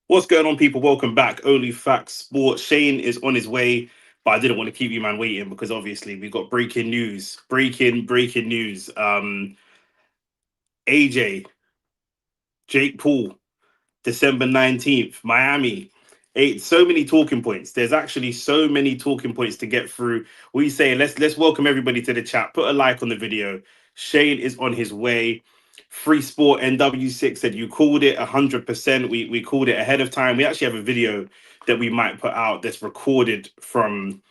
What's going on, people? Welcome back. Only Facts Sports. Shane is on his way, but I didn't want to keep you, man, waiting because obviously we've got breaking news. Breaking news. AJ, Jake Paul, December 19th, Miami. So many talking points. There's actually so many talking points to get through. What are you saying? Let's welcome everybody to the chat. Put a like on the video. Shane is on his way. Free Sport NW6 said you called it 100%. We called it ahead of time. We actually have a video that we might put out that's recorded from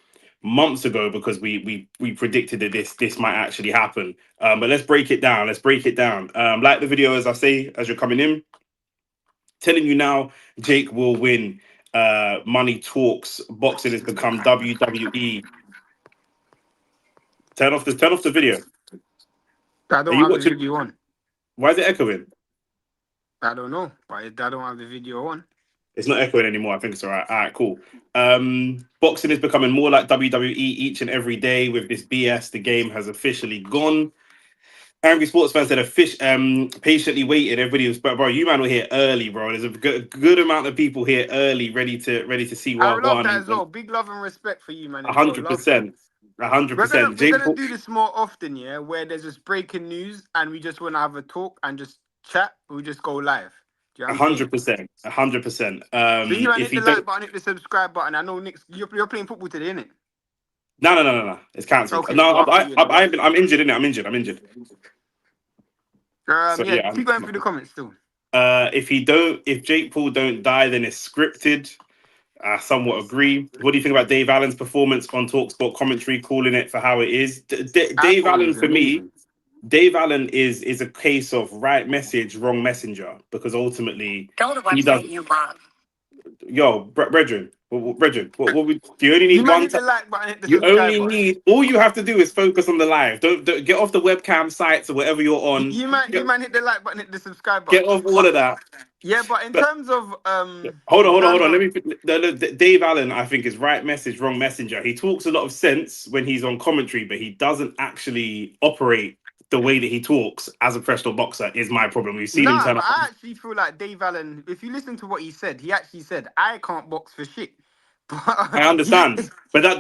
months ago because we predicted that this might actually happen. But let's break it down. Let's break it down. Like the video as I say as you're coming in, telling you now, Jake will win. Money talks. Boxing has become WWE. Turn off the video. I Are don't you have the watching? video on. Why is it echoing? I don't know, but I don't have the video on. It's not echoing anymore. I think it's all right. All right, cool. Boxing is becoming more like WWE each and every day with this BS. The game has officially gone. Angry sports fans that have patiently waited. Everybody was, bro. You man were here early, bro. There's a good amount of people here early, ready to see I what love one that as and well. Big love and respect for you, man, a as well. hundred Love that. percent, a hundred We're gonna percent. we're Jake gonna Paul, do this more often, yeah, where there's just breaking news and we just wanna have a talk and just chat. We just go live. Do you know a what I'm saying? hundred percent, 100%. So you man If hit the you like don't, button, hit the subscribe button. I know Nick's you're playing football today, innit? no, it's cancelled. Okay, No, cool. I'll put you in the watch. I'm injured in it. I'm injured. So Yeah, yeah, keep going through the comments still. if Jake Paul don't die, then it's scripted. I somewhat agree. What do you think about Dave Allen's performance on Talksport commentary, calling it for how it is? I Dave thought it Allen, was for me, amazing. Dave Allen is a case of right message, wrong messenger, because ultimately he does. Yo, brethren, brethren, do you only You need man one? hit the like button, hit the You subscribe only button. need. All you have to do is focus on the live. Don't get off the webcam sites or whatever you're You, on. you man Get, you man hit the like button, hit the subscribe get button. off all But of that. yeah, but But in hold terms on. Let of me. Dave Allen, I think, is right message, wrong messenger. He talks a lot of sense when he's on commentary, but he doesn't actually operate the way that he talks as a professional boxer. Is my problem. We've seen him nah, turn but up. I actually feel like Dave Allen. If you listen to what he actually said, I can't box for shit. But I understand, but that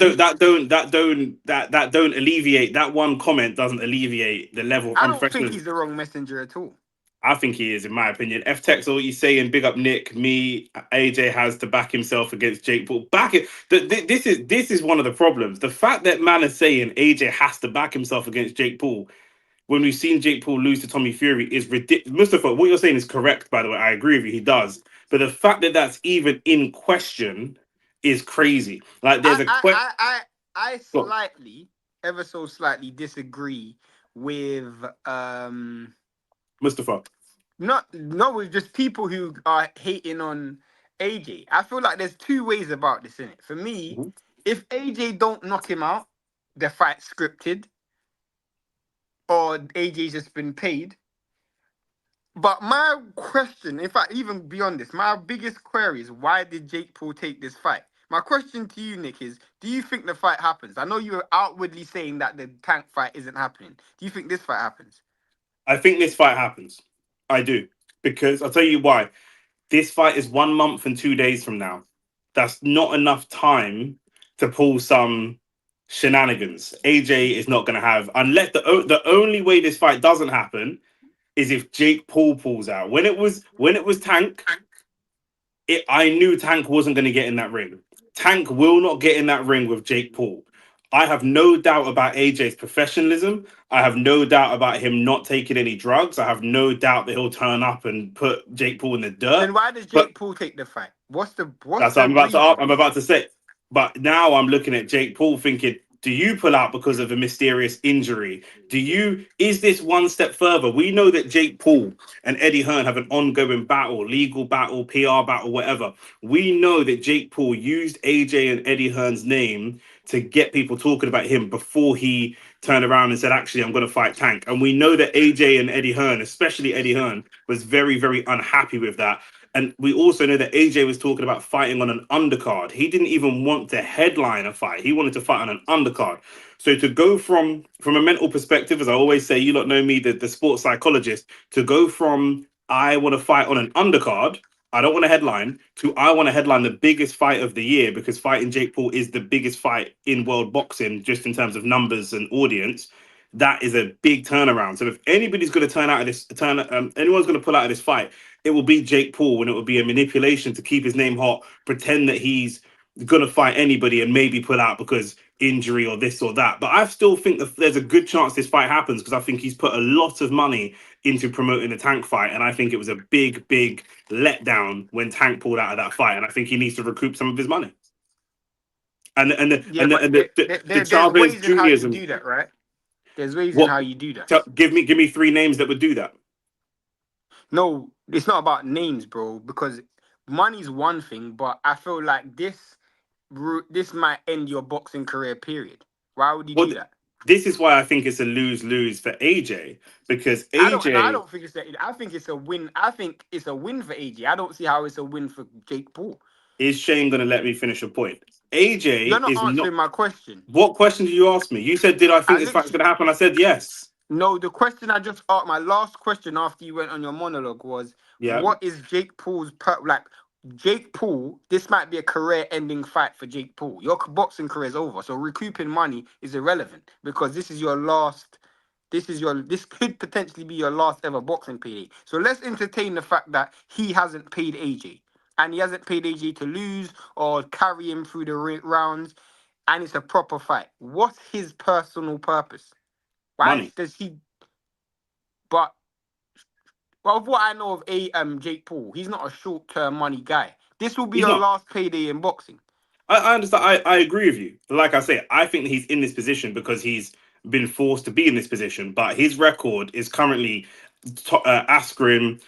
don't alleviate that one comment. Doesn't alleviate the level of I don't think unprofessionalism. he's the wrong messenger at all. I think he is, in my opinion. F Tex, all you saying, big up Nick, me, AJ has to back himself against Jake Paul. Back it. This is one of the problems. The fact that man is saying AJ has to back himself against Jake Paul when we've seen Jake Paul lose to Tommy Fury is ridiculous. Mustafa, what you're saying is correct, by the way. I agree with you. He does, but the fact that that's even in question is crazy. Like I there's a I question. I I, I slightly, ever so slightly, disagree with Mustafa. not no with just people who are hating on AJ. I feel like there's two ways about this in it. For me, Mhm. if AJ don't knock him out, the fight's scripted or AJ's just been paid. But my question, in fact, even beyond this, my biggest query is why did Jake Paul take this fight? My question to you, Nick, is do you think the fight happens? I know you're outwardly saying that the tank fight isn't happening. Do you think this fight happens? I think this fight happens. I do because I'll tell you why. This fight is 1 month and 2 days from now. That's not enough time to pull some shenanigans. AJ is not going to have unless the only way this fight doesn't happen is if Jake Paul pulls out. When it was Tank, I knew Tank wasn't going to get in that ring. Tank will not get in that ring with Jake Paul. I have no doubt about AJ's professionalism. I have no doubt about him not taking any drugs. I have no doubt that he'll turn up and put Jake Paul in the dirt. Then why does But Jake Paul take the fight? What's that's what the I'm about to. reason? I'm about to say. But now I'm looking at Jake Paul, thinking, do you pull out because of a mysterious injury? Do you? Is this one step further? We know that Jake Paul and Eddie Hearn have an ongoing battle, legal battle, PR battle, whatever. We know that Jake Paul used AJ and Eddie Hearn's name to get people talking about him before he turned around and said, "Actually, I'm going to fight Tank." And we know that AJ and Eddie Hearn, especially Eddie Hearn, was very, very unhappy with that. And we also know that AJ was talking about fighting on an undercard. He didn't even want to headline a fight. He wanted to fight on an undercard. So to go from a mental perspective, as I always say, you lot know me, the sports psychologist, to go from I want to fight on an undercard, I don't want a headline, to I want to headline the biggest fight of the year, because fighting Jake Paul is the biggest fight in world boxing, just in terms of numbers and audience. That is a big turnaround. So if anybody's going to anyone's going to pull out of this fight, it will be Jake Paul, and it will be a manipulation to keep his name hot, pretend that he's going to fight anybody and maybe pull out because injury or this or that. But I still think that there's a good chance this fight happens, because I think he's put a lot of money into promoting the Tank fight, and I think it was a big, big letdown when Tank pulled out of that fight, and I think he needs to recoup some of his money. Yeah, but The there's Chavez ways in how Juniors you and do that, right? There's ways in what? how you do that. Give me three names that would do that. No, it's not about names, bro, because money's one thing, but I feel like this might end your boxing career, period. Why would you Well, do that? this is why I think it's a lose-lose for AJ, because I don't no, I AJ don't think it's that. I think it's a win. I think it's a win for AJ. I don't see how it's a win for Jake Paul. is Shane going to let me finish a point? You're AJ not is not. answering my question. What question did you ask me? You said, "Did I think I this fight's literally going to happen?" I said, "Yes." No, the question I just asked, my last question after you went on your monologue was, Yeah, what is Jake Paul's like? Jake Paul, this might be a career-ending fight for Jake Paul. Your boxing career is over, so recouping money is irrelevant because this is your last. This could potentially be your last ever boxing payday. So let's entertain the fact that he hasn't paid AJ, and he hasn't paid AJ to lose or carry him through the rounds, and it's a proper fight. What's his personal purpose? Why money. does he? But well, of what I know of Jake Paul, he's not a short term money guy. This will be He's your not. last payday in boxing. I understand. I agree with you. Like I say, I think he's in this position because he's been forced to be in this position. But his record is currently Askren,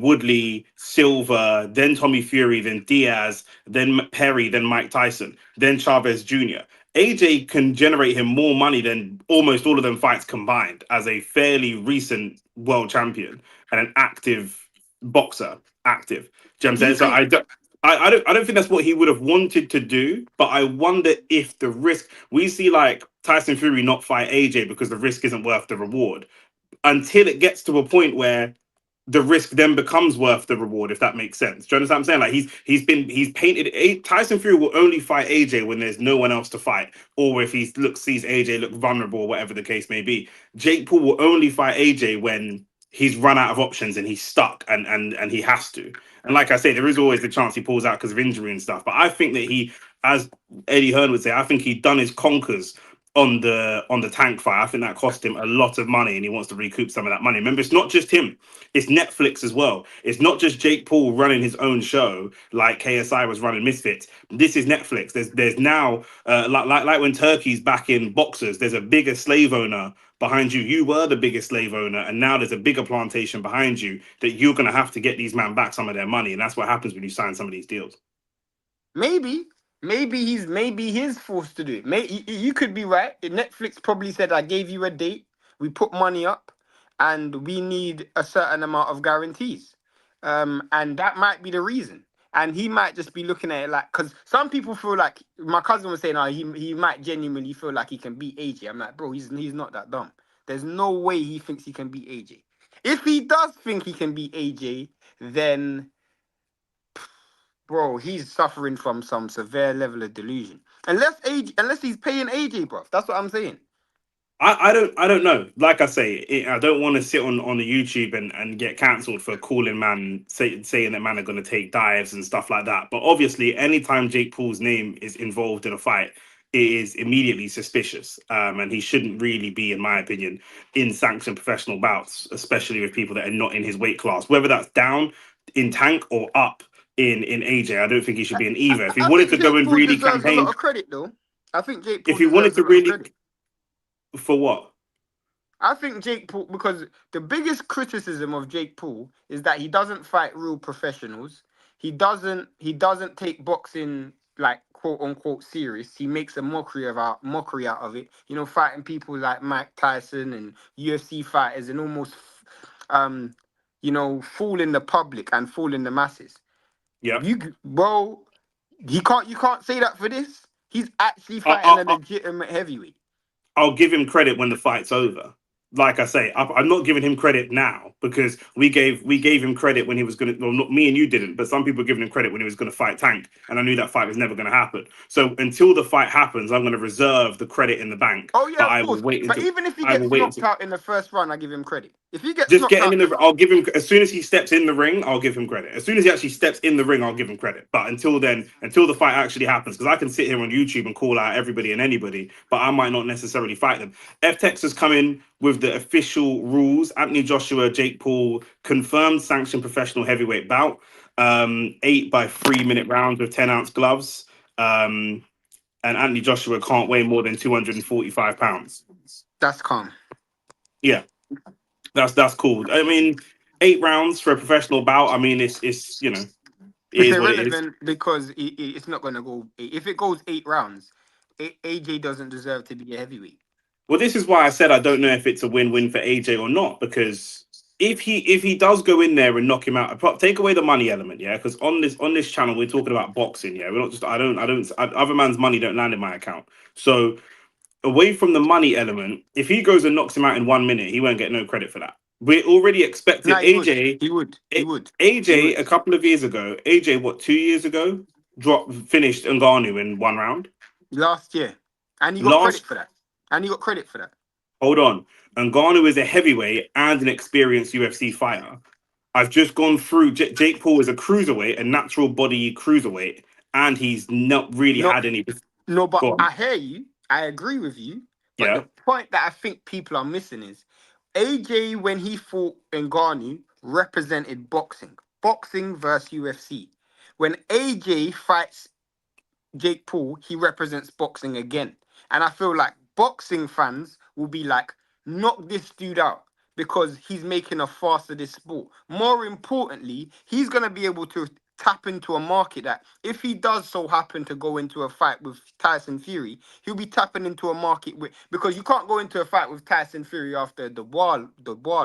Woodley, Silva, then Tommy Fury, then Diaz, then Perry, then Mike Tyson, then Chavez Jr. AJ can generate him more money than almost all of them fights combined as a fairly recent world champion and an active boxer. Active. Do you know what I'm Do you saying? So think? I don't think that's what he would have wanted to do, but I wonder if the risk, we see like Tyson Fury not fight AJ because the risk isn't worth the reward, until it gets to a point where the risk then becomes worth the reward, if that makes sense. Do you understand what I'm saying? Like he's painted Tyson Fury will only fight AJ when there's no one else to fight, or if he sees AJ look vulnerable, or whatever the case may be. Jake Paul will only fight AJ when he's run out of options and he's stuck, and he has to. And like I say, there is always the chance he pulls out because of injury and stuff. But I think that he, as Eddie Hearn would say, I think he done his conkers on the Tank fight. I think that cost him a lot of money, and he wants to recoup some of that money. Remember, it's not just him; it's Netflix as well. It's not just Jake Paul running his own show like KSI was running Misfits. This is Netflix. There's now like when Turkey's back in boxers. There's a bigger slave owner behind you. You were the biggest slave owner, and now there's a bigger plantation behind you that you're going to have to get these men back some of their money, and that's what happens when you sign some of these deals. Maybe, maybe he's forced to do it. Maybe you could be right. Netflix probably said, "I gave you a date. We put money up, and we need a certain amount of guarantees." And that might be the reason. And he might just be looking at it like, because some people feel like my cousin was saying, "Oh, he might genuinely feel like he can beat AJ." I'm like, bro, he's not that dumb. There's no way he thinks he can beat AJ. If he does think he can beat AJ, then bro, he's suffering from some severe level of delusion. Unless he's paying AJ, bro. That's what I'm saying. I don't know. Like I say, I don't want to sit on the YouTube and get cancelled for calling man saying that man are going to take dives and stuff like that. But obviously, anytime Jake Paul's name is involved in a fight, it is immediately suspicious. And he shouldn't really be, in my opinion, in sanctioned professional bouts, especially with people that are not in his weight class. Whether that's down in Tank or up in AJ, I don't think he should be in either. If he I wanted think to go Jake and Paul really deserves a lot campaign, of credit, though. I think Jake if Paul he wanted deserves a to lot of really, credit. for what? I think Jake Paul, because the biggest criticism of Jake Paul is that he doesn't fight real professionals. He doesn't take boxing like quote unquote serious. He makes a mockery out of it. You know, fighting people like Mike Tyson and UFC fighters and almost um fooling the public and fooling the masses. Yeah. Well, you can't say that for this. He's actually I, fighting I, a I, legitimate heavyweight. I'll give him credit when the fight's over. like I say, I'm not giving him credit now because we gave him credit when he was gonna. Well, not me and you didn't, but some people were giving him credit when he was gonna fight Tank, and I knew that fight was never gonna happen. So until the fight happens, I'm gonna reserve the credit in the bank. Oh yeah, But of I will course. wait But until even if he I will gets wait knocked until out in the first round, I give him credit. If he gets just knocked get him out, in the. I'll give him as soon as he steps in the ring. I'll give him credit. As soon as he actually steps in the ring, I'll give him credit. But until then, until the fight actually happens, because I can sit here on YouTube and call out everybody and anybody, but I might not necessarily fight them. FTEX has come in with the official rules. Anthony Joshua, Jake Paul confirmed sanctioned professional heavyweight bout. 8 by 3 minute rounds with 10-ounce gloves. And Anthony Joshua can't weigh more than 245 pounds. that's calm. Yeah, that's cool. I mean, 8 rounds for a professional bout. I mean, it's it It's is what it is. irrelevant because it's not going to go. If it goes 8 rounds, AJ doesn't deserve to be a heavyweight. Well, this is why I said I don't know if it's a win-win for AJ or not, because if he does go in there and knock him out, take away the money element, yeah, because on this channel we're talking about boxing, yeah, we're not just other man's money don't land in my account. So away from the money element, if he goes and knocks him out in 1 minute, he won't get no credit for that. We're already No, expecting he would. AJ. He would. He would. He AJ would. a couple of years ago, AJ what 2 years ago, finished Ngannou in 1 round. Last year, and he got credit Last for that. And he got credit for that. Hold on, Ngannou is a heavyweight and an experienced UFC fighter. I've just gone through. Jake Paul is a cruiserweight, a natural body cruiserweight, and he's not really No, had any. no, but Go on. I hear you. I agree with you. But the Yeah, point that I think people are missing is AJ when he fought Ngannou represented boxing, boxing versus UFC. When AJ fights Jake Paul, he represents boxing again. And I feel like boxing fans will be like, knock this dude out because he's making a farce of this sport. More importantly, he's going to be able to tap into a market that if he does so happen to go into a fight with Tyson Fury, he'll be tapping into a market with because you can't go into a fight with Tyson Fury after the war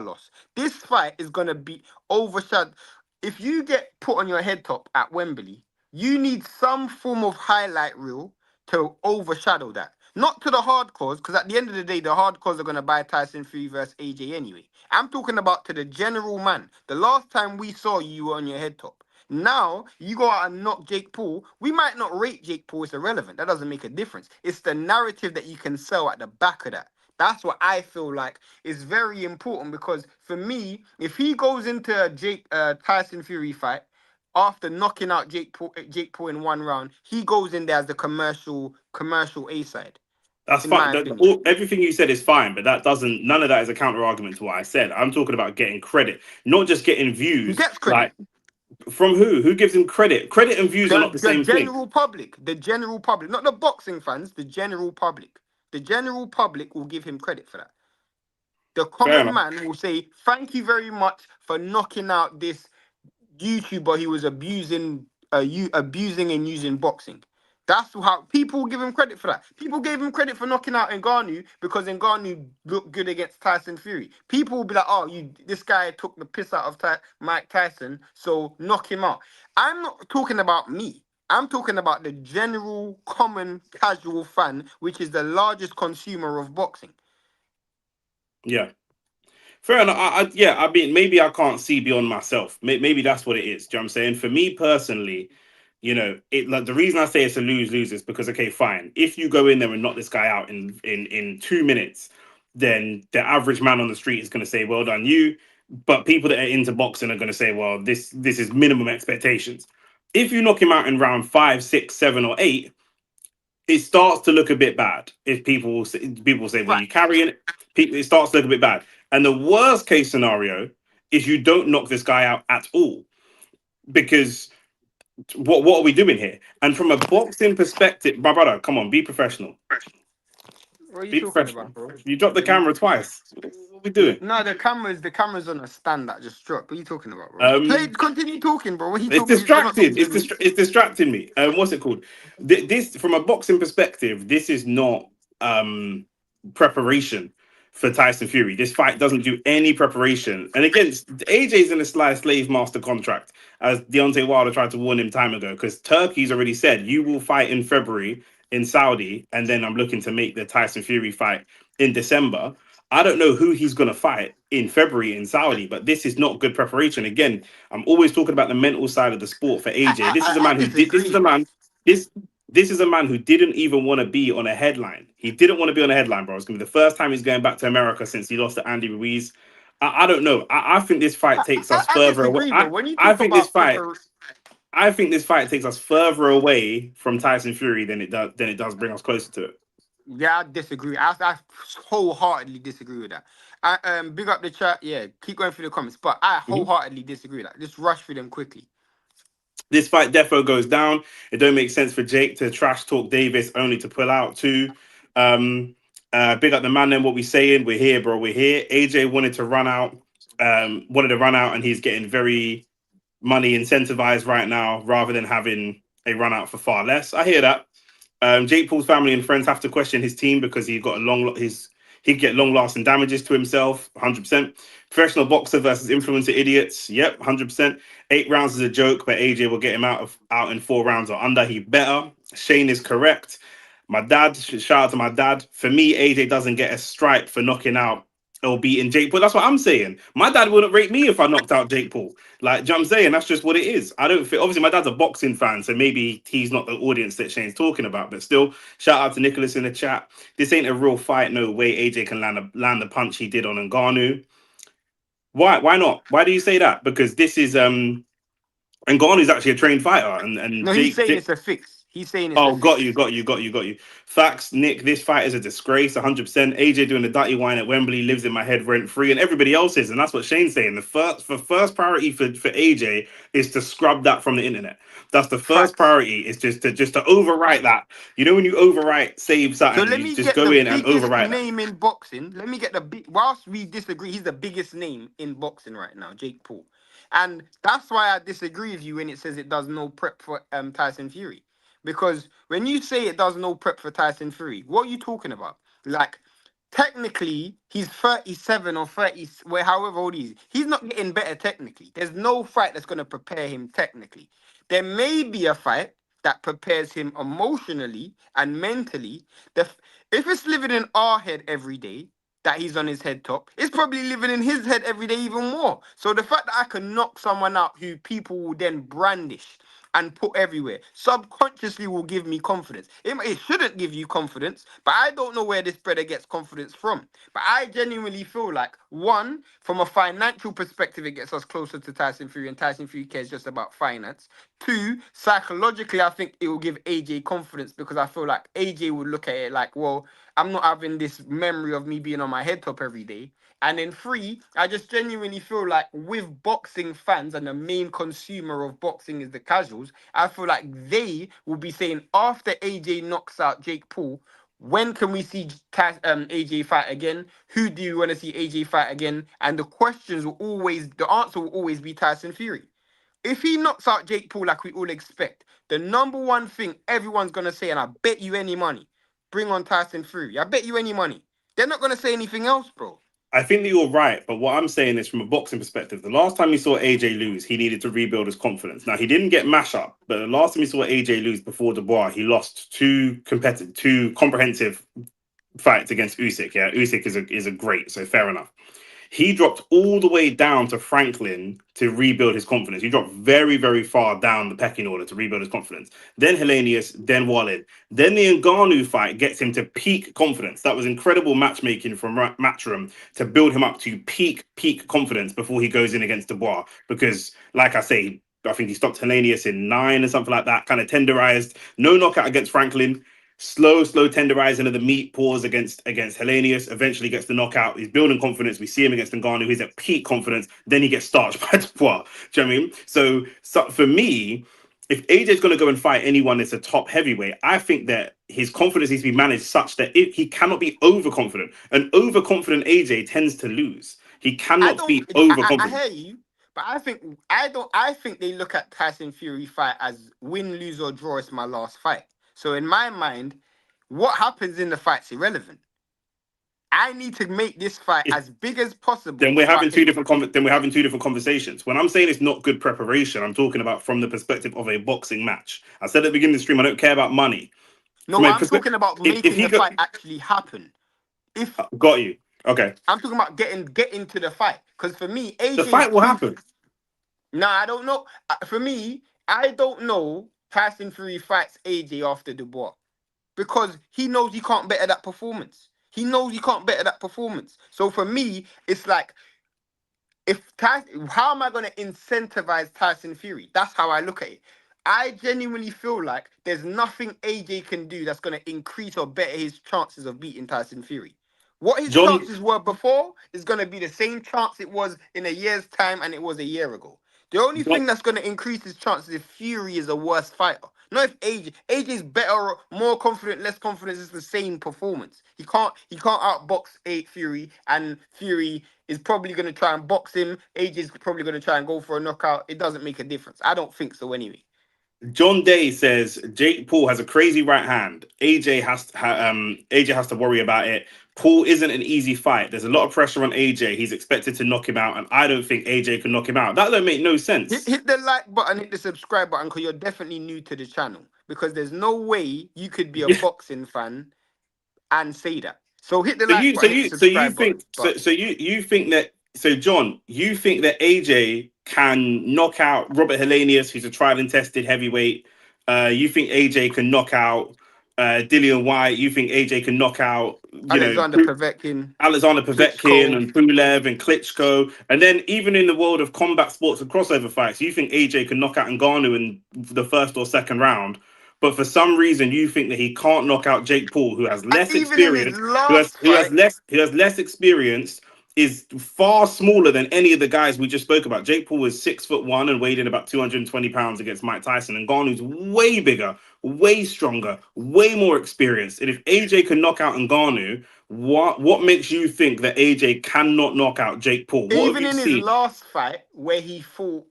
loss. This fight is going to be overshadowed. If you get put on your head top at Wembley, you need some form of highlight reel to overshadow that. Not to the hardcores, because at the end of the day, the hardcores are going to buy Tyson Fury versus AJ anyway. I'm talking about to the general man. The last time we saw you, you were on your head top. Now, you go out and knock Jake Paul. We might not rate Jake Paul, it's irrelevant. That doesn't make a difference. It's the narrative that you can sell at the back of that. That's what I feel like is very important because for me, if he goes into a Tyson Fury fight, after knocking out Jake Paul in 1 round, he goes in there as the commercial A side, that's in my fine. opinion. Everything you said is fine, but that doesn't. None of that is a counter argument to what I said. I'm talking about getting credit, not just getting He views. gets credit. Like from who? Who gives him credit? Credit and views are not the The same thing. general public, not the boxing fans, the general public. The general public will give him credit for that. The Fair common enough. man will say, "Thank you very much for knocking out this YouTuber he was abusing and using boxing." That's how people give him credit for that. People gave him credit for knocking out Ngannou because Ngannou looked good against Tyson Fury. People will be like, "Oh, this guy took the piss out of Mike Tyson, so knock him out." I'm not talking about me. I'm talking about the general, common, casual fan, which is the largest consumer of boxing. Yeah. Fair enough. Yeah, I mean, maybe I can't see beyond myself. Maybe that's what it is. Do you know what I'm saying? For me personally, it like the reason I say it's a lose-lose is because okay, fine. If you go in there and knock this guy out in 2 minutes, then the average man on the street is going to say, "Well done, you." But people that are into boxing are going to say, "Well, this is minimum expectations." If you knock him out in round 5, 6, 7, or 8, it starts to look a bit bad. If people say, "Well, Right. you carrying it," it starts to look a bit bad. And the worst case scenario is you don't knock this guy out at all because what are we doing here? And from a boxing perspective, my brother, come on, be professional. What are you Be talking professional. about, bro? You dropped the camera twice. What are we doing? No, the camera's on a stand that just dropped. What are you talking about, bro? Um, Continue talking, bro. What are you It's talking? You're not distracting. talking to me. It's distracting me. What's it called? This from a boxing perspective, this is not um preparation for Tyson Fury. This fight doesn't do any preparation. And again, AJ's in a slave master contract, as Deontay Wilder tried to warn him time ago, because Turkey's already said you will fight in February in Saudi, and then I'm looking to make the Tyson Fury fight in December. I don't know who he's going to fight in February in Saudi, but this is not good preparation. Again, I'm always talking about the mental side of the sport for AJ. This is a I man who did. This is a disagree. man. This this is a man who didn't even want to be on a headline. He didn't want to be on a headline, bro. It's going to be the first time he's going back to America since he lost to Andy Ruiz. I don't know. I think this fight takes us I further away. disagree, bro. When you I talk think this about fight. prepare, I think this fight takes us further away from Tyson Fury than it does bring us closer to it. yeah, I disagree. I wholeheartedly disagree with that. I big up the chat. Yeah, keep going through the comments, but I Mhm. wholeheartedly disagree with that. Just rush through them quickly. This fight defo goes down. It don't make sense for Jake to trash talk Davis only to pull out too. Um, big up the man. Then what we saying? We're here, bro. We're here. AJ wanted to run out. Wanted to run out, and he's getting very money incentivized right now, rather than having a run out for far less. I hear that. Jake Paul's family and friends have to question his team because he got a long his he'd get long lasting damages to himself. 100%. Professional boxer versus influencer idiots. Yep, 100%. 8 rounds is a joke, but AJ will get him out in 4 rounds or under. He better. Shane is correct. My dad, shout out to my dad. For me, AJ doesn't get a stripe for knocking out or beating Jake Paul. That's what I'm saying. My dad wouldn't rate me if I knocked out Jake Paul. Like, do you know what I'm saying? That's just what it is. I don't feel, obviously, my dad's a boxing fan, so maybe he's not the audience that Shane's talking about. But still, shout out to Nicholas in the chat. This ain't a real fight. No way AJ can land the punch he did on Ngannou. Why? Why not? Why do you say that? Because this is Ngannou's actually a trained fighter, and No, he's saying Jake it's a fix. He's saying it's a oh, got you, fix. got you, got you, got you. Facts, Nick. This fight is a disgrace, 100%. AJ doing the dirty wine at Wembley lives in my head rent free, and everybody else is, and that's what Shane's saying. The first priority for AJ is to scrub that from the internet. That's the first Facts. priority. Is just to overwrite that. You know when you overwrite, save So something, let you me just get go the in and biggest overwrite that. name in boxing. Let me get the big. Whilst we disagree, he's the biggest name in boxing right now, Jake Paul, and that's why I disagree with you when it says it does no prep for Tyson Fury. Because when you say it does no prep for Tyson Fury, what are you talking about? Like, technically, he's 37 or 30, where however old he is. He's not getting better technically. There's no fight that's going to prepare him technically. There may be a fight that prepares him emotionally and mentally. The, if it's living in our head every day, that he's on his head top, it's probably living in his head every day even more. So the fact that I can knock someone out who people will then brandish and put everywhere subconsciously will give me confidence. It shouldn't give you confidence, but I don't know where this brother gets confidence from. But I genuinely feel like, one, from a financial perspective, it gets us closer to Tyson Fury, and Tyson Fury cares just about finance. Two, psychologically, I think it will give AJ confidence because I feel like AJ would look at it like, well, I'm not having this memory of me being on my head top every day. And then three, I just genuinely feel like with boxing fans and the main consumer of boxing is the casuals, I feel like they will be saying after AJ knocks out Jake Paul, when can we see AJ fight again? Who do you want to see AJ fight again? And the answer will always be Tyson Fury. If he knocks out Jake Paul like we all expect, the number one thing everyone's gonna say, and I bet you any money, bring on Tyson Fury. I bet you any money. They're not gonna say anything else, bro. I think that you're right, but what I'm saying is from a boxing perspective, the last time you saw AJ lose, he needed to rebuild his confidence. Now he didn't get mash up, but the last time you saw AJ lose before Dubois, he lost two comprehensive fights against Usyk. Yeah, Usyk is a great, so fair enough. He dropped all the way down to Franklin to rebuild his confidence. He dropped very, very far down the pecking order to rebuild his confidence. Then Hellenius, then Walid. Then the Ngannou fight gets him to peak confidence. That was incredible matchmaking from Matchroom to build him up to peak confidence before he goes in against Dubois. Because, like I say, I think he stopped Hellenius in 9 or something like that, kind of tenderized. No knockout against Franklin. Slow tenderizing of the meat, pause against Hellenius, eventually gets the knockout. He's building confidence. We see him against Ngannou. He's at peak confidence. Then he gets starched by Dubois. Do you know what I mean? So for me, if AJ's going to go and fight anyone that's a top heavyweight, I think that his confidence needs to be managed such that he cannot be overconfident. An overconfident AJ tends to lose. He I cannot don't. be I overconfident. hear you, but I think I don't. I think they look at Tyson Fury fight as win, lose or draw. It's my last fight. So in my mind, what happens in the fight's irrelevant. I need to make this fight If as big as possible then we're so I having two can. different then we're having two different conversations. When I'm saying it's not good preparation, I'm talking about from the perspective of a boxing match. I said at the beginning of the stream, I don't care about money. No, From a I'm perspective, talking about if making he the got fight actually happen. If got you, Okay. I'm talking about getting to the fight. Because for me, The AJ is fight will too. happen. Nah, I don't know. For me, I don't know. Tyson Fury fights AJ after Dubois because he knows he can't better that performance. He knows he can't better that performance. So for me, it's like if Tyson, how am I going to incentivize Tyson Fury? That's how I look at it. I genuinely feel like there's nothing AJ can do that's going to increase or better his chances of beating Tyson Fury. What his John chances were before is going to be the same chance it was in a year's time and it was a year ago. The only John thing that's going to increase his chances if Fury is a worse fighter. Not if AJ. AJ's better, more confident, less confident. It's the same performance. He can't outbox Fury, and Fury is probably going to try and box him. AJ's probably going to try and go for a knockout. It doesn't make a difference. I don't think so anyway. John Day says Jake Paul has a crazy right hand. AJ has to worry about it. Paul isn't an easy fight. There's a lot of pressure on AJ. He's expected to knock him out, and I don't think AJ can knock him out. That don't make no Hit, sense. hit the like button, hit the subscribe button because you're definitely new to the channel. Because there's no way you could be a boxing fan and say that. So hit the So like you, so button, hit the you, so you subscribe think, button. But you think that, so John, you think that AJ can knock out Robert Helenius, who's a tried and tested heavyweight. You think AJ can knock out Dillian White. You think AJ can knock out, Alexander Povetkin, Alexander Povetkin Klitschko. and Pulev and Klitschko. And then even in the world of combat sports and crossover fights, you think AJ can knock out Ngannou in the first or second round. But for some reason, you think that he can't knock out Jake Paul, who has less Even in his experience, last fight, who has less experience, is far smaller than any of the guys we just spoke about. Jake Paul was 6'1" and weighed in about 220 pounds against Mike Tyson, and Ngannou's way bigger, way stronger, way more experienced. And if AJ can knock out Ngannou, what makes you think that AJ cannot knock out Jake Paul? What have even you in his seen? last fight where he fought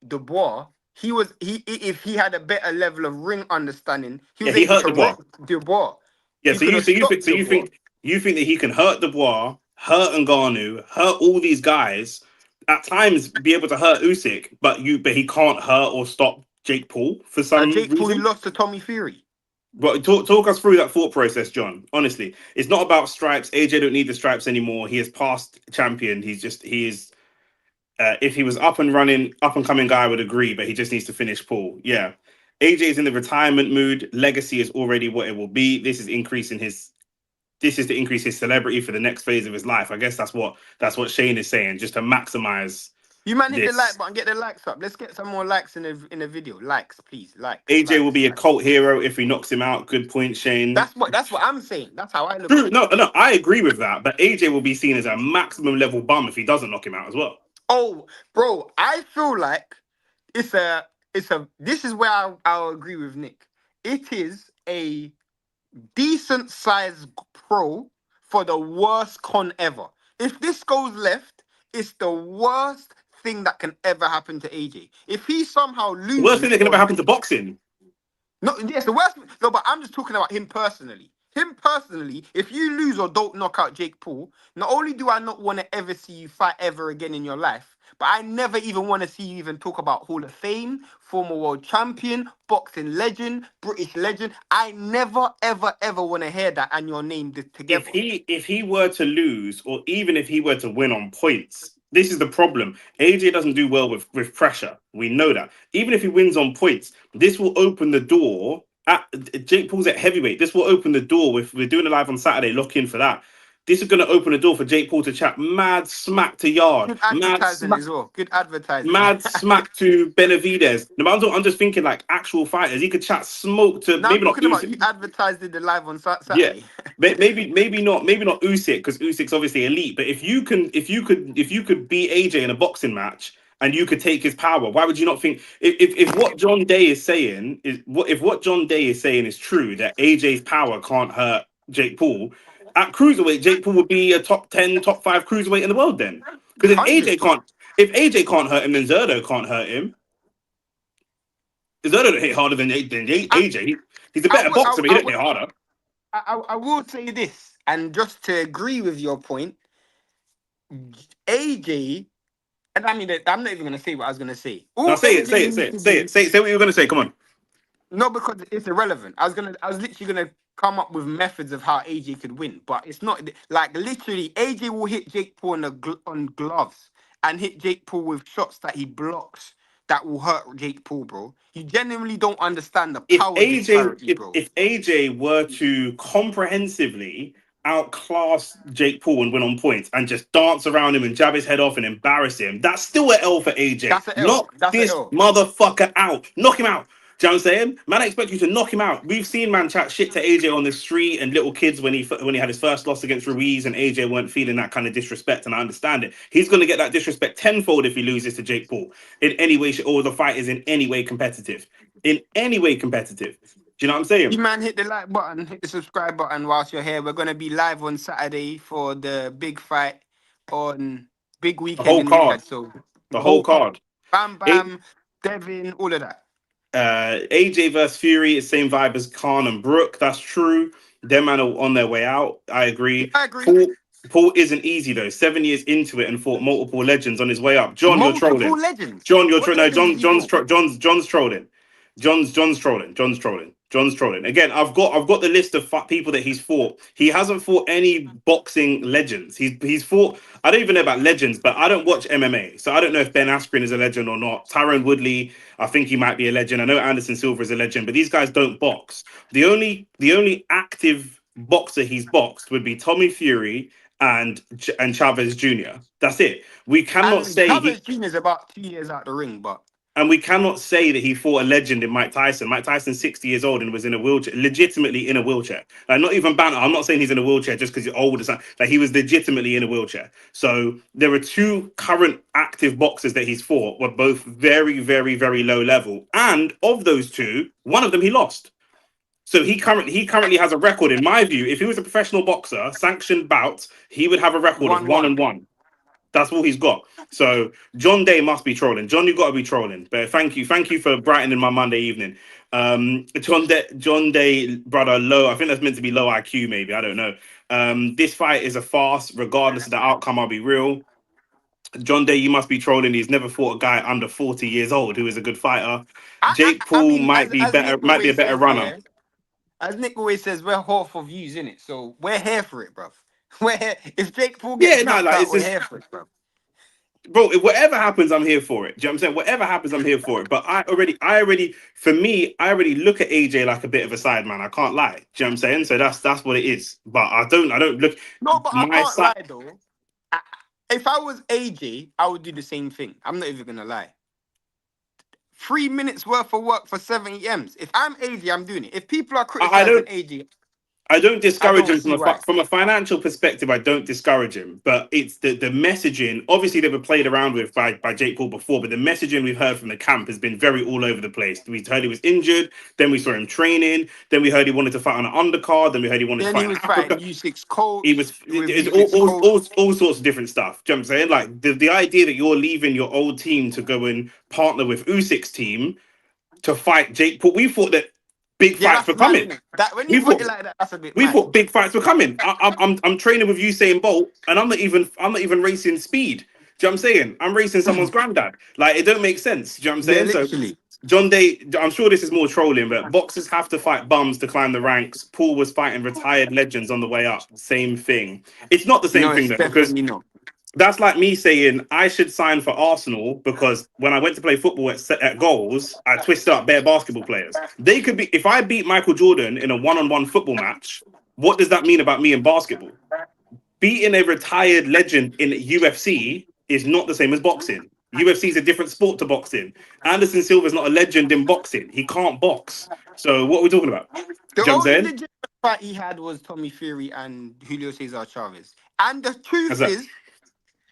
Dubois, if he had a better level of ring understanding, he Yeah, was he able hurt to Dubois. wreck Dubois. Yeah, He could have stopped Dubois. you think that he can hurt Dubois, hurt Ngannou, hurt all these guys, at times be able to hurt Usyk, but he can't hurt or stop Jake Paul for some Jake Paul, he reason. lost to Tommy Fury. But talk us through that thought process, John. Honestly, it's not about stripes. AJ don't need the stripes anymore. He is past champion. He is. If he was up and running, up and coming guy, I would agree, but he just needs to finish Paul. Yeah, AJ is in the retirement mood. Legacy is already what it will be. This is to increase his celebrity for the next phase of his life. I guess that's what Shane is saying, just to maximize You man hit the like this. button, get the likes up. Let's get some more likes in the video. Likes, please. Likes, AJ will likes, be a likes. cult hero if he knocks him out. Good point, Shane. That's what I'm saying. That's how I look at True. it. No, no, I agree with that. But AJ will be seen as a maximum level bum if he doesn't knock him out as well. Oh, bro, I feel like it's a this is where I'll agree with Nick. It is a decent sized pro for the worst con ever. If this goes left, it's the worst thing that can ever happen to AJ. If he somehow The worst thing loses that can or ever happen to boxing. no, yes, the worst. No, but I'm just talking about him personally. Him personally, if you lose or don't knock out Jake Paul, not only do I not want to ever see you fight ever again in your life, but I never even want to see you even talk about Hall of Fame, former world champion, boxing legend, British legend. I never, ever, ever want to hear that and your name if together. he were to lose, or even if he were to win on points, this is the problem. AJ doesn't do well with pressure. We know that. Even if he wins on points, this will open the door. At Jake Paul's at heavyweight. This will open the door. If we're doing a live on Saturday, lock in for that. This is going to open the door for Jake Paul to chat mad smack to Yard, Good advertising as well. Good advertising. mad smack to Benavidez. No, but I'm just thinking like actual fighters. He could chat smoke to Now I'm maybe not talking about Usyk. you advertised it live on Yeah, Saturday. maybe not Usyk, because Usyk's obviously elite. But if you could beat AJ in a boxing match and you could take his power, why would you not think if what John Day is saying is true, that AJ's power can't hurt Jake Paul at cruiserweight? Jake Paul would be a top 10, top 5 cruiserweight in the world then. Because Hundred. if AJ can't hurt him, then Zerdo can't hurt him. Zerdo don't hit harder than AJ. He's a I better would, boxer, but he don't hit harder. I will say this, and just to agree with your point, AJ, and I mean, I'm not even going to say what I was going to say. Now All say it, AJ say it, say needs it, to say do, it, say what you're gonna say. Come on. No, because it's irrelevant. I was literally gonna come up with methods of how AJ could win, but it's not like literally AJ will hit Jake Paul on gloves and hit Jake Paul with shots that he blocks that will hurt Jake Paul, bro. You genuinely don't understand the If power AJ disparity, if, bro. if AJ were to comprehensively outclass Jake Paul and win on points and just dance around him and jab his head off and embarrass him, that's still an L for AJ. That's an L. Knock That's an this L. motherfucker out. Knock him out. Do you know what I'm saying? Man, I expect you to knock him out. We've seen man chat shit to AJ on the street and little kids when he had his first loss against Ruiz, and AJ weren't feeling that kind of disrespect, and I understand it. He's going to get that disrespect tenfold if he loses to Jake Paul in any way, or the fight is in any way competitive. In any way competitive. Do you know what I'm You saying? man, hit the like button, hit the subscribe button whilst you're here. We're gonna be live on Saturday for the big fight on big The weekend whole in card. Riyadh. So The the whole whole card, card. Bam A- Bam, Devin, all of that. AJ versus Fury is same vibe as Khan and Brooke. That's true. Them man are on their way out. I Yeah, agree. I agree. Paul isn't easy though. 7 years into it and fought multiple legends on his way up. John, you're Multiple trolling. legends. John, What no. legends is he for? John's trolling. John's trolling. John's trolling. John's trolling. Again, I've got the list of people that he's fought. He hasn't fought any boxing legends. He's fought. I don't even know about legends, but I don't watch MMA, so I don't know if Ben Askren is a legend or not. Tyrone Woodley, I think he might be a legend. I know Anderson Silva is a legend, but these guys don't box. The only active boxer he's boxed would be Tommy Fury and Chavez Jr. That's it. We cannot And say Chavez he Jr. is about 2 years out the ring, but and we cannot say that he fought a legend in Mike Tyson. Mike Tyson's 60 years old and was in a wheelchair, legitimately in a wheelchair. Like, not even banter. I'm not saying he's in a wheelchair just because he's old or something. Like, he was legitimately in a wheelchair. So there are two current active boxers that he's fought, were both very, very, very low level. And of those two, one of them he lost. So he currently has a record, in my view. If he was a professional boxer, sanctioned bouts, he would have a record of 1-1. 1-1. That's all he's got. So John Day must be trolling. John, you got to be trolling. But thank you for brightening my Monday evening. John Day, brother, low. I think that's meant to be low IQ, maybe. I don't know. This fight is a farce, regardless of the outcome. I'll be real. John Day, you must be trolling. He's never fought a guy under 40 years old who is a good fighter. Jake I Paul mean, might be as better. Nick Might be a always better says, runner. yeah. As Nick always says, we're half for views, innit? So we're here for it, bruv. We're here. If Jake Paul Yeah, gets no, knocked like out, it's we're just here for it, bruv. bro, whatever happens, I'm here for it. Do you know what I'm saying? Whatever happens, I'm here for it. But for me, I already look at AJ like a bit of a side man. I can't lie. Do you know what I'm saying? So that's what it is. But I don't look No, but I my can't side. lie though. I, if I was AJ, I would do the same thing. I'm not even gonna lie. 3 minutes worth of work for 70 M's. If I'm AJ, I'm doing it. If people are I criticizing don't AJ, I don't I discourage don't him see why. from a financial perspective. I don't discourage him, but it's the messaging. Obviously, they were played around with by Jake Paul before, but the messaging we've heard from the camp has been very all over the place. We heard he was injured, then we saw him training, then we heard he wanted to fight on an undercard, then we heard he wanted to Then he fight in was fighting Africa. U6 He coach was with it's U6 coach. all sorts of different stuff. Do you know what I'm saying? Like the idea that you're leaving your old team to go and partner with Usyk's team to fight Jake Paul. We thought that big Yeah, fights that's were mad, coming. isn't it? That when you We put thought it like that, that's a bit we mad. thought big fights were coming. I'm training with Usain Bolt, and I'm not even racing speed. Do you know what I'm saying? I'm racing someone's granddad. Like it don't make sense. Do you know what I'm Yeah, saying? So literally. John Day, I'm sure this is more trolling, but boxers have to fight bums to climb the ranks. Paul was fighting retired legends on the way up. Same thing. It's not the same No, thing it's though, because definitely not. that's like me saying I should sign for Arsenal because when I went to play football at goals, I twisted up bare basketball players. They could be if I beat Michael Jordan in a one-on-one football match. What does that mean about me in basketball? Beating a retired legend in UFC is not the same as boxing. UFC is a different sport to boxing. Anderson Silva is not a legend in boxing. He can't box. So what are we talking about? The Do you know what I'm only saying? legitimate fight he had was Tommy Fury and Julio Cesar Chavez. And the That's truth that. is,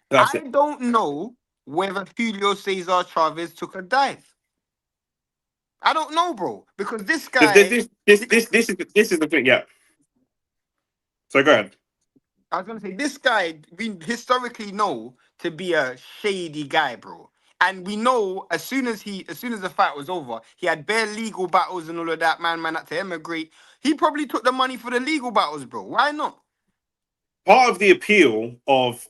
That's I it. don't know whether Julio Cesar Chavez took a dive. I don't know, bro, because this guy, This is the thing. Yeah. So go ahead. I was gonna say, this guy we historically know to be a shady guy, bro. And we know as soon as the fight was over, he had bare legal battles and all of that. Man had to emigrate. He probably took the money for the legal battles, bro. Why not? part of the appeal of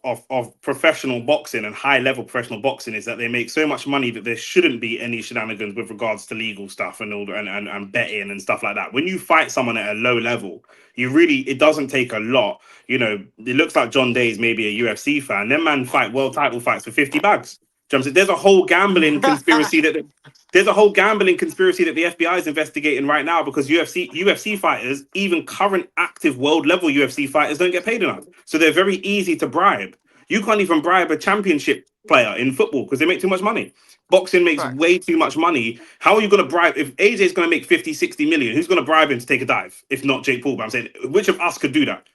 professional boxing and high level professional boxing is that they make so much money that there shouldn't be any shenanigans with regards to legal stuff and all and betting and stuff like that. When you fight someone at a low level, you really it doesn't take a lot. You know, it looks like John Day is maybe a UFC fan. Them man fight world title fights for 50 bags. Do you know what I'm saying? There's a whole gambling conspiracy that there's a whole gambling conspiracy that the FBI is investigating right now because UFC fighters, even current active world level UFC fighters, don't get paid enough. So they're very easy to bribe. You can't even bribe a championship player in football because they make too much money. Boxing makes Facts. way too much money. How are you going to bribe? If AJ's going to make 50, 60 million, who's going to bribe him to take a dive? If not Jake Paul, but I'm saying, which of us could do that?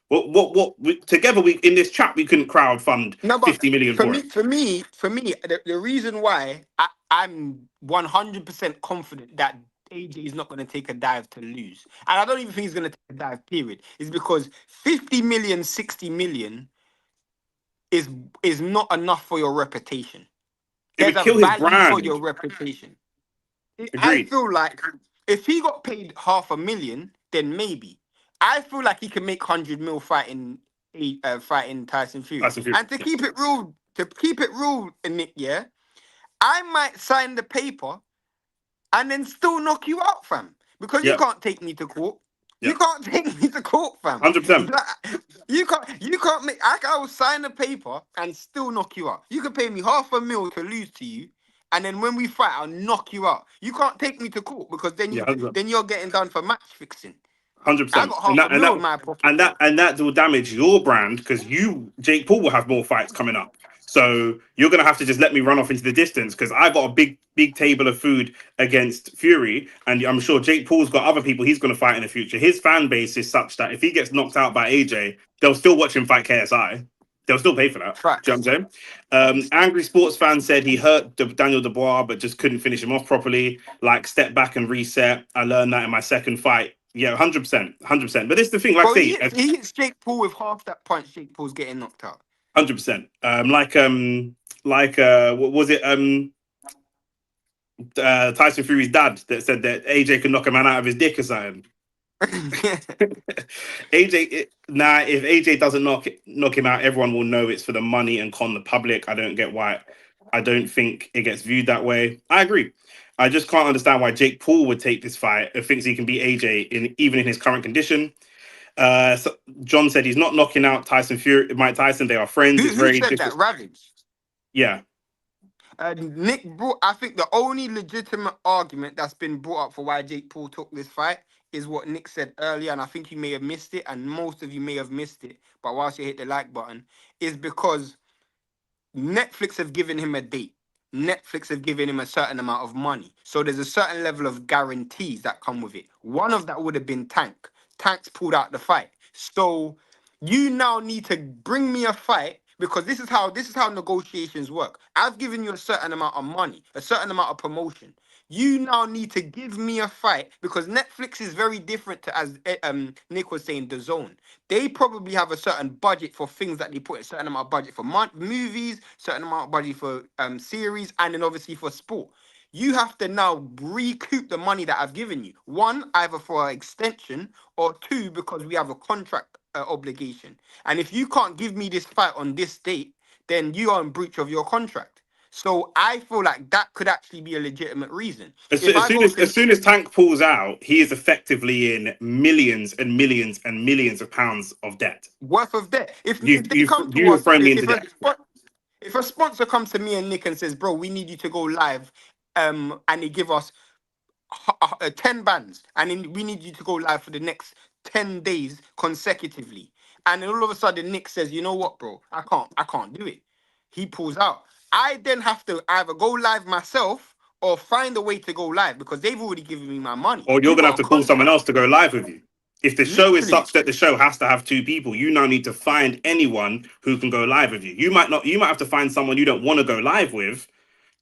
Together, we in this chat, we couldn't crowd fund No, but 50 million for for me, it. the reason why I'm 100% confident that AJ is not going to take a dive to lose, and I don't even think he's going to take a dive, period, is because 50 million, 60 million is is not enough for your reputation. It There's would a kill his value for your brand. reputation. I Agreed. feel like if he got paid 500,000, then maybe. I feel like he can make 100 mil fighting Tyson Fury. Tyson Fury. And to keep it real, Nick, yeah, I might sign the paper and then still knock you out, fam. Because you Yeah, can't take me to court. yeah, You can't take me to court, fam. 100%. You can't make. I will sign the paper and still knock you out. You can pay me 500,000 to lose to you, and then when we fight, I'll knock you out. You can't take me to court because Yeah, 100%. then you're getting done for match fixing. Hundred I percent, got and half that a and mil that in my pocket. and that will damage your brand because Jake Paul, will have more fights coming up. So you're gonna have to just let me run off into the distance because I got a big table of food against Fury, and I'm sure Jake Paul's got other people he's gonna fight in the future. His fan base is such that if he gets knocked out by AJ, they'll still watch him fight KSI. They'll still pay for that. Do you know Facts. what I'm saying? Angry sports fan said he hurt Daniel Dubois, but just couldn't finish him off properly. Like, step back and reset. I learned that in my second fight. Yeah, 100%, 100%. But this is the thing, like I Bro, say, he hits Jake Paul with half that punch. Jake Paul's getting knocked out. 100%. What was it? Tyson Fury's dad that said that AJ can knock a man out of his dick or something. Nah, if AJ doesn't knock him out, everyone will know it's for the money and con the public. I don't get why. I don't think it gets viewed that way. I agree. I just can't understand why Jake Paul would take this fight and thinks he can beat AJ even in his current condition. So John said he's not knocking out Tyson Fury, Mike Tyson. They are friends. It's Who very said that? different. Ravage. Yeah, Nick brought. I think the only legitimate argument that's been brought up for why Jake Paul took this fight is what Nick said earlier, and I think you may have missed it, and most of you may have missed it. But whilst you hit the like button, is because Netflix have given him a date. Netflix have given him a certain amount of money. So there's a certain level of guarantees that come with it. One of that would have been Tank. Tank's pulled out the fight. So you now need to bring me a fight because this is how negotiations work. I've given you a certain amount of money, a certain amount of promotion. You now need to give me a fight because Netflix is very different to, as Nick was saying, the zone. They probably have a certain budget for things that they put a certain amount of budget for movies, certain amount of budget for series, and then obviously for sport. You have to now recoup the money that I've given you. One, either for an extension, or two, because we have a contract obligation. And if you can't give me this fight on this date, then you are in breach of your contract. So I feel like that could actually be a legitimate reason. as, If as I soon go as to as soon as Tank pulls out, he is effectively in millions and millions and millions of pounds of debt. worth of debt, if You they you come to you have us, thrown me into debt. if a sponsor comes to me and Nick and says, "Bro, we need you to go live," and they give us 10 bands, and then we need you to go live for the next 10 days consecutively, and then all of a sudden Nick says, "You know what, bro? I can't do it." He pulls out. I then have to either go live myself or find a way to go live because they've already given me my money. Or you're We've gonna have got a to call someone contract, else to go live with you. If the show is literally. such that the show has to have two people, you now need to find anyone who can go live with you. You might have to find someone you don't want to go live with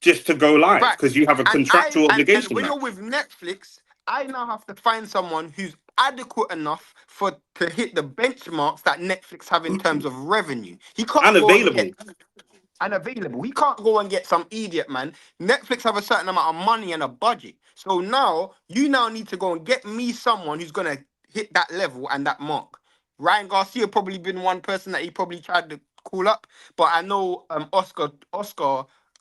just to go live because Facts. you have a contractual And obligation when now. you're with Netflix, I now have to find someone who's adequate enough for to hit the benchmarks that Netflix have in terms of revenue. He And can't go and available. get unavailable. He can't go and get some idiot, man. Netflix have a certain amount of money and a budget. So now you now need to go and get me someone who's gonna hit that level and that mark. Ryan Garcia probably been one person that he probably tried to call up, but I know Oscar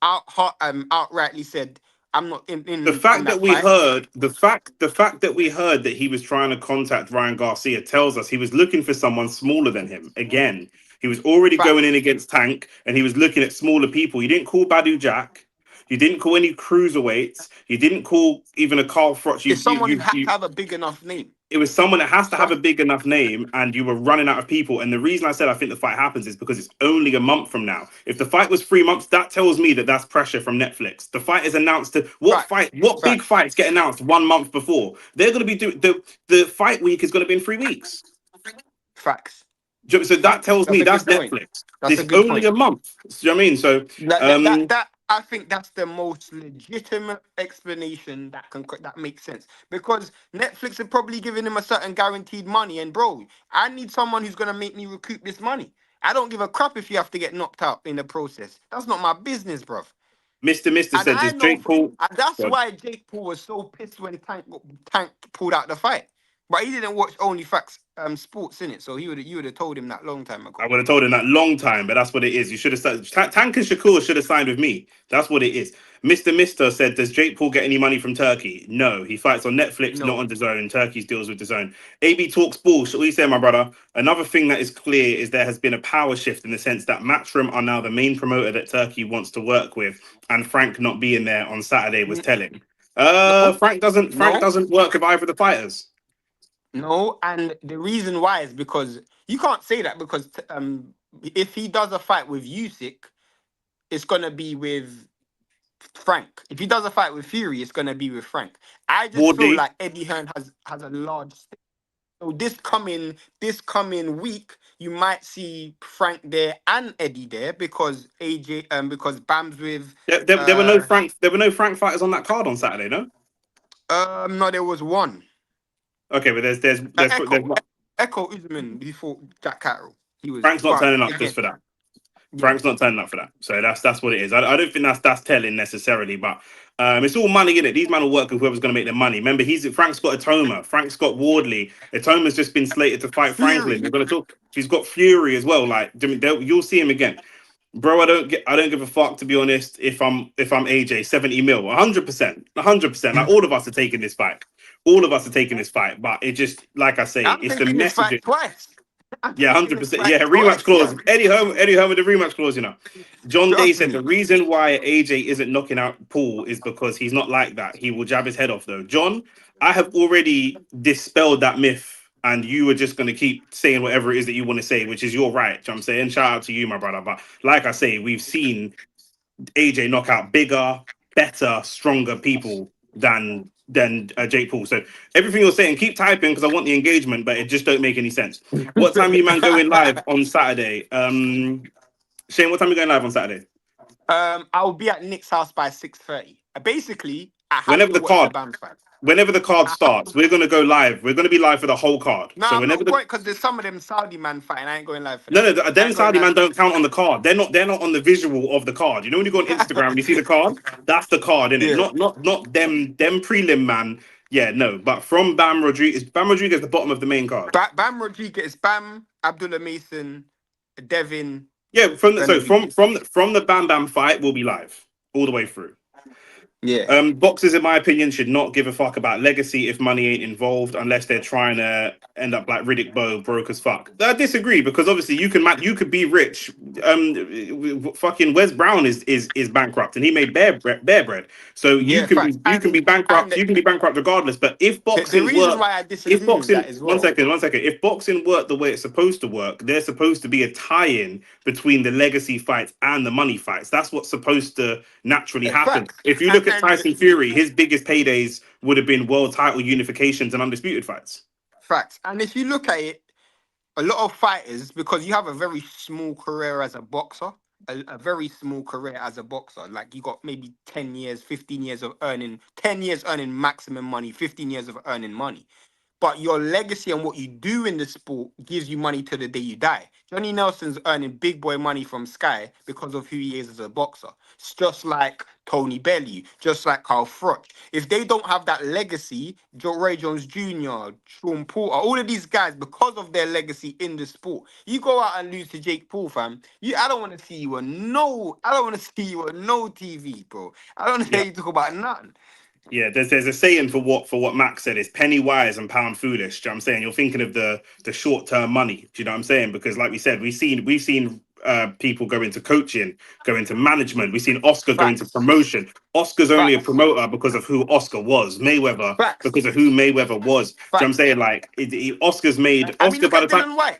outrightly said, "I'm not in The in fact that that we fight." heard the fact that we heard that he was trying to contact Ryan Garcia tells us he was looking for someone smaller than him. Again, he was already going in Facts. against Tank, and he was looking at smaller people. He didn't call Badu Jack. You didn't call any cruiserweights. You didn't call even a Carl Froch. It's someone who had to have a big enough name. It was someone that has to have So, a big enough name, and you were running out of people. And the reason I said I think the fight happens is because it's only a month from now. If the fight was 3 months, that tells me that that's pressure from Netflix. The fight is announced to facts, what big facts, fights get announced 1 month before? They're going to be doing the fight week is going to be in 3 weeks. facts, So that facts. tells That's me a that's good point. Netflix. That's a It's good only point. a month. You know what I mean? So um, That I think that's the most legitimate explanation that makes sense, because Netflix are probably giving him a certain guaranteed money, and bro, I need someone who's gonna make me recoup this money. I don't give a crap if you have to get knocked out in the process. That's not my business, bruv. Mister And said, I "Does know, Jake Paul?" and that's God, why Jake Paul was so pissed when Tank pulled out the fight. But he didn't watch Only Facts Sports in it, so you would have told him that long time I ago. would have told him that long time, but that's what it is. You should have started. Tank and Shakur should have signed with me. That's what it is. Mister said, "Does Jake Paul get any money from Turkey?" No, he fights on Netflix, not No, on DAZN. Turkey's deals with DAZN. AB talks bullshit. What you say, my brother? Another thing that is clear is there has been a power shift in the sense that Matchroom are now the main promoter that Turkey wants to work with, and Frank not being there on Saturday was N- telling. no, Frank no. doesn't work with either of the fighters. No, and the reason why is because you can't say that, because if he does a fight with Usyk, it's gonna be with Frank. If he does a fight with Fury, it's gonna be with Frank. I just feel Wardley. like Eddie Hearn has a large stake. So this coming week, you might see Frank there and Eddie there, because because Bam's with There were no uh Frank. There were no Frank fighters on that card on Saturday. No. no, there was one. Okay, but there's Echo. Echo Usman, he fought Jack Catterall. He was, Frank's not but turning up just again, for that. yeah. Frank's not turning up for that. So that's what it is. I don't think that's telling necessarily, but it's all money in it. These men will work with whoever's going to make their money. Remember, Frank's got Atoma. Frank's got Wardley. Atoma's just been slated to fight Franklin. Fury. We're going to talk. She's got Fury as well. Like you'll see him again, bro. I don't give a fuck, to be honest. If I'm AJ, 70 mil, 100%, 100%. Like all of us are taking this fight. All of us are taking this fight, but it just, like I say, I'm it's the taking this fight messaging. twice. I'm Yeah, taking hundred this percent. fight Yeah, rematch twice, clause. bro. Eddie Home with the rematch clause. John Day Trust said me. the reason why AJ isn't knocking out Paul is because he's not like that. He will jab his head off, though. John, I have already dispelled that myth, and you are just going to keep saying whatever it is that you want to say, which is your right. You know what I'm saying, shout out to you, my brother. But like I say, we've seen AJ knock out bigger, better, stronger people than Jake Paul. So everything you're saying, keep typing because I want the engagement, but it just don't make any sense. What time you man going live on Saturday? Shane, what time you going live on Saturday? I'll be at Nick's house by 6:30. Basically, I have Whenever to the watch the card, Bam fight. whenever the card I have starts, to. we're gonna go live. We're gonna be live for the whole card. No, So I'm whenever not the going, because there's some of them Saudi man fighting. I ain't going live for no, that. no, I them ain't going Saudi live. man don't count on the card. They're not on the visual of the card. You know when you go on Instagram and you see the card, that's the card in it. Yeah. Not them prelim man. Yeah, no. But from Bam Rodriguez the bottom of the main card. Bam Rodriguez, Bam, Abdullah Mason, Devin, Yeah, gonna be. from the Bam Bam fight, we'll be live all the way through. Yeah. Boxers, in my opinion, should not give a fuck about legacy if money ain't involved, unless they're trying to end up like Riddick Bowe, broke as fuck. I disagree because obviously you could be rich. Fucking Wes Brown is bankrupt and he made bear bread. So Yeah, facts. you can be And bankrupt. You can be bankrupt regardless. But the reason why I if disagree with that boxing, as well. one second, if boxing worked the way it's supposed to work, there's supposed to be a tie-in between the legacy fights and the money fights. That's what's supposed to naturally happen. Facts. If you look at And Tyson Fury, his biggest paydays would have been world title unifications and undisputed fights. facts. And if you look at it, a lot of fighters, because you have a very small career as a boxer, a very small career as a boxer. Like you got maybe 10 years, 15 years of earning, 10 years earning maximum money, 15 years of earning money. but your legacy and what you do in the sport gives you money to the day you die. Johnny Nelson's earning big boy money from Sky because of who he is as a boxer. It's just like Tony Bellew, just like Carl Froch. If they don't have that legacy, Roy Jones Jr., Sean Porter, all of these guys, because of their legacy in the sport, you go out and lose to Jake Paul, fam. I don't want to see you on I don't want to see you on no TV, bro. I don't want to Yeah. hear you talk about nothing. Yeah, there's a saying for what Max said is penny wise and pound foolish. Do you know what I'm saying? You're thinking of the short term money. Do you know what I'm saying? Because like we said, we've seen people go into coaching, go into management. We've seen Oscar go into Facts. promotion. Oscar's only a Facts. promoter because of who Oscar was. Mayweather Facts. because of who Mayweather was. Do you know what I'm Facts. saying? Like Oscar's made I mean, Oscar look by at the time Dylan White.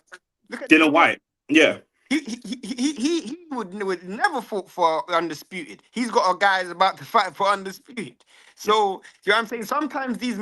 Look at Dylan Dylan White. White. Yeah, He would never fought for undisputed. He's got a guy who's about to fight for undisputed. yeah. So, you know what I'm saying? Sometimes these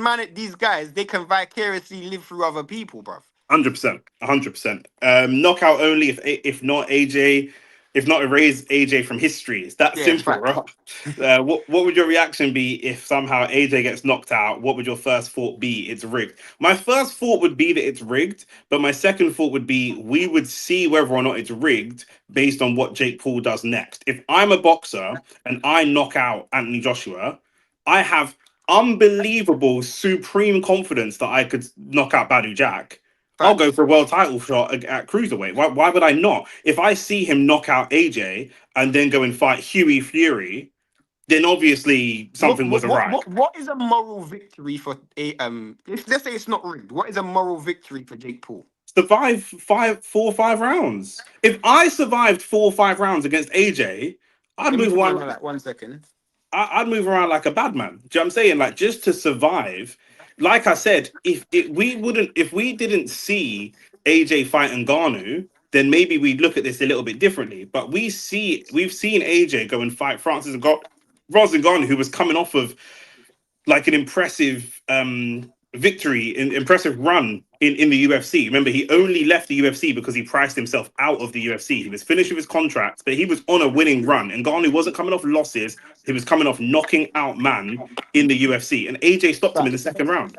guys, they can vicariously live through other people, bruv. 100%, 100%. Knockout only if not AJ, if not erase AJ from history. It's that Yeah, simple, facts. bro. What would your reaction be if somehow AJ gets knocked out? What would your first thought be? It's rigged. My first thought would be that it's rigged, but my second thought would be we would see whether or not it's rigged based on what Jake Paul does next. If I'm a boxer and I knock out Anthony Joshua, I have unbelievable, supreme confidence that I could knock out Badu Jack. I'll go Facts. for a world title shot at cruiserweight. Why would I not? If I see him knock out AJ and then go and fight Huey Fury, then obviously What something was what what awry. what, what is a moral victory for a let's say it's not rigged. What is a moral victory for Jake Paul? Survive 4 or 5 rounds. If I survived 4 or 5 rounds against AJ, I'd Let me move put you on. on that 1 second. I'd move around like a bad man. Do you know what I'm saying? Like just to survive. Like I said, if we didn't see AJ fight Ngannou, then maybe we'd look at this a little bit differently. But we've seen AJ go and fight Francis Ngannou, who was coming off of like an impressive victory, an impressive run in the UFC. Remember, he only left the UFC because he priced himself out of the UFC. He was finished with his contract, but he was on a winning run. And Ngannou wasn't coming off losses; he was coming off knocking out man in the UFC. And AJ stopped him in the Facts. second round.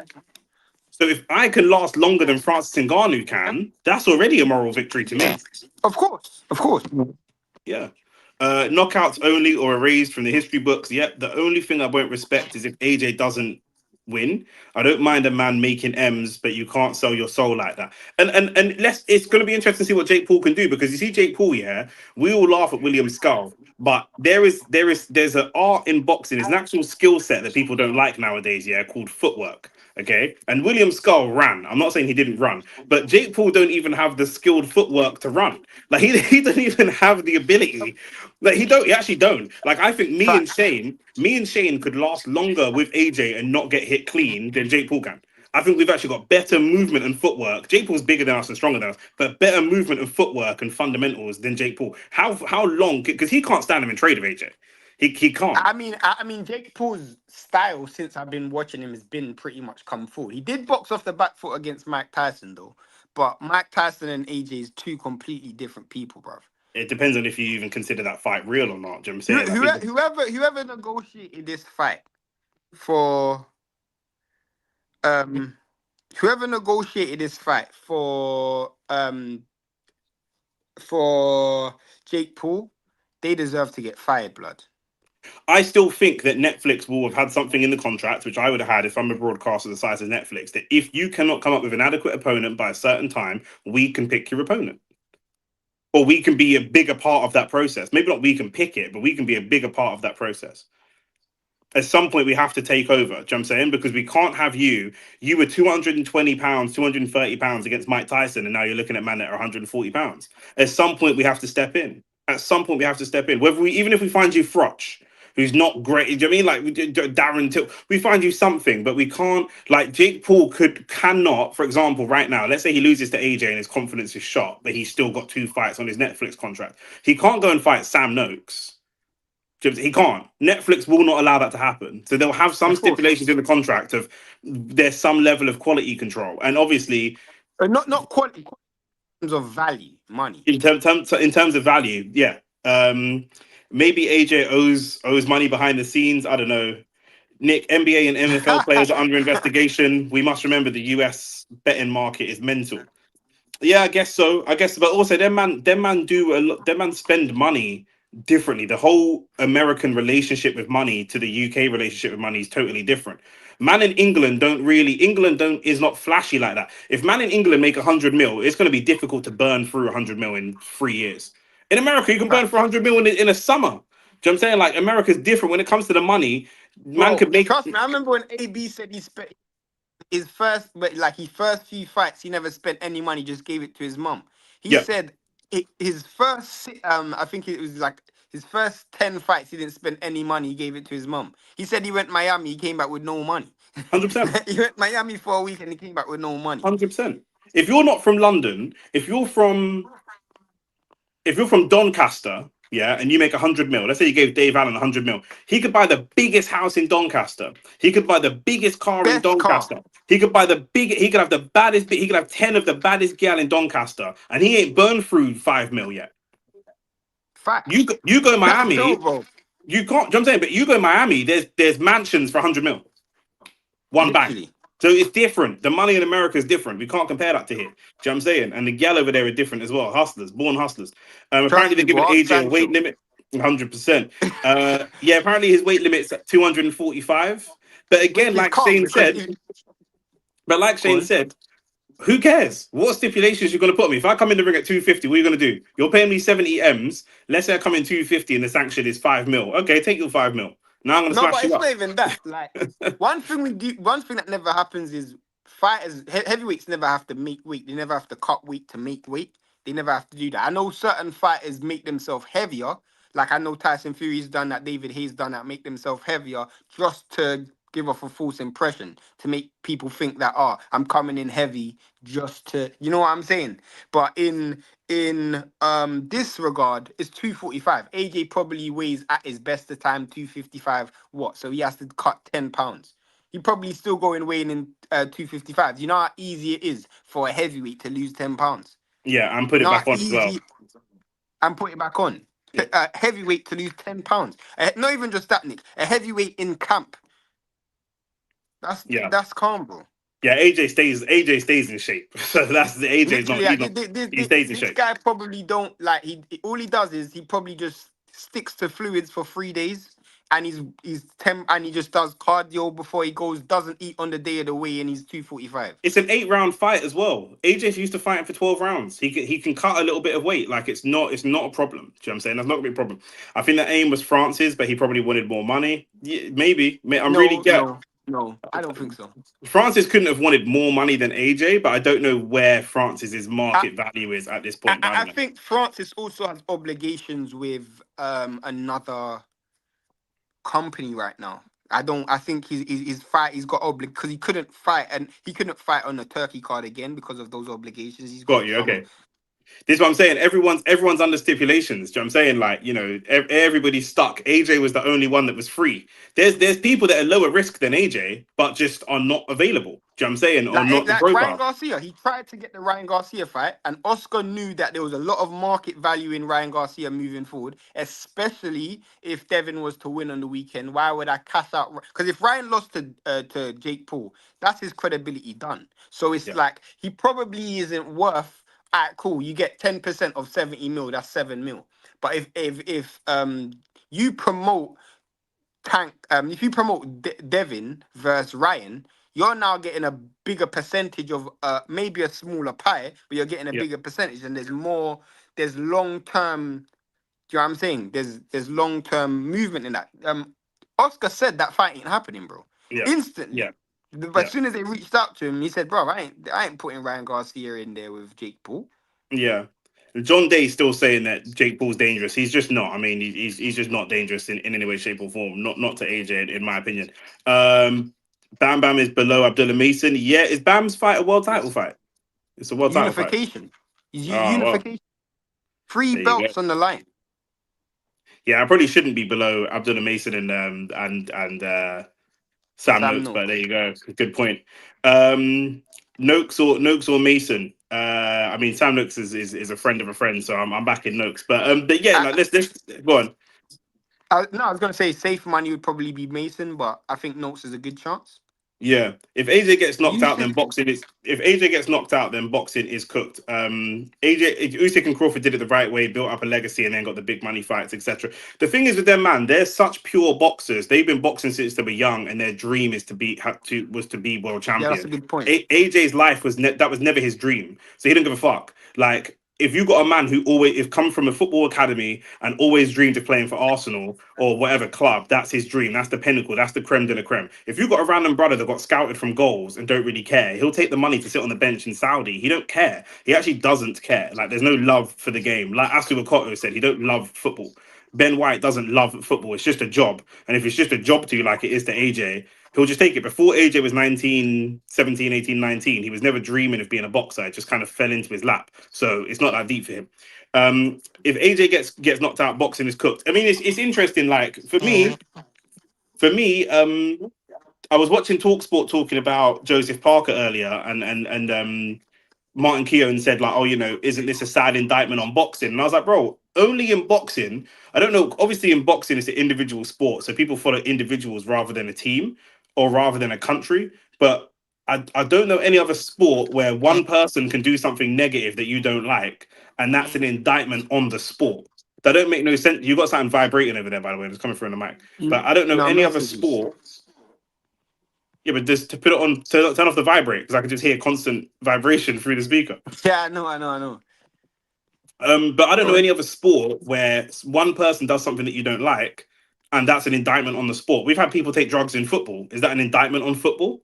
So if I can last longer than Francis Ngannou can, that's already a moral victory to me. Of course. Of course. Yeah. Knockouts only or erased from the history books. Yep. The only thing I won't respect is if AJ doesn't win. I don't mind a man making M's, but you can't sell your soul like that. And let's it's gonna be interesting to see what Jake Paul can do because you see Jake Paul, yeah, we all laugh at William Skull, but there's an art in boxing, it's an actual skill set that people don't like nowadays, yeah, called footwork. Okay. And William Skull ran. I'm not saying he didn't run, but Jake Paul don't even have the skilled footwork to run. Like he doesn't even have the ability. Like he actually don't. Like I think Facts. me and Shane could last longer with AJ and not get hit clean than Jake Paul can. I think we've actually got better movement and footwork. Jake Paul's bigger than us and stronger than us, but better movement and footwork and fundamentals than Jake Paul. How long? Because he can't stand him in trade with AJ. He can't. I mean, Jake Paul's style since I've been watching him has been pretty much come forward. He did box off the back foot against Mike Tyson though, but Mike Tyson and AJ is two completely different people, bruv. It depends on if you even consider that fight real or not. Do you know what I'm saying? Like people, Whoever negotiated this fight for um whoever negotiated this fight for Jake Paul, they deserve to get fired, blood. I still think that Netflix will have had something in the contract, which I would have had if I'm a broadcaster the size of Netflix, that if you cannot come up with an adequate opponent by a certain time, we can pick your opponent. Or we can be a bigger part of that process. Maybe not we can pick it, but we can be a bigger part of that process. At some point, we have to take over. Do you know what I'm saying? Because we can't have you. You were 220 pounds, 230 pounds against Mike Tyson, and now you're looking at man at 140 pounds. At some point, we have to step in. At some point, we have to step in. Whether we, even if we find you Frotch, who's not great, do you know what I mean? Like Darren Till, we find you something, but we can't. Like Jake Paul cannot, for example, right now. Let's say he loses to AJ and his confidence is shot, but he's still got 2 fights on his Netflix contract. He can't go and fight Sam Noakes. He can't. Netflix will not allow that to happen. So they'll have some Of course. stipulations in the contract of there's some level of quality control, and obviously, Not quality in terms of value, money. in terms of value, yeah. Maybe AJ owes money behind the scenes. I don't know. Nick, NBA and NFL players are under investigation. We must remember the US betting market is mental. Yeah, I guess so. I guess, but also them man do a lot. Them man spend money differently. The whole American relationship with money to the UK relationship with money is totally different. Man in England don't really. England don't is not flashy like that. If man in England make 100 mil, it's going to be difficult to burn through 100 mil in 3 years. In America, you can burn for Facts. 100 mil in a summer. Do you know what I'm saying? Like America's different when it comes to the money. Man Bro, could make. trust me, I remember when AB said he spent his first, but like his first few fights, he never spent any money, just gave it to his mum. He Yeah, said his first, I think it was like his first 10 fights, he didn't spend any money, he gave it to his mum. He said he went Miami, he came back with no money. 100%. He went Miami for a week and he came back with no money. 100%. If you're not from London, if you're from Doncaster, yeah, and you make 100 mil, let's say you gave Dave Allen 100 mil, he could buy the biggest house in Doncaster. He could buy the biggest car in Best car. Doncaster. He could have the baddest, he could have 10 of the baddest gal in Doncaster, and he ain't burned through 5 mil yet. Facts. You go No, Miami, bro. you can't, do you know what I'm saying? But you go Miami, there's mansions for 100 mil. One bang. Literally. So it's different. The money in America is different. We can't compare that to here. Do you know what I'm saying? And the gal over there are different as well. Hustlers, born hustlers. Apparently Trust they're me, giving bro. Ask AJ a weight Sancho. limit, 100%. Yeah, apparently his weight limit's at 245. But again, Which is like calm Shane because said, if but like go Shane on. said, who cares? What stipulations you're going to put me? If I come in the ring at 250, what are you going to do? You're paying me 70 M's. Let's say I come in 250 and the sanction is 5 mil. Okay, take your 5 mil. Now I'm going to No, smash but you it's up. not even that. Like one thing we do, one thing that never happens is fighters, heavyweights never have to make weight. They never have to cut weight to make weight. They never have to do that. I know certain fighters make themselves heavier. Like I know Tyson Fury's done that, David Hayes done that, make themselves heavier just to give off a false impression to make people think that I'm coming in heavy just to, you know what I'm saying? But in this regard, it's 245. AJ probably weighs at his best the time 255. What? So he has to cut 10 pounds. He probably still going weighing in 255. You know how easy it is for a heavyweight to lose 10 pounds. Yeah, and put You it know how back on as well. easy and put it back on. Yeah. A heavyweight to lose 10 pounds. Not even just that, Nick. A heavyweight in camp. Yeah. That's calm, bro. Yeah, AJ stays in shape. So that's the AJ's not Literally, he's not he stays in this shape. guy probably don't like all he does is he probably just sticks to fluids for 3 days and he just does cardio before he goes, doesn't eat on the day of the weigh and he's 245. It's an 8 round fight as well. AJ's used to fighting for 12 rounds. He can cut a little bit of weight. Like it's not a problem. Do you know what I'm saying? That's not gonna be a problem. I think the aim was Francis, but he probably wanted more money. Yeah, maybe. I'm really No, get no, no, I don't think so. Francis couldn't have wanted more money than AJ, but I don't know where Francis's I, market value is at this I point. But I I don't know. think Francis also has obligations with another company right now. I think his fight he's got because he couldn't fight on the Turkey card again because of those obligations. He's Got got you. some. Okay. This is what I'm saying. Everyone's under stipulations. Do you know what I'm saying? Like, everybody's stuck. AJ was the only one that was free. There's people that are lower risk than AJ, but just are not available. Do you know what I'm saying? Or not the Like Ryan profile. Garcia, he tried to get the Ryan Garcia fight, and Oscar knew that there was a lot of market value in Ryan Garcia moving forward, especially if Devin was to win on the weekend. Why would I cash out? Because if Ryan lost to Jake Paul, that's his credibility done. So it's Yeah. like he probably isn't worth. Alright, cool. You get 10% of 70 mil. That's 7 mil. But if you promote if you promote Devin versus Ryan, you're now getting a bigger percentage of maybe a smaller pie, but you're getting a Yeah. bigger percentage, and there's long term. Do you know what I'm saying? There's long term movement in that. Oscar said that fight ain't happening, bro. Yeah. Instantly. Yeah. As Yeah. soon as they reached out to him, he said, "Bro, I ain't putting Ryan Garcia in there with Jake Paul." Yeah. John Day's still saying that Jake Paul's dangerous. He's just not. I mean, he's just not dangerous in any way, shape, or form. Not to AJ, in my opinion. Bam Bam is below Abdullah Mason. Yeah, is Bam's fight a world title Yes. fight? It's a world title fight. Unification. Oh well, Unification. Three there you go. belts on the line. Yeah, I probably shouldn't be below Abdullah Mason and Sam Sam Noakes, but there Noakes. you go. Good point. Um, Noakes or Mason. I mean, Sam Noakes is a friend of a friend, so I'm back in Noakes. But yeah, I, like let's go on. No, I was gonna say safe money would probably be Mason, but I think Notes is a good chance. Yeah, if AJ gets knocked out, then Usyk, boxing is. If AJ gets knocked out, then boxing is cooked. AJ Usyk and Crawford did it the right way, built up a legacy, and then got the big money fights, etc. The thing is with them, man, they're such pure boxers. They've been boxing since they were young, and their dream is to be was to be world yeah, that's a champion. good point. AJ's life was that was never his dream, so he didn't give a fuck. Like if you got a man who always if come from a football academy and always dreamed of playing for Arsenal or whatever club, that's his dream. That's the pinnacle. That's the creme de la creme. If you got a random brother that got scouted from goals and don't really care, he'll take the money to sit on the bench in Saudi. He don't care. He actually doesn't care. Like there's no love for the game. Like Asu Okoto said, he don't love football. Ben White doesn't love football. It's just a job. And if it's just a job to you like it is to AJ, he'll just take it. Before AJ was 19, 17, 18, 19, he was never dreaming of being a boxer. It just kind of fell into his lap. So it's not that deep for him. If AJ gets knocked out, boxing is cooked. I mean, it's interesting. Like for me, I was watching Talksport talking about Joseph Parker earlier, and Martin Keown said like, oh, isn't this a sad indictment on boxing? And I was like, bro, only in boxing. I don't know. Obviously, in boxing, it's an individual sport, so people follow individuals rather than a team or rather than a country. But I don't know any other sport where one person can do something negative that you don't like, and that's an indictment on the sport. That don't make no sense. You got something vibrating over there, by the way. It's coming through on the mic. But I don't know No any other messages. sport. Yeah, but just to put it on, turn off the vibrate because I can just hear constant vibration through the speaker. Yeah, I know. But I don't know Go on. any other sport where one person does something that you don't like, and that's an indictment on the sport. We've had people take drugs in football. Is that an indictment on football?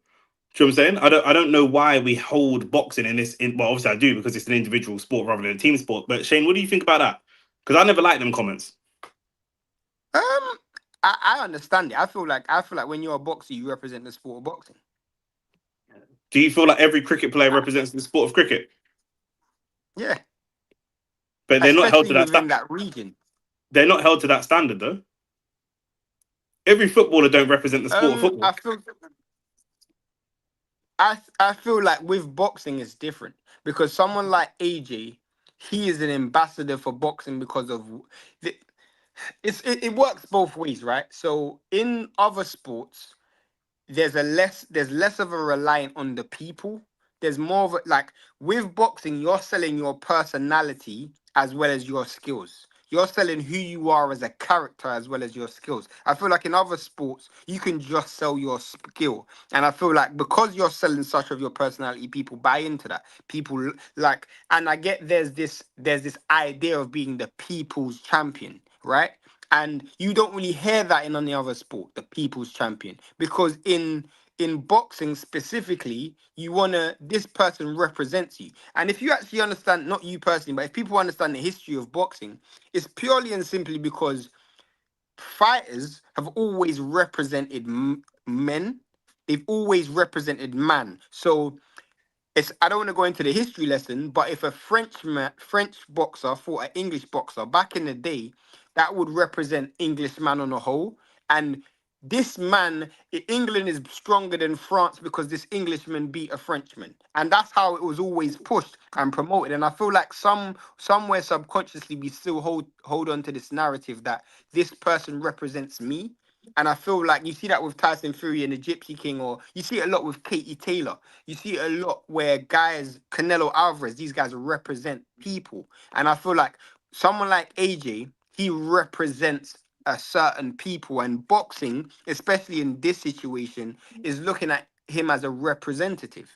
Do you know what I'm saying? I don't know why we hold boxing in this. Well, obviously I do because it's an individual sport rather than a team sport. But Shane, what do you think about that? Because I never liked them comments. Um, I understand it. I feel like when you're a boxer, you represent the sport of boxing. Do you feel like every cricket player represents the sport of cricket? Yeah, But they're not held especially to that. within that region. They're not held to that standard though. Every footballer don't represent the sport of I football. feel I feel like with boxing it's different because someone like AJ, he is an ambassador for boxing because of the, it works both ways, right? So in other sports, there's less of a reliant on the people. There's more of a, like with boxing, you're selling your personality as well as your skills. You're selling who you are as a character as well as your skills. I feel like in other sports, you can just sell your skill. And I feel like because you're selling such of your personality, people buy into that. People like, and I get there's this idea of being the people's champion, right? And you don't really hear that in any other sport, the people's champion, because in boxing specifically, you wanna this person represents you. And if you actually understand, not you personally, but if people understand the history of boxing, it's purely and simply because fighters have always represented men. They've always represented man. So it's I don't want to go into the history lesson, but if a French boxer fought an English boxer back in the day, that would represent Englishman on a whole. And this man, England is stronger than France because this Englishman beat a Frenchman, and that's how it was always pushed and promoted. And I feel like somewhere subconsciously we still hold on to this narrative that this person represents me. And I feel like you see that with Tyson Fury and the Gypsy King, or you see it a lot with Katie Taylor. You see it a lot where guys, Canelo Alvarez, these guys represent people. And I feel like someone like AJ, he represents a certain people. And boxing, especially in this situation, is looking at him as a representative.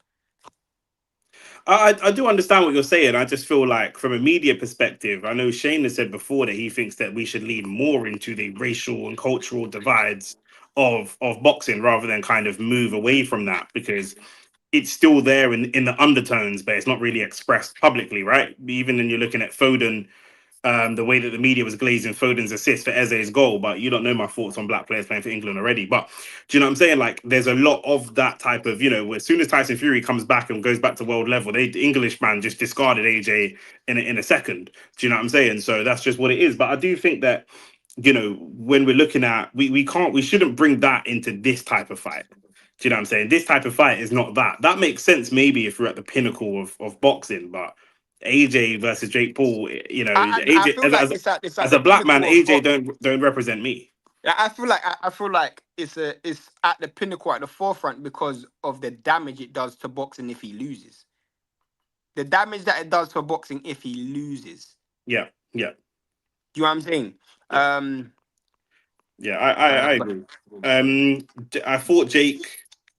I do understand what you're saying. I just feel like, from a media perspective, I know Shane has said before that he thinks that we should lean more into the racial and cultural divides of boxing rather than kind of move away from that because it's still there in the undertones, but it's not really expressed publicly, right? Even when you're looking at Foden, the way that the media was glazing Foden's assist for Eze's goal, but you don't know my thoughts on black players playing for England already. But do you know what I'm saying? Like, there's a lot of that type of, as soon as Tyson Fury comes back and goes back to world level, the English man just discarded AJ in a second. Do you know what I'm saying? So that's just what it is. But I do think that, when we're looking at, we shouldn't bring that into this type of fight. Do you know what I'm saying? This type of fight is not that. That makes sense maybe if we're at the pinnacle of boxing, but AJ versus Jake Paul, I AJ feel like it's at as the a black man, pinnacle of AJ box. don't represent me. Yeah, I feel like it's at the pinnacle, at the forefront, because of the damage it does to boxing if he loses. The damage that it does for boxing if he loses. Yeah, yeah, Do you know what I'm saying? yeah, Um, yeah. I but agree. I thought Jake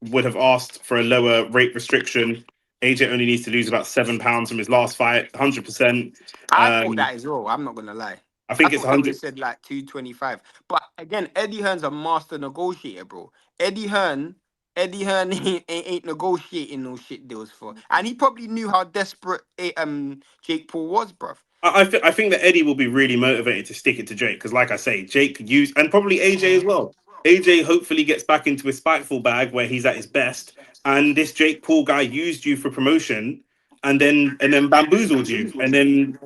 would have asked for a lower rate restriction. AJ only needs to lose about £7 from his last fight, 100%. I thought Um, that as well. I'm not gonna lie. I I think it's thought they would 100. have said like 225. But again, Eddie Hearn's a master negotiator, bro. Eddie Hearn, Eddie Hearn ain't negotiating no shit deals for. And he probably knew how desperate Jake Paul was, bruv. I think that Eddie will be really motivated to stick it to Jake because, like I say, Jake used and probably AJ as well. AJ hopefully gets back into his spiteful bag where he's at his best, and this Jake Paul guy used you for promotion, and then bamboozled you, and then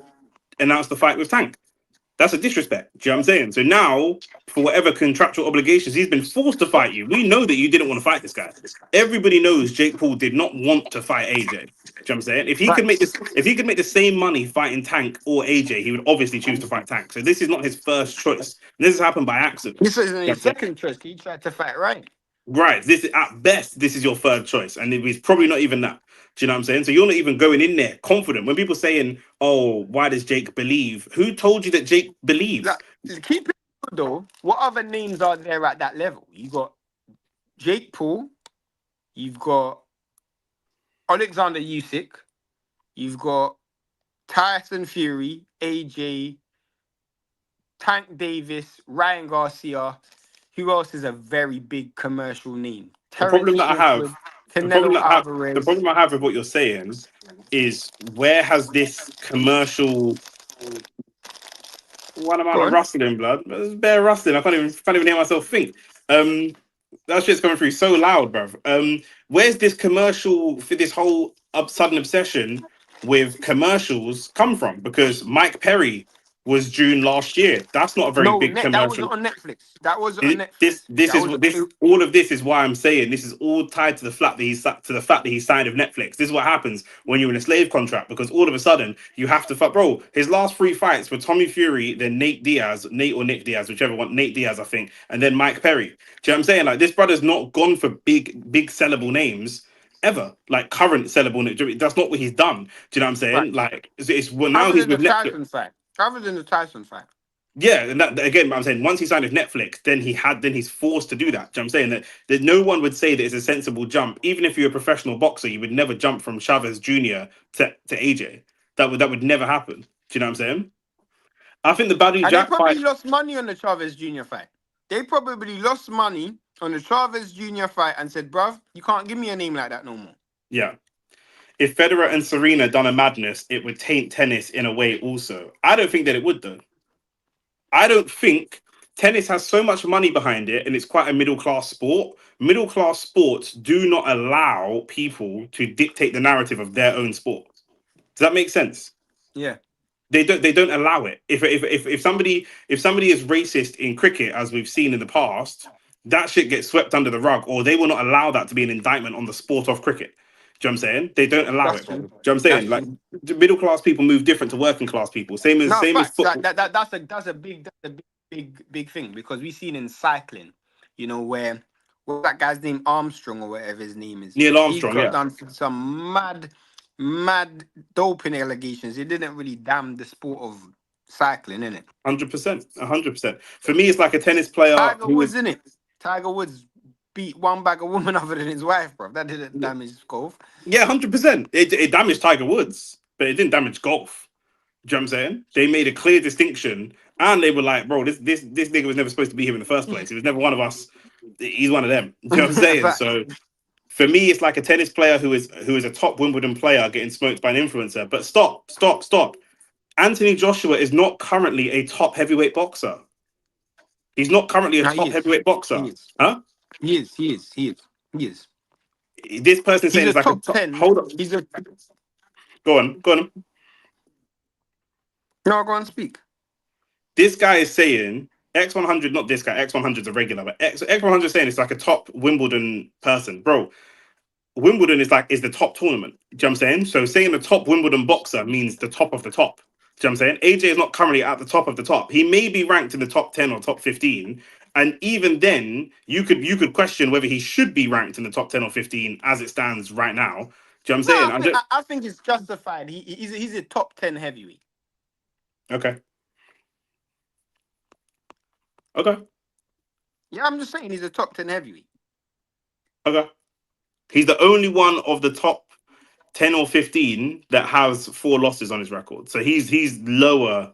announced the fight with Tank. That's a disrespect. Do you know what I'm saying? So now, for whatever contractual obligations, he's been forced to fight you. We know that you didn't want to fight this guy. Everybody knows Jake Paul did not want to fight AJ. Do you know what I'm saying? If he could make the same money fighting Tank or AJ, he would obviously choose to fight Tank. So this is not his first choice. This has happened by accident. This isn't You know what his I'm saying? second choice. He tried to fight right. Right. This at best, this is your third choice, and it's probably not even that. Do you know what I'm saying? So you're not even going in there confident. When people saying, "Oh, why does Jake believe?" Who told you that Jake believes? Like, keep it good though. What other names are there at that level? You got Jake Paul. You've got Alexander Usyk. You've got Tyson Fury, AJ, Tank Davis, Ryan Garcia. Who else is a very big commercial name? The problem Terrence that I have, Crawford, the problem Canelo that I have, the Alvarez. problem I have with what you're saying is where has this commercial? One amount Go of on. rustling, blood. There's bare rustling. I can't even hear myself think. Um, that shit's coming through so loud, bruv. Where's this commercial for this whole sudden obsession with commercials come from? Because Mike Perry was June last year. That's not a very No, big net that wasn't commercial. on Netflix. That wasn't on This Netflix. this That is was what this all of this is why I'm saying this is all tied to the fact that he signed with Netflix. This is what happens when you're in a slave contract because all of a sudden you have to fuck, bro. His last three fights were Tommy Fury, then Nate or Nick Diaz, whichever one, Nate Diaz, I think, and then Mike Perry. Do you know what I'm saying? Like this brother's not gone for big sellable names ever, like current sellable names. That's not what he's done. Do you know what I'm saying? facts. Like it's well, now Other he's than the with Netflix. Tyson fight. Other than the Tyson fight. Yeah, and that again, I'm saying once he signed with Netflix, then he's forced to do that. Do you know what I'm saying that no one would say that it's a sensible jump, even if you're a professional boxer, you would never jump from Chavez Jr. to AJ. That would never happen. Do you know what I'm saying? I think the Badou And they Jack probably fight. lost money on the Chavez Jr. fight. They probably lost money on the Chavez Jr. fight and said, bruv, you can't give me a name like that no more. Yeah, if Federer and Serena done a madness, it would taint tennis in a way. Also, I don't think that it would though. I don't think tennis has so much money behind it and it's quite a middle class sport. Middle class sports do not allow people to dictate the narrative of their own sport. Does that make sense? Yeah. They don't allow it. If somebody is racist in cricket, as we've seen in the past, that shit gets swept under the rug, or they will not allow that to be an indictment on the sport of cricket. Do you know what I'm saying? They don't allow That's it, bro. Do you true. know what I'm That's saying? Like true. middle class people move different to working class people. Same as No, same as facts. football. That's a big thing because we've seen in cycling, where what's that guy's name, Armstrong or whatever his name is. Neil He's Armstrong, got yeah. done for some mad doping allegations. It didn't really damn the sport of cycling, innit? 100%, 100%. For me, it's like a tennis player Tiger who Woods, is, innit? Tiger Woods beat one bag of woman other than his wife, bro. That didn't yeah, damage his golf. 100%. It damaged Tiger Woods, but it didn't damage golf. Do you know what I'm saying? They made a clear distinction, and they were like, bro, this nigga was never supposed to be here in the first place. He was never one of us. He's one of them. Do you know what I'm saying? Facts. So for me, it's like a tennis player who is a top Wimbledon player getting smoked by an influencer. But stop. Anthony Joshua is not currently a top heavyweight boxer. He's not currently a No, he top is. heavyweight He boxer. is. Huh? He is. He is. He is. He is. This person He's saying a it's like a top top. 10. Hold on. He's a Go on. No, go and speak. This guy is saying X100, not this guy. X100 is a regular, but X100 is saying it's like a top Wimbledon person, bro. Wimbledon is the top tournament. Do you know what I'm saying? So saying the top Wimbledon boxer means the top of the top. Do you know what I'm saying? AJ is not currently at the top of the top. He may be ranked in the top 10 or top 15, And even then, you could question whether he should be ranked in the top 10 or 15 as it stands right now. Do you know what I'm No, saying? I'm just I think it's justified. He's a top 10 heavyweight. okay. Okay. Yeah, I'm just saying he's a top 10 heavyweight. Okay. He's the only one of the top 10 or 15 that has 4 losses on his record. So he's lower.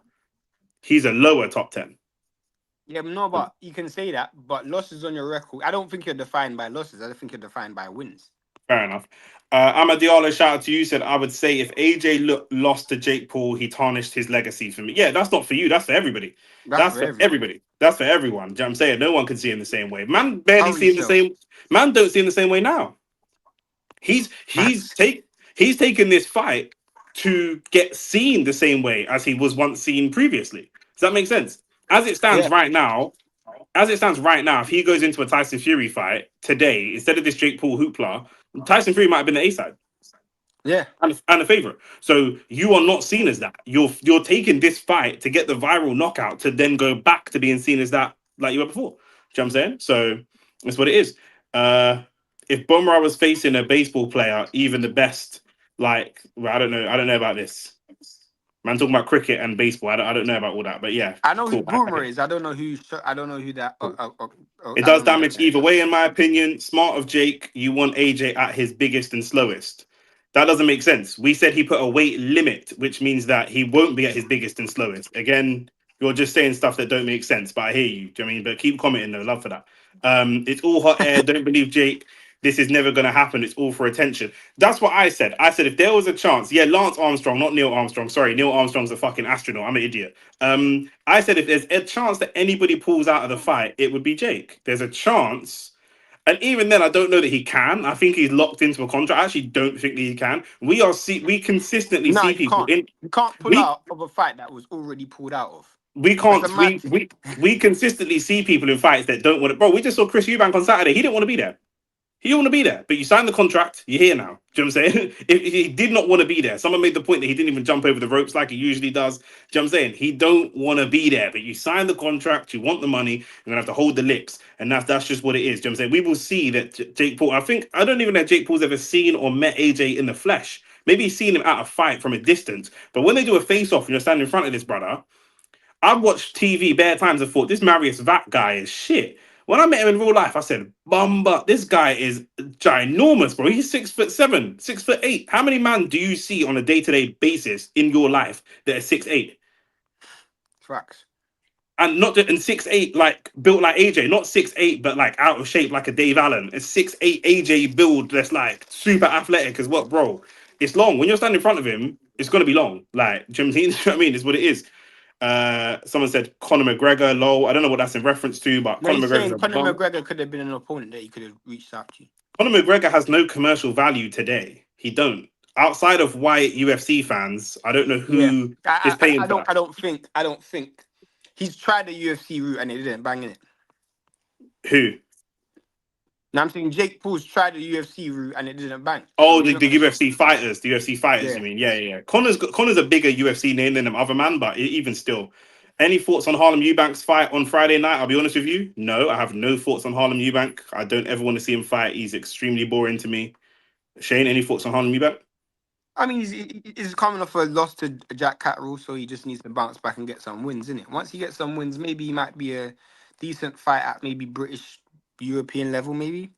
He's a lower top 10. Yeah, no, but you can say that. But losses on your record, I don't think you're defined by losses. I think you're defined by wins. Fair enough. Amadiala, shout out to you. Said I would say if AJ lost to Jake Paul, he tarnished his legacy for me. Yeah, that's not for you. That's for everybody. That's That's for for everyone. everybody. That's for everyone. Do you know what I'm saying? No one can see him the same way. Man barely Only see him the self. same. Man don't see him the same way now. He's he's Facts. take he's taken this fight to get seen the same way as he was once seen previously. Does that make sense? As it stands Yeah. right now, as it stands right now, if he goes into a Tyson Fury fight today instead of this Jake Paul hoopla, Tyson Fury might have been the A side Yeah. and a favorite. So you are not seen as that. You're taking this fight to get the viral knockout to then go back to being seen as that like you were before. Do you know what I'm saying? So that's what it is. If Bumrah was facing a baseball player, even the best, like well, I don't know about this. Man, talking about cricket and baseball. I don't know about all that, but yeah, I know who cool. Boomer is. I don't know who. I don't know who that. Cool. It I does don't know who that damage guy either is. way, in my opinion. Smart of Jake, you want AJ at his biggest and slowest. That doesn't make sense. We said he put a weight limit, which means that he won't be at his biggest and slowest. Again, you're just saying stuff that don't make sense, but I hear you. Do you know what I mean? But keep commenting though. Love for that. It's all hot air. Don't believe Jake. This is never going to happen. It's all for attention. That's what I said. I said if there was a chance, yeah, Lance Armstrong, not Neil Armstrong. Sorry, Neil Armstrong's a fucking astronaut. I'm an idiot. I said if there's a chance that anybody pulls out of the fight, it would be Jake. There's a chance. And even then, I don't know that he can. I think he's locked into a contract. I actually don't think that he can. We consistently No, see you people can't. in You can't pull we out of a fight that was already pulled out of. we That's a can't mad thing. we consistently see people in fights that don't want to. Bro, we just saw Chris Eubank on Saturday. He didn't want to be there. He didn't want to be there, but you signed the contract. You're here now. Do you know what I'm saying? If he did not want to be there, someone made the point that he didn't even jump over the ropes like he usually does. Do you know what I'm saying? He don't want to be there, but you signed the contract. You want the money. You're gonna have to hold the lips, and that's just what it is. Do you know what I'm saying? We will see that Jake Paul. I don't even know if Jake Paul's ever seen or met AJ in the flesh. Maybe he's seen him at a fight from a distance, but when they do a face off and you're standing in front of this brother, I've watched TV bare times and thought this Marius Vat guy is shit. When I met him in real life, I said, Bumba, this guy is ginormous, bro. He's 6'7", 6'8". How many man do you see on a day-to-day basis in your life that are 6'8"? Facts. And not and 6'8", like built like AJ, not 6'8", but like out of shape like a Dave Allen. A 6'8" AJ build that's like super athletic as well, bro. It's long. When you're standing in front of him, it's gonna be long. Like, do you know what I mean? It's what it is. Someone said Conor McGregor, lol. I don't know what that's in reference to, but No, Conor he's McGregor's saying a Conor bum. McGregor could have been an opponent that he could have reached out to. Conor McGregor has no commercial value today. He don't. Outside of white UFC fans, I don't know Yeah. who is paying I for don't. that. I don't think he's tried the UFC route and it didn't bang in it. Who? Now I'm saying Jake Paul's tried the UFC route and it didn't bang. So Oh, he's the, not the gonna. UFC fighters. The UFC fighters, Yeah. you mean? Yeah, yeah, yeah. Connor's a bigger UFC name than them other man, but even still. Any thoughts on Harlem Eubank's fight on Friday night? I'll be honest with you. No, I have no thoughts on Harlem Eubank. I don't ever want to see him fight. He's extremely boring to me. Shane, any thoughts on Harlem Eubank? I mean, he's coming off a loss to Jack Catterall, so he just needs to bounce back and get some wins, innit? Once he gets some wins, maybe he might be a decent fight at maybe British European level, maybe.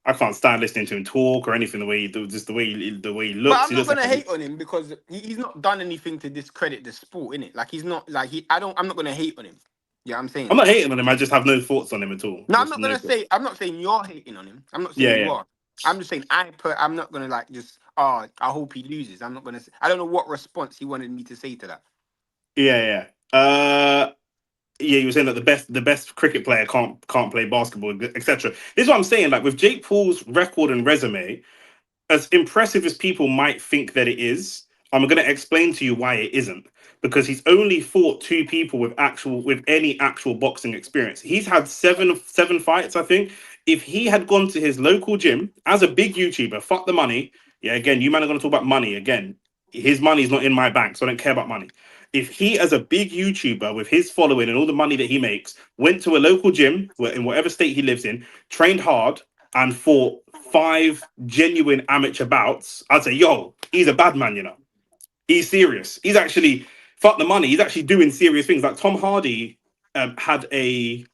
I can't stand listening to him talk or anything. The way he do, just the way he But looks. I'm He not looks like gonna hate on him because he's not done anything to discredit the sport, innit? Like he's not like he. I don't. I'm not gonna hate on him. Yeah, I'm I'm saying. not hating on him. I just have no thoughts on him at all. No, I'm Just not no gonna thoughts. say. I'm not saying you're hating on him. I'm not saying Yeah, you yeah, are. I'm just saying I'm not gonna like just. Oh, I hope he loses. I'm not gonna. Say, I don't know what response he wanted me to say to that. yeah, yeah. Yeah, you were saying that the best cricket player can't play basketball, etc. This is what I'm saying. Like with Jake Paul's record and resume, as impressive as people might think that it is, I'm going to explain to you why it isn't. Because he's only fought 2 people with any actual boxing experience. He's had seven fights, I think. If he had gone to his local gym as a big YouTuber, fuck the money. Yeah, again, you man are going to talk about money again. His money's not in my bank, so I don't care about money. if he, as a big YouTuber with his following and all the money that he makes, went to a local gym in whatever state he lives in, trained hard, and fought 5 genuine amateur bouts, I'd say, yo, he's a bad man, you know. He's serious. He's actually fuck the money. He's actually doing serious things. Like Tom Hardy had a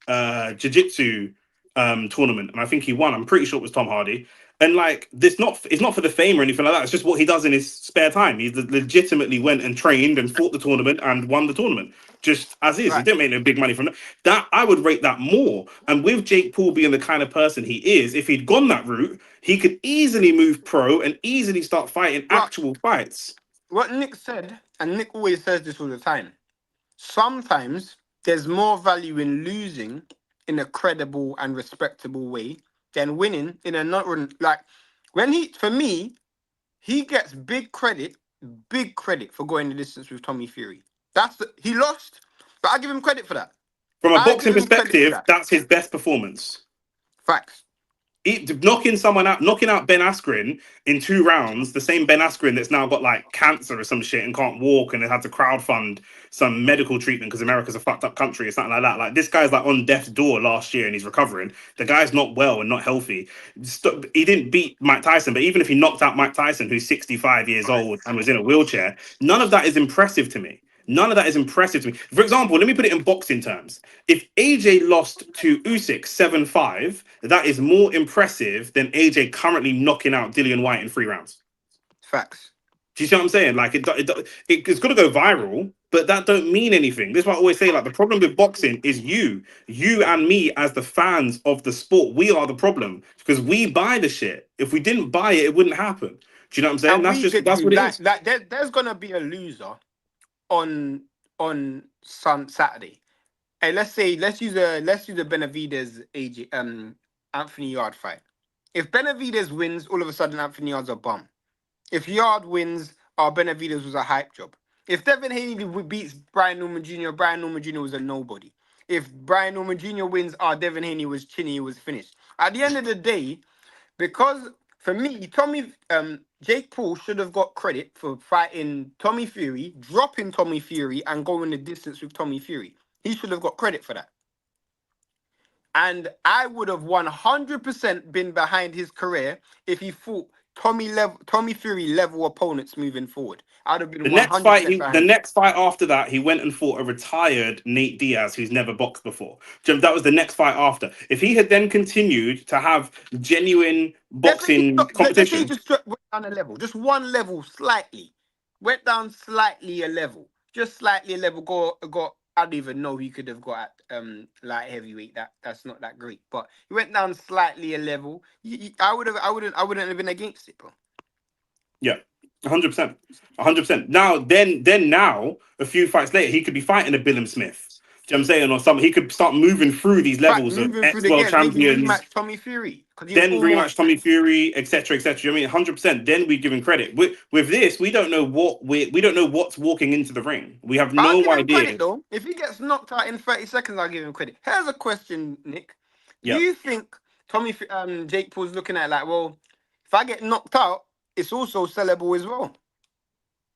jiu-jitsu tournament, and I think he won. I'm pretty sure it was Tom Hardy. And like this, it's not for the fame or anything like that. It's just what he does in his spare time. He legitimately went and trained and fought the tournament and won the tournament just as is. He Right. didn't make no big money from that. That I would rate that more. And with Jake Paul being the kind of person he is, if he'd gone that route, he could easily move pro and easily start fighting But actual fights. what Nick said, and Nick always says this all the time, sometimes there's more value in losing in a credible and respectable way than winning in a not like when for me, he gets big credit for going the distance with Tommy Fury. He lost, but I give him credit for that. From a I give boxing him credit for perspective, that. that's his best performance. Facts. Knocking out Ben Askren in 2 rounds, the same Ben Askren that's now got like cancer or some shit and can't walk and had to crowdfund some medical treatment because America's a fucked up country or something like that. Like this guy's like on death's door last year and he's recovering. The guy's not well and not healthy. He didn't beat Mike Tyson, but even if he knocked out Mike Tyson, who's 65 years old and was in a wheelchair, none of that is impressive to me. None of that is impressive to me. For example, let me put it in boxing terms. If AJ lost to Usyk 7-5, that is more impressive than AJ currently knocking out Dillian White in 3 rounds. Facts. Do you see what I'm saying? Like it's got to go viral, but that don't mean anything. This is what I always say. Like the problem with boxing is you and me as the fans of the sport. We are the problem because we buy the shit. If we didn't buy it, it wouldn't happen. Do you know what I'm saying? And we did That's what it is. there's gonna be a loser on Saturday. Hey, let's use the Benavidez AJ Anthony Yard fight. If Benavidez wins, all of a sudden Anthony Yard's a bum. If Yard wins, Benavidez was a hype job. If Devin Haney beats Brian Norman Jr., Brian Norman Jr. was a nobody. If Brian Norman Jr. wins, Devin Haney was chinny, he was finished. At the end of the day, because for me, Jake Paul should have got credit for fighting Tommy Fury, dropping Tommy Fury, and going the distance with Tommy Fury. He should have got credit for that. And I would have 100% been behind his career if he fought Tommy Fury level opponents moving forward. I'd have been The 100% next fight after that, he went and fought a retired Nate Diaz who's never boxed before. That was the next fight after. If he had then continued to have genuine boxing competition, he just went down a level, just one level slightly, went down slightly a level, just slightly a level. Got. I don't even know who he could have got at light heavyweight. That's not that great, but he went down slightly a level. I wouldn't have been against it, bro. Yeah, 100%, 100%. Now, a few fights later, he could be fighting a Billum Smith. Do you know what I'm saying? Or something. He could start moving through these levels of ex-world champions. Rematch Tommy Fury. Then rematch Tommy Fury, etc., etc. I mean, 100%. Then we give him credit. With this, we don't know we don't know what's walking into the ring. We have no I'll give him idea. credit, though. If he gets knocked out in 30 seconds, I'll give him credit. Here's a question, Nick. Yeah. Do you think Jake Paul's looking at like, well, if I get knocked out, it's also sellable as well?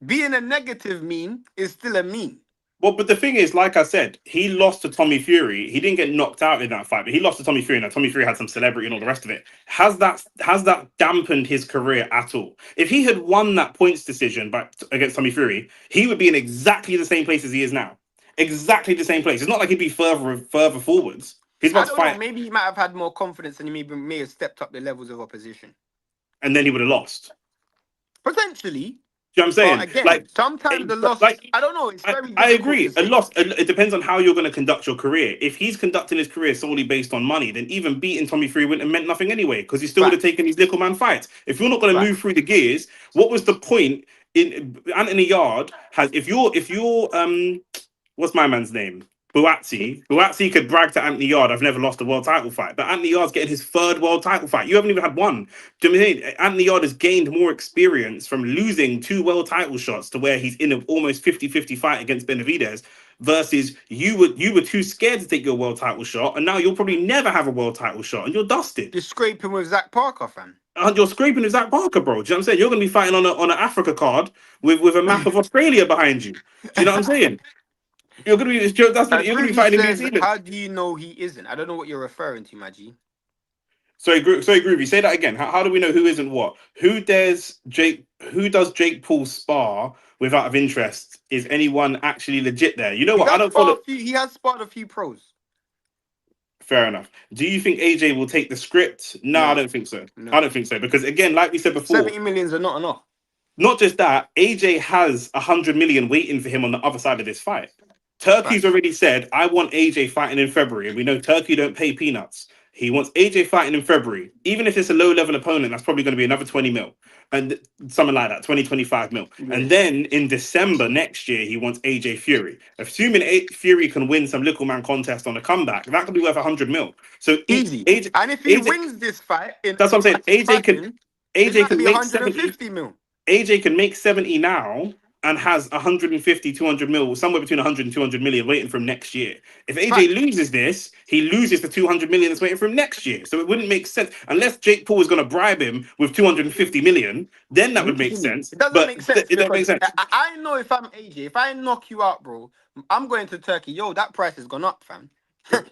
Being a negative meme is still a meme. Well, but the thing is, like I said, he lost to Tommy Fury. He didn't get knocked out in that fight, but he lost to Tommy Fury. Now, Tommy Fury had some celebrity and all the rest of it. Has that dampened his career at all? If he had won that points decision against Tommy Fury, he would be in exactly the same place as he is now. Exactly the same place. It's not like he'd be further forwards. He's about to fight. Maybe he might have had more confidence and he may have stepped up the levels of opposition. And then he would have lost. Potentially. You know what I'm saying? But again, sometimes the loss, I don't know. It's very difficult. I agree. A loss. It depends on how you're going to conduct your career. If he's conducting his career solely based on money, then even beating Tommy Fury wouldn't have meant nothing anyway, because he still would have taken these little man fights. If you're not going to move through the gears, what was the point in Anthony Yard has? If you're what's my man's name? Buatsi could brag to Anthony Yard, I've never lost a world title fight. But Anthony Yard's getting his 3rd world title fight. You haven't even had one. Do you know what I mean? Anthony Yard has gained more experience from losing 2 world title shots to where he's in an almost 50-50 fight against Benavidez. versus you were too scared to take your world title shot, and now you'll probably never have a world title shot, and you're dusted. You're scraping with Zach Parker, fam. And you're scraping with Zach Parker, bro. Do you know what I'm saying? You're going to be fighting on an Africa card with a map of Australia behind you. Do you know what I'm saying? You're going to be you're going to be Groovy fighting in New says, Zealand. how do you know he isn't? I don't know what you're referring to, Maggie. Sorry, Groovy. Say that again. How do we know who isn't what? Who does Jake Paul spar with out of interest? Is anyone actually legit there? You know what? I don't follow. He has spotted a few pros. Fair enough. Do you think AJ will take the script? No, I No, don't think so. no. I don't think so because again, like we said before, 70 millions are not enough. not just that, AJ has 100 million waiting for him on the other side of this fight. Turkey's Facts. already said, I want AJ fighting in February. And we know Turkey don't pay peanuts. He wants AJ fighting in February. Even if it's a low level opponent, that's probably going to be another 20 mil. And something like that, 25 mil. Yeah. And then in December next year, he wants AJ Fury. Assuming Fury can win some little man contest on a comeback, that could be worth 100 mil. So Easy. AJ, And if he AJ wins this fight, that's what I'm saying. this AJ might can be make 70. 150 mil. AJ can make 70 now and has 150, 200 mil, somewhere between 100 and 200 million waiting for him next year. If AJ loses this, he loses the 200 million that's waiting for him next year. So it wouldn't make sense unless Jake Paul was going to bribe him with 250 million. Then that would make sense. It doesn't But make sense it doesn't make because sense. I know if I'm AJ, if I knock you out, bro, I'm going to Turkey. Yo, that price has gone up, fam.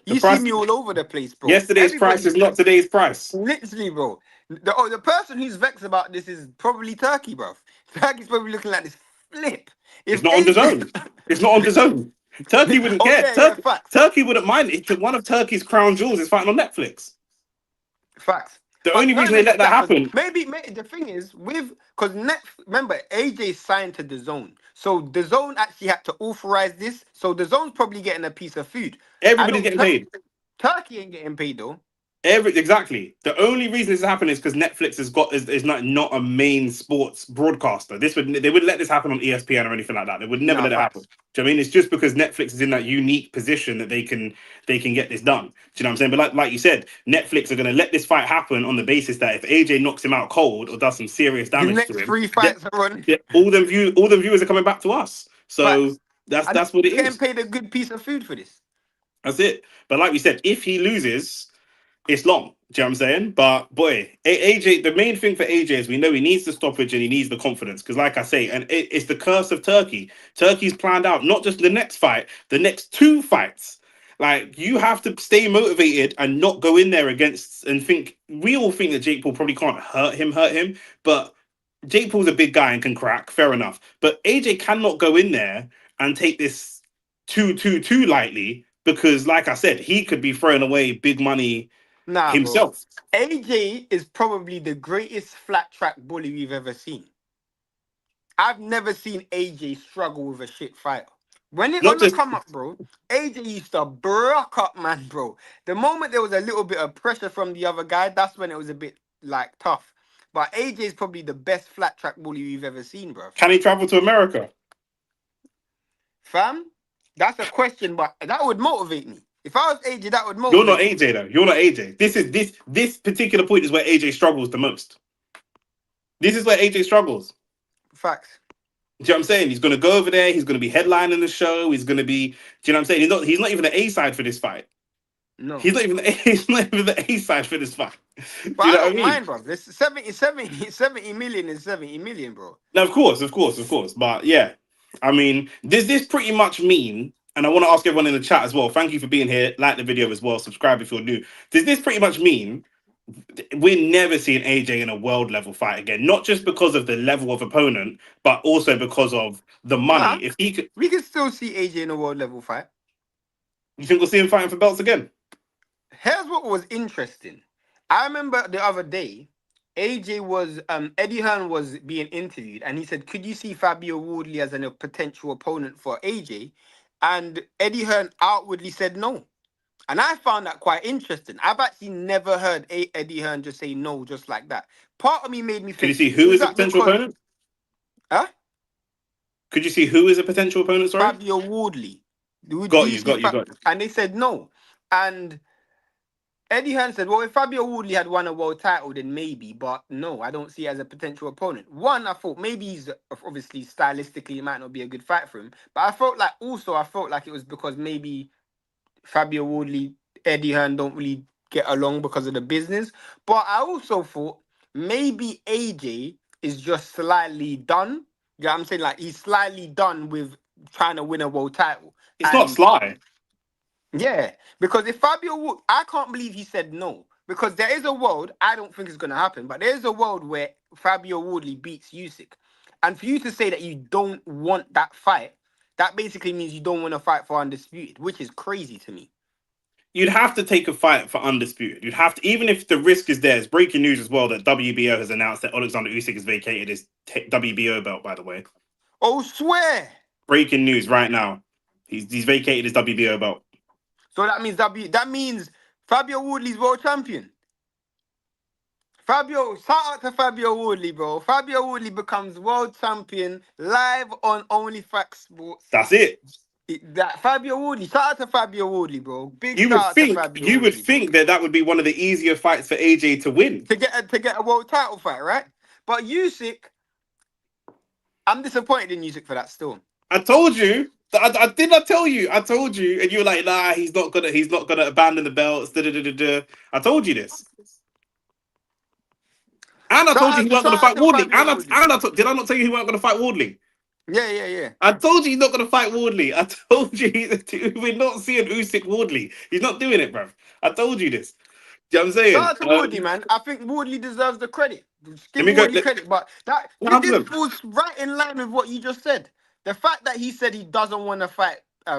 You price- see me all over the place, bro. Yesterday's price is not today's price. Literally, bro. The person who's vexed about this is probably Turkey, bro. Turkey's probably looking like this flip. It's not on the zone. It's not on the zone. Turkey wouldn't care. Facts. Turkey wouldn't mind it. One of Turkey's crown jewels is fighting on Netflix. Facts. The only reason they let that happen. Maybe the thing is because remember AJ signed to the zone, so the zone actually had to authorize this. So the zone's probably getting a piece of food. Everybody's getting paid. Turkey ain't getting paid though. Exactly. The only reason this is happening is because Netflix is not a main sports broadcaster. They wouldn't let this happen on ESPN or anything like that. They would never let it happen. Do you know what I mean? It's just because Netflix is in that unique position that they can get this done. Do you know what I'm saying? But like you said, Netflix are going to let this fight happen on the basis that if AJ knocks him out cold or does some serious damage to him, 3 fights are running. all them viewers are coming back to us. So that's what it is. Getting paid a good piece of food for this. That's it. But like we said, if he loses, it's long. Do you know what I'm saying? But boy, AJ, the main thing for AJ is we know he needs the stoppage and he needs the confidence. Because like I say, and it's the curse of Turkey. Turkey's planned out not just the next fight, the next 2 fights. Like, you have to stay motivated and not go in there against and think. We all think that Jake Paul probably can't hurt him. But Jake Paul's a big guy and can crack. Fair enough. But AJ cannot go in there and take this too lightly. Because, like I said, he could be throwing away big money himself. Bro. AJ is probably the greatest flat track bully we've ever seen. I've never seen AJ struggle with a shit fighter. When it on the come up, bro, AJ used to brock up, man, bro. The moment there was a little bit of pressure from the other guy, that's when it was a bit like tough. But AJ is probably the best flat track bully we've ever seen, bro. Can he travel to America? Fam? That's a question, but that would motivate me. If I was AJ, that would motivate me. You're not AJ, though. You're not AJ. This particular point is where AJ struggles the most. This is where AJ struggles. Facts. Do you know what I'm saying? He's going to go over there. He's going to be headlining the show. He's going to be... Do you know what I'm saying? He's not even the A side for this fight. No. He's not even the A side for this fight. But I don't mind, bro. This 70 million is 70 million, bro. Now, of course. But yeah, I mean, does this pretty much mean, and I want to ask everyone in the chat as well, thank you for being here, like the video as well, subscribe if you're new. Does this pretty much mean we're never seeing AJ in a world level fight again? Not just because of the level of opponent, but also because of the money. If he could, we can still see AJ in a world level fight. You think we'll see him fighting for belts again? Here's what was interesting. I remember the other day, AJ was Eddie Hearn was being interviewed, and he said, "Could you see Fabio Wardley as a potential opponent for AJ?" And Eddie Hearn outwardly said no. And I found that quite interesting. I've actually never heard Eddie Hearn just say no, just like that. Part of me made me think... Could you see who is a potential opponent? Huh? Could you see who is a potential opponent, sorry? Fabio Wardley. Got you. And they said no. And Eddie Hearn said, well, if Fabio Woodley had won a world title, then maybe, but no, I don't see it as a potential opponent. One, I thought maybe he's obviously stylistically it might not be a good fight for him, but I felt like it was because maybe Fabio Woodley, Eddie Hearn don't really get along because of the business. But I also thought maybe AJ is just slightly done. You know what I'm saying? Like he's slightly done with trying to win a world title. It's not And Sly. yeah, because if Fabio Wood, I can't believe he said no. Because there is a world, I don't think it's going to happen, but there is a world where Fabio Woodley beats Usyk. And for you to say that you don't want that fight, that basically means you don't want to fight for undisputed, which is crazy to me. You'd have to take a fight for undisputed. You'd have to, even if the risk is there. It's breaking news as well that WBO has announced that Alexander Usyk has vacated his WBO belt. By the way, Oh, swear. breaking news right now. He's vacated his WBO belt. So that means Fabio Woodley's world champion. Fabio, shout out to Fabio Woodley, bro. Fabio Woodley becomes world champion live on OnlyFacts Sports. That's it. That Fabio Woodley, shout out to Fabio Woodley, bro. Big You shout would out to think Fabio you would Woodley, bro. think that would be one of the easier fights for AJ to win. To get a world title fight, right? But Usyk, I'm disappointed in Usyk for that still. I told you. I did not tell you. I told you, and you were like, "Nah, he's not gonna abandon the belts." Da, da, da, da, da. I told you this, and I told you he weren't Shout gonna out fight to Wardley. Fabio Woodley. Did I not tell you he weren't gonna fight Wardley? Yeah. I told you he's not gonna fight Wardley. I told you we're not seeing Usyk Wardley. He's not doing it, bruv. I told you this. Do you know what I'm Shout saying? out to Woodley, man. I think Woodley deserves the credit. Just Let give me go. Woodley credit, but this 100%. falls right in line with what you just said. The fact that he said he doesn't want to fight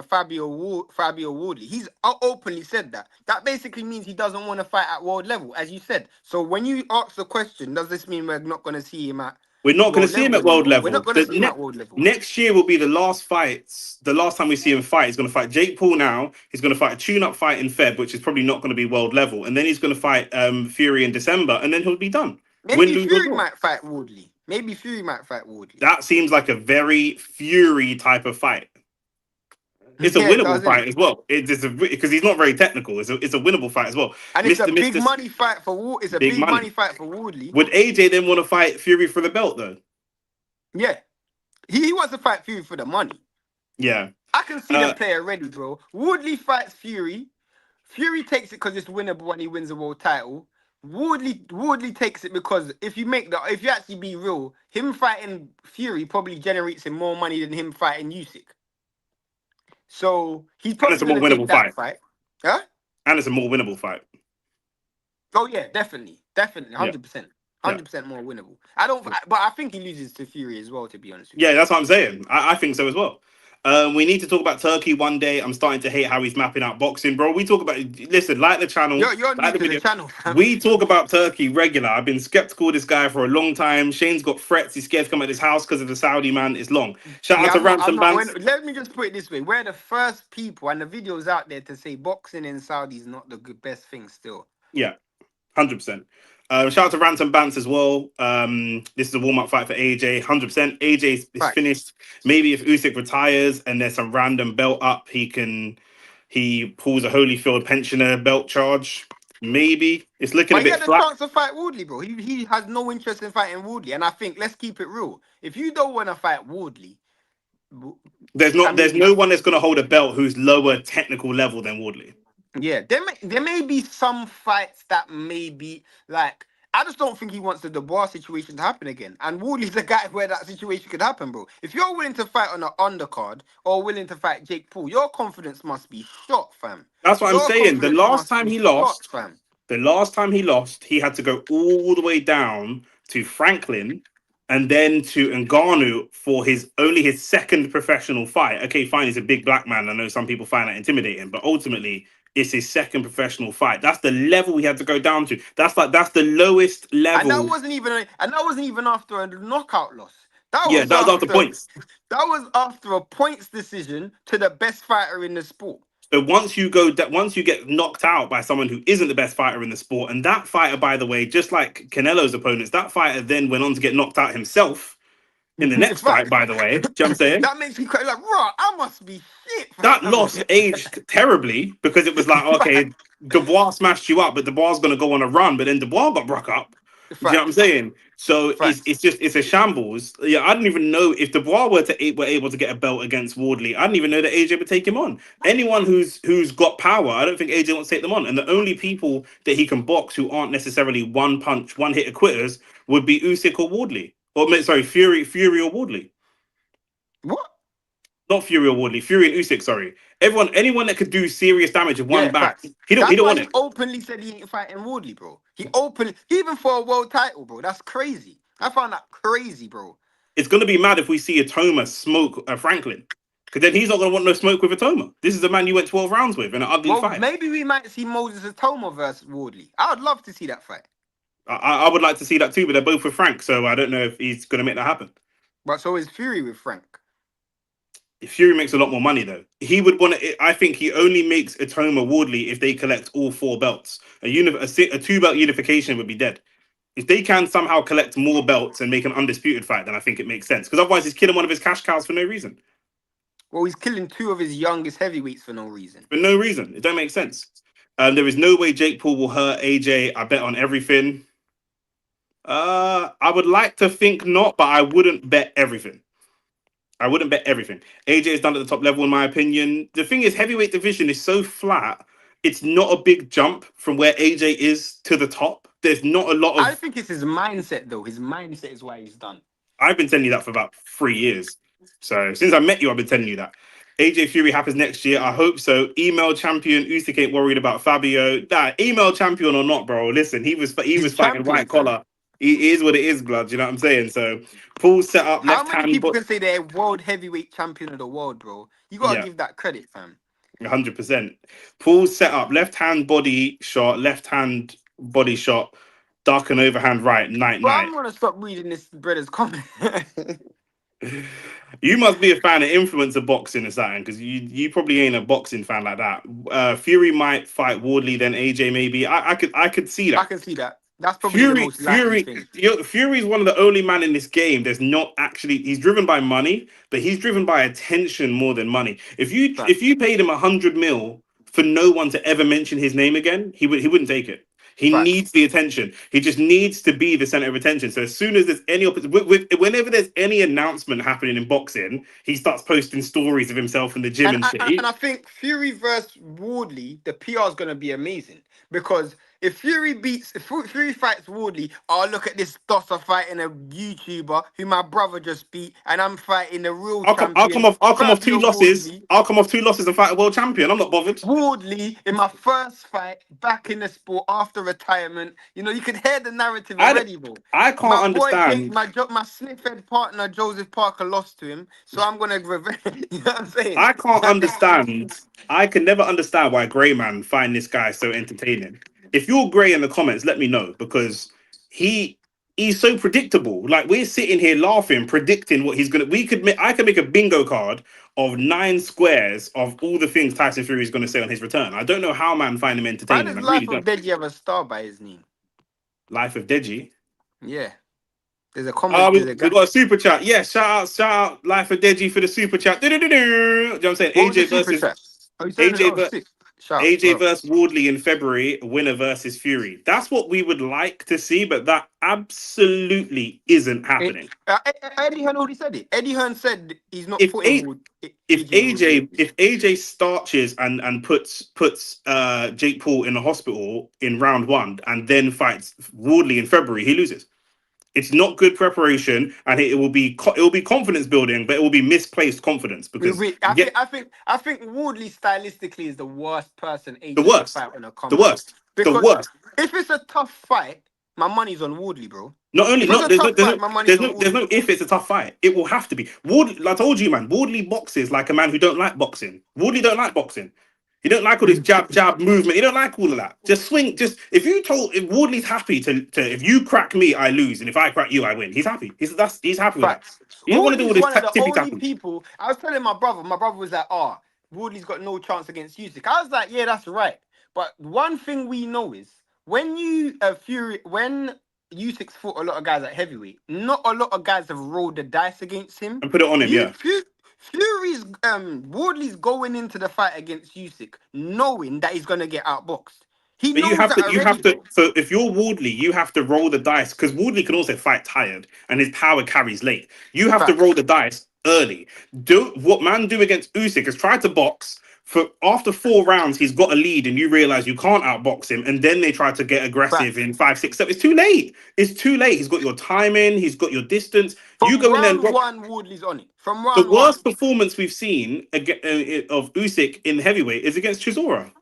Fabio Woodley, he's openly said that. That basically means he doesn't want to fight at world level, as you said. So when you ask the question, does this mean we're not going to see him at We're not going world to see him level at world anymore? We're level. not going to see him at world level. Next year will be the last fights. The last time we see him fight, he's going to fight Jake Paul now. He's going to fight a tune-up fight in Feb, which is probably not going to be world level. And then he's going to fight Fury in December, and then he'll be done. Win, Maybe lose, or Fury draw. might fight Woodley. That seems like a very Fury type of fight. It's a Yeah, it winnable does, innit? fight as well. Because he's not very technical. It's a winnable fight as well. And it's a big Mr. money fight for Wood. It's a Big big money. money fight for Woodley. Would AJ then want to fight Fury for the belt though? Yeah, he wants to fight Fury for the money. Yeah. I can see them play already, bro. Woodley fights Fury. Fury takes it because it's winnable when he wins the world title. Woodley takes it because if you actually be real, him fighting Fury probably generates him more money than him fighting Usyk. So he's probably it's a more going to take winnable that fight. fight. Huh? And it's a more winnable fight. Oh yeah, definitely, 100%. 100% more winnable. But I think he loses to Fury as well, to be honest with you. Yeah, that's what I'm saying. I think so as well. We need to talk about Turkey one day. I'm starting to hate how he's mapping out boxing, bro. We talk about listen, like the channel. You're like new to the channel, fam. We talk about Turkey regular. I've been skeptical of this guy for a long time. Shane's got threats. He's scared to come at his house because of the Saudi man. It's long. Shout out to Ransom Bands. Let me just put it this way: we're the first people, and the videos out there to say boxing in Saudi is not the best thing. Still, yeah, 100%. Shout out to Ransom Bants as well. This is a warm-up fight for AJ. 100%. AJ is finished. Maybe if Usyk retires and there's some random belt up, he pulls a Holyfield pensioner belt charge. Maybe it's looking a bit flat. He had a chance to fight Woodley, bro. He has no interest in fighting Woodley, and I think let's keep it real. If you don't want to fight Woodley, there's no one that's going to hold a belt who's lower technical level than Woodley. Yeah, there may be some fights that may be like, I just don't think he wants the Dubois situation to happen again. And Woodley's the guy where that situation could happen, bro. If you're willing to fight on an undercard or willing to fight Jake Paul, your confidence must be shot, fam. That's what I'm saying. The last time he lost, he had to go all the way down to Franklin and then to Ngannou for his second professional fight. Okay, fine, he's a big black man. I know some people find that intimidating, but ultimately it's his second professional fight. That's the level he had to go down to. That's the lowest level. And that wasn't even after a knockout loss. That was after points. That was after a points decision to the best fighter in the sport. So once you get knocked out by someone who isn't the best fighter in the sport, and that fighter, by the way, just like Canelo's opponents, that fighter then went on to get knocked out himself. in the next fight, Fact. by the way. Do you know what I'm saying? That makes me quite like, raw. I must be shit, That fam. loss aged terribly because it was like, okay, Fact. Dubois smashed you up, but Dubois going to go on a run, but then Dubois got broke up. Do you know what I'm Facts. saying? So it's Facts. just it's a shambles. Yeah, I didn't even know if Dubois were able to get a belt against Wardley. I didn't even know that AJ would take him on. Anyone who's got power, I don't think AJ wants to take them on. And the only people that he can box who aren't necessarily one punch, one hit quitters would be Usyk or Wardley. Or sorry, Fury or Wardley. What? Not Fury or Wardley, Fury and Usyk. Sorry, anyone that could do serious damage with one Yeah, bang. facts. He That's don't why want he it. openly said he ain't fighting Wardley, bro. He even for a world title, bro. That's crazy. I found that crazy, bro. It's gonna be mad if we see Atoma smoke Franklin, because then he's not gonna want no smoke with Atoma. This is a man you went 12 rounds with in an ugly Well, fight. maybe we might see Moses Atoma versus Wardley. I would love to see that fight. I would like to see that too, but they're both with Frank, so I don't know if he's gonna make that happen. But so is Fury with Frank. If Fury makes a lot more money though, he would want to. I think he only makes Atoma Wardley if they collect all four belts. A two belt unification would be dead. If they can somehow collect more belts and make an undisputed fight, then I think it makes sense. Because otherwise, he's killing one of his cash cows for no reason. Well, he's killing two of his youngest heavyweights for no reason. For no reason, it don't make sense. There is no way Jake Paul will hurt AJ. I bet on everything. I would like to think not, but I wouldn't bet everything. I wouldn't bet everything. AJ is done at the top level, in my opinion. The thing is, heavyweight division is so flat. It's not a big jump from where AJ is to the top. There's not a lot I of. think it's his mindset, though. His mindset is why he's done. I've been telling you that for about 3 years. So since I met you, I've been telling you that. AJ Fury happens next year. I hope so. Email champion. Usyk ain't worried about Fabio. That email champion or not, bro. Listen, he He's was fighting champion, white fam. collar. He is what it is, blood. You know what I'm saying? So Paul set up How left many hand, people but can say they're world heavyweight champion of the world, bro? You gotta yeah, give that credit, fam. 100%. Paul set up left hand body shot, left hand body shot, duck and overhand right, night But night. I'm gonna stop reading this brother's comment. You must be a fan of influencer boxing or something, because you probably ain't a boxing fan like that. Fury might fight Wardley, then AJ maybe. I could see I that. can see that. That's probably the most likely thing. Fury's one of the only man in this game. There's not actually. He's driven by money, but he's driven by attention more than money. If Facts. you paid him 100 mil for no one to ever mention his name again, he wouldn't take it. He Facts. needs the attention. He just needs to be the center of attention. So as soon as there's whenever there's any announcement happening in boxing, he starts posting stories of himself in the gym And and I, shit. and I think Fury versus Wardley, the PR is going to be amazing because if Fury fights Wardley, oh look at this dosser fighting a YouTuber who my brother just beat, and I'm fighting the real I'll come champion off. I'll come off two Fabio losses. Wardley. I'll come off 2 losses and fight a world champion. I'm not bothered. Wardley in my first fight back in the sport after retirement. You know, you can hear the narrative I already, bro. I can't My boy, understand. my sniffhead partner Joseph Parker lost to him, so I'm gonna revenge. You know what I'm saying? I can't understand. I can never understand why Grey Man find this guy so entertaining. If you're Grey in the comments, let me know, because he he's so predictable. Like, we're sitting here laughing, predicting what he's gonna. I could make a bingo card of 9 squares of all the things Tyson Fury is gonna say on his return. I don't know how man find him Why entertaining. does I really Life of don't. Deji have a star by his name? Life of Deji. Yeah, there's a comment. There's a We guy. got a super chat. Yeah, shout out, Life of Deji for the super chat. Do-do-do-do. You know what I'm saying? What was the super chat? Oh, you said it. AJ Oh, ver- sick. Shout. AJ versus Wardley in February, winner versus Fury. That's what we would like to see, but that absolutely isn't happening. Eddie Hearn already said it. Eddie Hearn said he's not If putting A- Wood, if AJ with AJ Wardley. if AJ starches and puts Jake Paul in the hospital in round 1 and then fights Wardley in February, he loses. It's not good preparation, and it will be confidence building, but it will be misplaced confidence, because I yeah, think I think I think Wardley stylistically is the worst person the AJ could worst, fight on a the comeback. worst, the Because worst. if it's a tough fight, my money's on Wardley, bro. Not only If it's not a tough fight, my money's on there's no Wardley. if it's a tough fight. It will have to be. Wardley, like I told you, man. Wardley boxes like a man who don't like boxing. Wardley don't like boxing. He don't like all this jab movement. He don't like all of that. Just swing. Just if Wardley's happy to if you crack me, I lose, and if I crack you, I win. He's happy. He's happy with that. Facts. He don't want to do all Wardley's this one of the tippy only tapping. people. I was telling my brother was like, oh, Wardley's got no chance against Usyk. I was like, yeah, that's right. But one thing we know is when Usyk's fought a lot of guys at heavyweight. Not a lot of guys have rolled the dice against him. And put it on him, You, yeah. Fury's Wardley's going into the fight against Usyk knowing that he's gonna get outboxed. He But knows that you already, have to. bro. So if you're Wardley, you have to roll the dice because Wardley can also fight tired, and his power carries late. You have to roll Facts. the dice early. Do what man do against Usyk is try to box for after 4 rounds. He's got a lead, and you realize you can't outbox him, and then they try to get aggressive Facts. in 5, 6, 7. It's too late. It's too late. He's got your timing. He's got your distance. You From go in there and round rock. one, Wardley's on it. From The round one. worst performance we've seen of Usyk in heavyweight is against Chisora.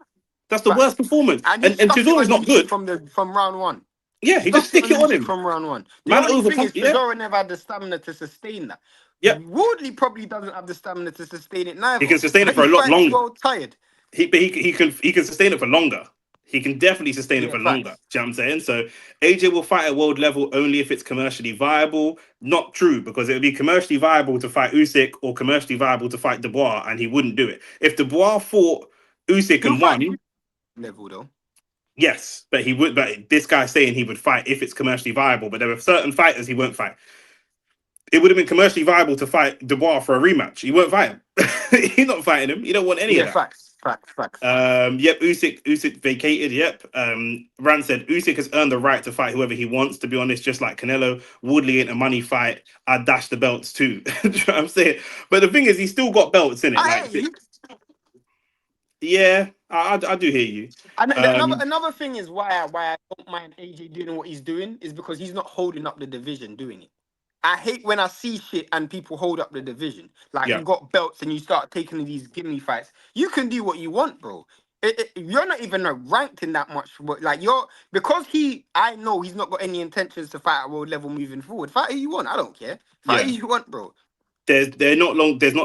That's the worst Facts. performance, And he and stuck it Chisora is on not Usyk good. from round one. Yeah, he just Stuck it stick on it on Usyk him. from round one. The Man only thing overcome. is, Yeah, Chisora never had the stamina to sustain that. yeah. Woodley probably doesn't have the stamina to sustain it He neither. can sustain it But for he a lot fights longer. well tired. He can sustain it for longer. He can definitely sustain it Yeah, for longer. facts. Do you know what I'm saying? So AJ will fight at world level only if it's commercially viable. Not true, because it would be commercially viable to fight Usyk or commercially viable to fight Dubois, and he wouldn't do it. If Dubois fought Usyk He'll and fight won, level though. yes, but he would. But this guy's saying he would fight if it's commercially viable. But there are certain fighters he won't fight. It would have been commercially viable to fight Dubois for a rematch. He won't fight him. He's not fighting him. You don't want any of Yeah, that. facts. Facts. Yep, Usyk vacated. Yep. Rand said Usyk has earned the right to fight whoever he wants. To be honest, just like Canelo, Woodley ain't a money fight. I'd dash the belts too. Do you know what I'm saying? But the thing is, he's still got belts in it. I Like, hear you. yeah, I do hear you. And Um, another thing is why I don't mind AJ doing what he's doing is because he's not holding up the division doing it. I hate when I see shit and people hold up the division. Like yeah, you got belts and you start taking these gimme fights. You can do what you want, bro. You're not even ranked in that much. Like you're because I know he's not got any intentions to fight at world level moving forward. Fight who you want. I don't care. Fight yeah. who you want, bro. There's not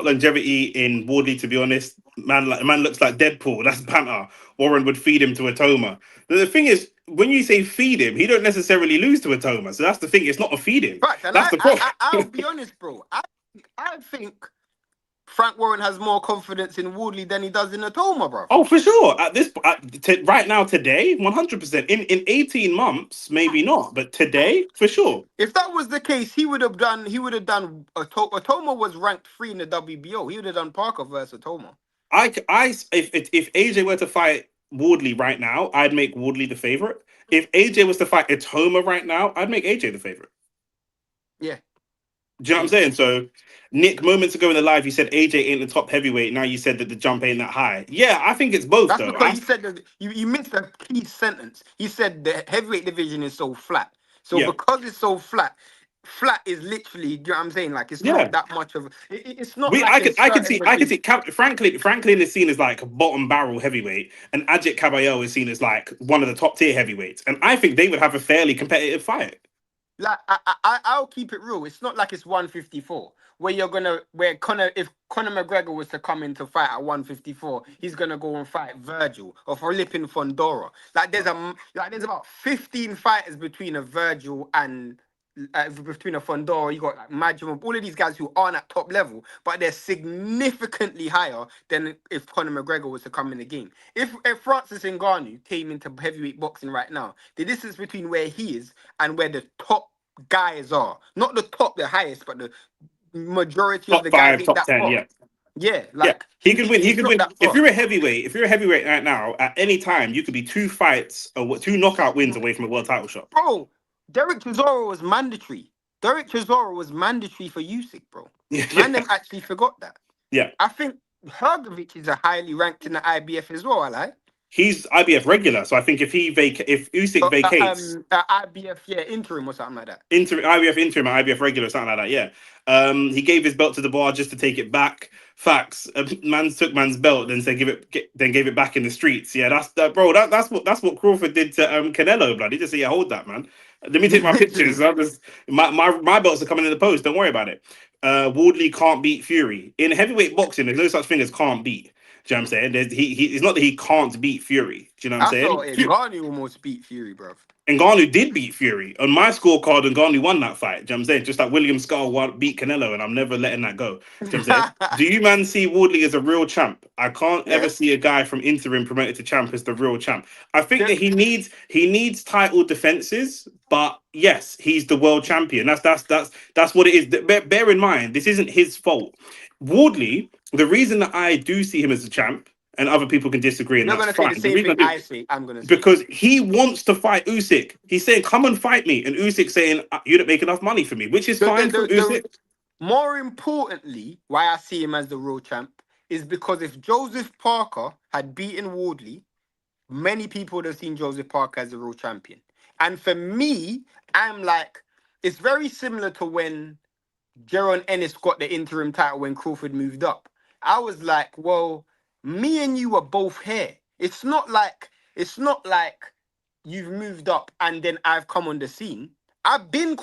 longevity in Wardley, to be honest. Man looks like Deadpool. That's banter. Warren would feed him to Atoma. The thing is, when you say feed him, he don't necessarily lose to Atoma. So that's the thing. It's not a feed him. Fact, and That's the problem. I'll be honest, bro. I think Frank Warren has more confidence in Woodley than he does in Atoma, bro. Oh, for sure. Right now, today, 100%. In 18 months, maybe not, but today, for sure. If that was the case, he would have done. Atoma was ranked 3 in the WBO. He would have done Parker versus Atoma. If AJ were to fight Wardley right now, I'd make Wardley the favorite. If AJ was to fight Atoma right now, I'd make AJ the favorite. Yeah. Do you know what I'm saying? So, Nick, moments ago in the live, you said AJ ain't the top heavyweight. Now you said that the jump ain't that high. Yeah, I think it's both, That's though. because you said that you missed a key sentence. He said the heavyweight division is so flat. So Yeah, because it's so flat, flat is literally, you know what I'm saying? Like it's yeah. not that much of it's not like a I could certain see, Franklin is seen as like a bottom barrel heavyweight, and Ajit Caballero is seen as like one of the top tier heavyweights. And I think they would have a fairly competitive fight. like I'll keep it real. It's not like it's 154 where if Conor McGregor was to come in to fight at 154, he's gonna go and fight Virgil or Felipe Fondora. There's about 15 fighters between a Virgil and between a Fondora. You got like Majum, all of these guys who aren't at top level, but they're significantly higher than if Conor McGregor was to come in the game. If Francis Ngannou came into heavyweight boxing right now, the distance between where he is and where the top guys are, not the top, the highest, but the majority of Top the guys five, ain't top that 10, far. yeah. Yeah, Yeah, like he could win. He he's could not win. that far. If you're a heavyweight right now, at any time, you could be 2 fights or 2 knockout wins away from a world title shot. Bro, Derek Chisora was mandatory. Derek Chisora was mandatory for Usyk, bro. Man, them actually forgot that. Yeah. I think Hergovich is a highly ranked in the IBF as well. I like. He's IBF regular, so I think if Usyk vacates IBF, yeah, interim or something like that. IBF interim or IBF regular, something like that, yeah. He gave his belt to the bar just to take it back. Facts. Man took man's belt, then said gave it back in the streets. Yeah, that's that, bro. That's what Crawford did to Canelo, blood. He just said, yeah, hold that, man. Let me take my pictures. My belts are coming in the post. Don't worry about it. Wardley can't beat Fury in heavyweight boxing. There's no such thing as can't beat. Do you know what I'm saying? It's not that he can't beat Fury. Do you know what I'm I saying? felt Ngannou almost beat Fury, bruv. Ngannou did beat Fury. On my scorecard, Ngannou won that fight. Do you know what I'm saying? Just like William Skull beat Canelo, and I'm never letting that go. Do you know what I'm saying? Do you man see Wardley as a real champ? I can't Yeah. ever see a guy from interim promoted to champ as the real champ. I think The- that he needs title defenses, but yes, he's the world champion. That's what it is. Bear in mind, this isn't his fault. Wardley, the reason that I do see him as a champ, and other people can disagree, and You're that's gonna say the fine. The same reason I thing do I say. I'm gonna say. because he wants to fight Usyk. He's saying, "Come and fight me," and Usyk saying, "You don't make enough money for me," which is The, the, fine from the, Usyk. the, more importantly, why I see him as the real champ is because if Joseph Parker had beaten Wardley, many people would have seen Joseph Parker as the real champion. And for me, I'm like, it's very similar to when Jaron Ennis got the interim title when Crawford moved up. I was like, well, me and you are both here. It's not like you've moved up and then I've come on the scene. I've been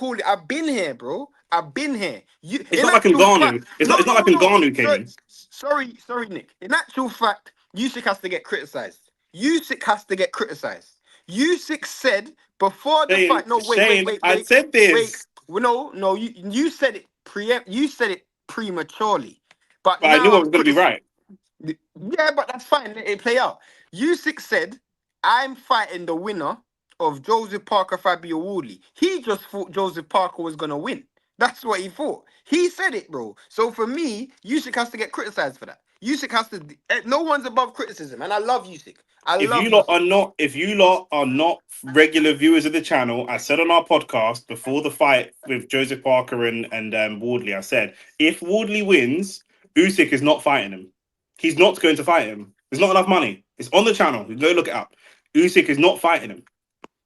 here, bro. I've been here. You It's in not like actual fact, Ngannou. It's not. no, It's not no, like no. Ngannou came Sorry, in. sorry, Nick. In actual fact, Usyk has to get criticized. Usyk has to get criticized. Usyk said before the Shane, fight. No, Shane, I wait, said wait. this, Well, no. You said it You said it prematurely. But but I knew now I I'm was going to be right. yeah, but that's fine. Let it play out. Usyk said, "I'm fighting the winner of Joseph Parker Fabio Wardley." He just thought Joseph Parker was gonna win. That's what he thought. He said it, bro. So for me, Usyk has to get criticized for that. Usyk has to. No one's above criticism, and I love Usyk. I If love you lot Usyk. are not, if you lot are not regular viewers of the channel, I said on our podcast before the fight with Joseph Parker and Wardley, I said if Wardley wins, Usyk is not fighting him. He's not going to fight him. There's not enough money. It's on the channel. You go look it up. Usyk is not fighting him.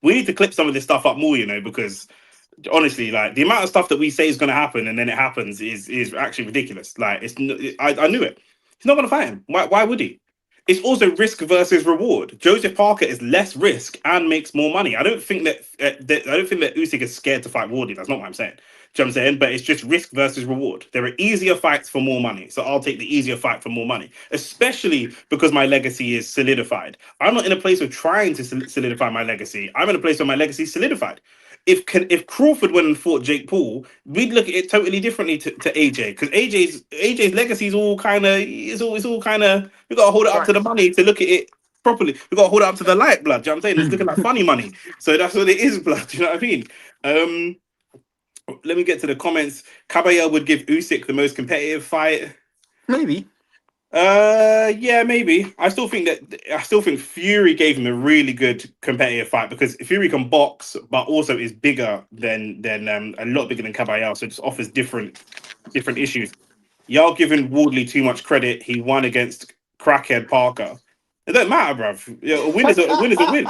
We need to clip some of this stuff up more, because honestly, like the amount of stuff that we say is going to happen and then it happens is actually ridiculous. Like I knew it. He's not going to fight him. Why would he? It's also risk versus reward. Joseph Parker is less risk and makes more money. I don't think that Usyk is scared to fight Wardley. That's not what I'm saying. Do you know what I'm saying? But it's just risk versus reward. There are easier fights for more money, so I'll take the easier fight for more money, especially because my legacy is solidified. I'm not in a place of trying to solidify my legacy. I'm in a place where my legacy is solidified. If Crawford went and fought Jake Paul, we'd look at it totally differently to AJ, because AJ's legacy is all kind of it's all kind of, we got to hold it up to the Facts. money to look at it properly. We got to hold it up to the light, blood. Do you know what I'm saying? It's looking like funny money. So that's what it is, blood. Do you know what I mean? Um, Let me get to the comments. Caballero would give Usyk the most competitive fight. Maybe. Yeah, maybe. I still think Fury gave him a really good competitive fight, because Fury can box, but also is bigger than a lot bigger than Caballero, so it just offers different issues. Y'all giving Wardley too much credit. He won against crackhead Parker. It don't matter, bruv. Yeah, a win is a win.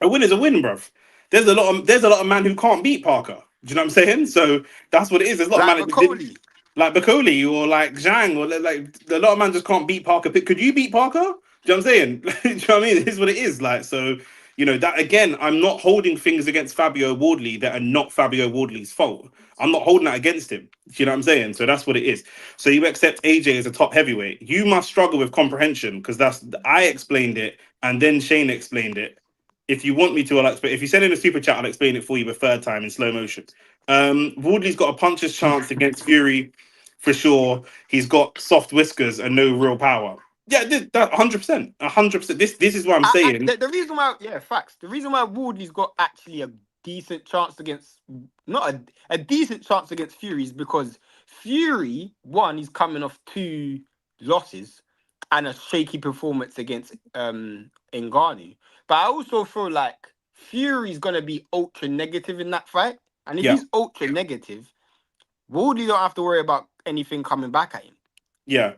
A win is a win, bruv. There's a lot of man who can't beat Parker. Do you know what I'm saying? So that's what it is. There's a lot of Like man that didn't, Macaulay. like Bacoli or like Zhang, or like a lot of man just can't beat Parker. Could you beat Parker? Do you know what I'm saying? Do you know what I mean? It is what it is. Like, so, that again, I'm not holding things against Fabio Wardley that are not Fabio Wardley's fault. I'm not holding that against him. Do you know what I'm saying? So that's what it is. So you accept AJ as a top heavyweight. You must struggle with comprehension, because I explained it and then Shane explained it. If you want me to, I'll explain. If you send in a super chat, I'll explain it for you the third time in slow motion. Wardley's got a puncher's chance against Fury for sure. He's got soft whiskers and no real power. Yeah, that 100%, 100%. This is what I'm saying. The reason why, yeah, facts. The reason why Wardley's got actually a decent chance against, not a decent chance against Fury, is because Fury, one, he's coming off 2 losses and a shaky performance against Ngannou. But I also feel like Fury's gonna be ultra negative in that fight, and if Yeah, he's ultra negative, Wardley don't have to worry about anything coming back at him. yeah.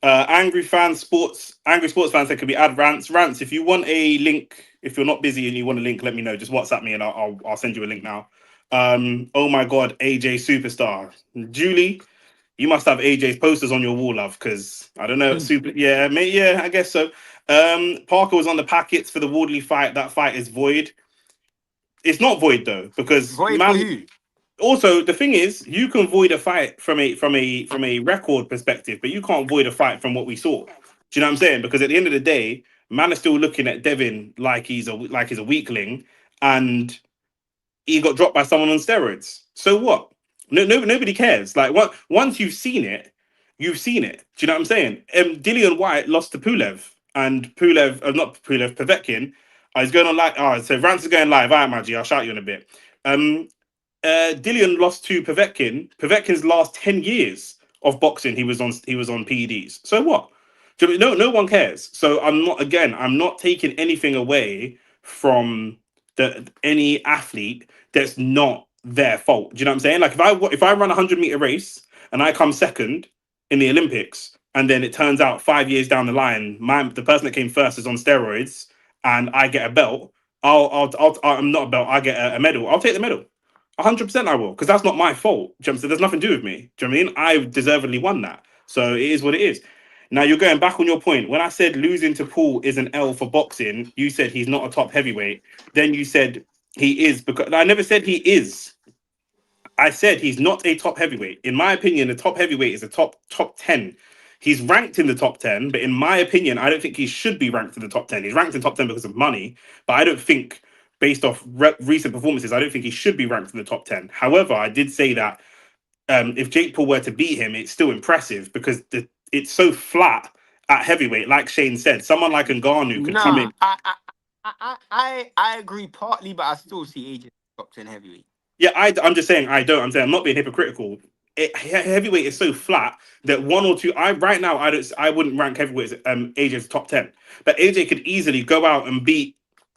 Angry sports fans that could be add rants. If you want a link, if you're not busy and you want a link, let me know. Just WhatsApp me and I'll send you a link now. Oh my god, AJ superstar. Julie, you must have AJ's posters on your wall, love, because I don't know. Super, yeah, mate, yeah, I guess so. Parker was on the packets for the Wardley fight. That fight is void. It's not void though, because Void for man, who? Also, the thing is, you can void a fight from a record perspective, but you can't void a fight from what we saw. Do you know what I'm saying? Because at the end of the day, man is still looking at Devin like he's a weakling, and he got dropped by someone on steroids. So what? Nobody cares. Like what? Once you've seen it, you've seen it. Do you know what I'm saying? Dillian White lost to Pulev, and Pulev, not Pulev, Povetkin. He's going on like, oh, so Rance is going live. All right, Maggie, I'll shout you in a bit. Um, Dillian lost to Povetkin. Povetkin's last 10 years of boxing, he was on PEDs. So what? Do you know, no one cares. So I'm not taking anything away from any athlete that's not their fault. Do you know what I'm saying? Like if I run a 100-meter race and I come second in the Olympics, and then it turns out 5 years down the line, the person that came first is on steroids, and I get a belt. I'm not a belt. I get a medal. I'll take the medal. 100% I will, because that's not my fault. Do you know what I'm saying? There's nothing to do with me. Do you know what I mean? I deservedly won that. So it is what it is. Now you're going back on your point. When I said losing to Paul is an L for boxing, you said he's not a top heavyweight. Then you said he is, because I never said he is. I said he's not a top heavyweight. In my opinion, a top heavyweight is a top 10. He's ranked in the top 10, but in my opinion, I don't think he should be ranked in the top 10. He's ranked in top 10 because of money, but I don't think, based off recent performances, I don't think he should be ranked in the top 10. However, I did say that if Jake Paul were to beat him, it's still impressive because it's so flat at heavyweight. Like Shane said, someone like Ngannou could come Nah, in. I agree partly, but I still see AJ top 10 heavyweight. Yeah, I'm just saying I don't. I'm not being hypocritical. Heavyweight is so flat that one or two. Right now I wouldn't rank heavyweight as AJ's top 10, but AJ could easily go out and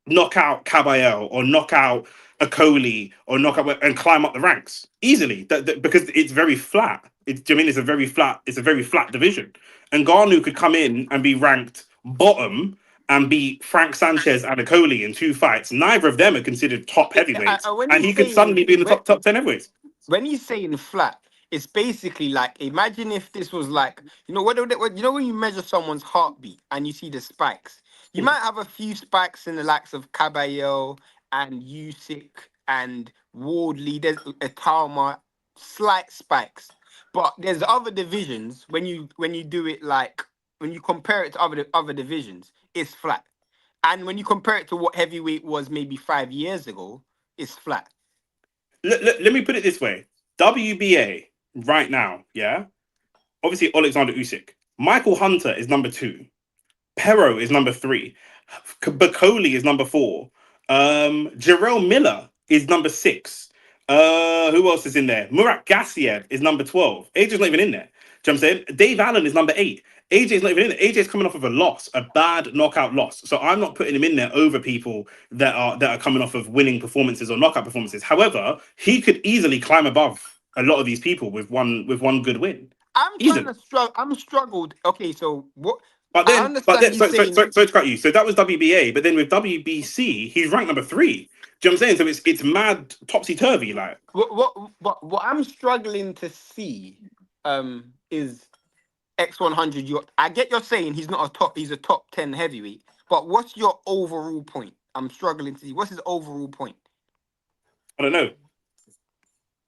knock out Caballero or knock out Akoli or knock out and climb up the ranks easily. Because it's very flat. I mean, it's a very flat. It's a very flat division. And Ngannou could come in and be ranked bottom and beat Frank Sanchez and Akoli in 2 fights. Neither of them are considered top heavyweights, When and you he could say suddenly be in the top 10 heavyweights. when you say in flat, it's basically like, imagine if this was like, when you measure someone's heartbeat and you see the spikes, you might have a few spikes in the likes of Caballero and Usyk and Wardley. There's a Talma, slight spikes, but there's other divisions when you do it like when you compare it to other divisions, it's flat. And when you compare it to what heavyweight was maybe 5 years ago, it's flat. Let me put it this way: WBA right now, yeah. Obviously, Alexander Usyk, Michael Hunter is number 2, Pero is number 3, Bacoli is number 4, Jarrell Miller is number 6. Who else is in there? Murat Gassiev is number 12. AJ's not even in there. Do you know what I'm saying? Dave Allen is number 8. AJ's not even in there. AJ's coming off of a bad knockout loss. So I'm not putting him in there over people that are coming off of winning performances or knockout performances. However, he could easily climb above a lot of these people with one good win. I'm trying Easily. to struggle. I'm struggled. Okay, so what? But I then, but understand then, you sorry, sorry, saying sorry, sorry to cut you. So that was WBA, but then with WBC, he's ranked number 3. Do you know what I'm saying? So it's mad topsy turvy. Like, what I'm struggling to see is X100. I get you're saying he's a top 10 heavyweight, but what's your overall point? I'm struggling to see what's his overall point. I don't know.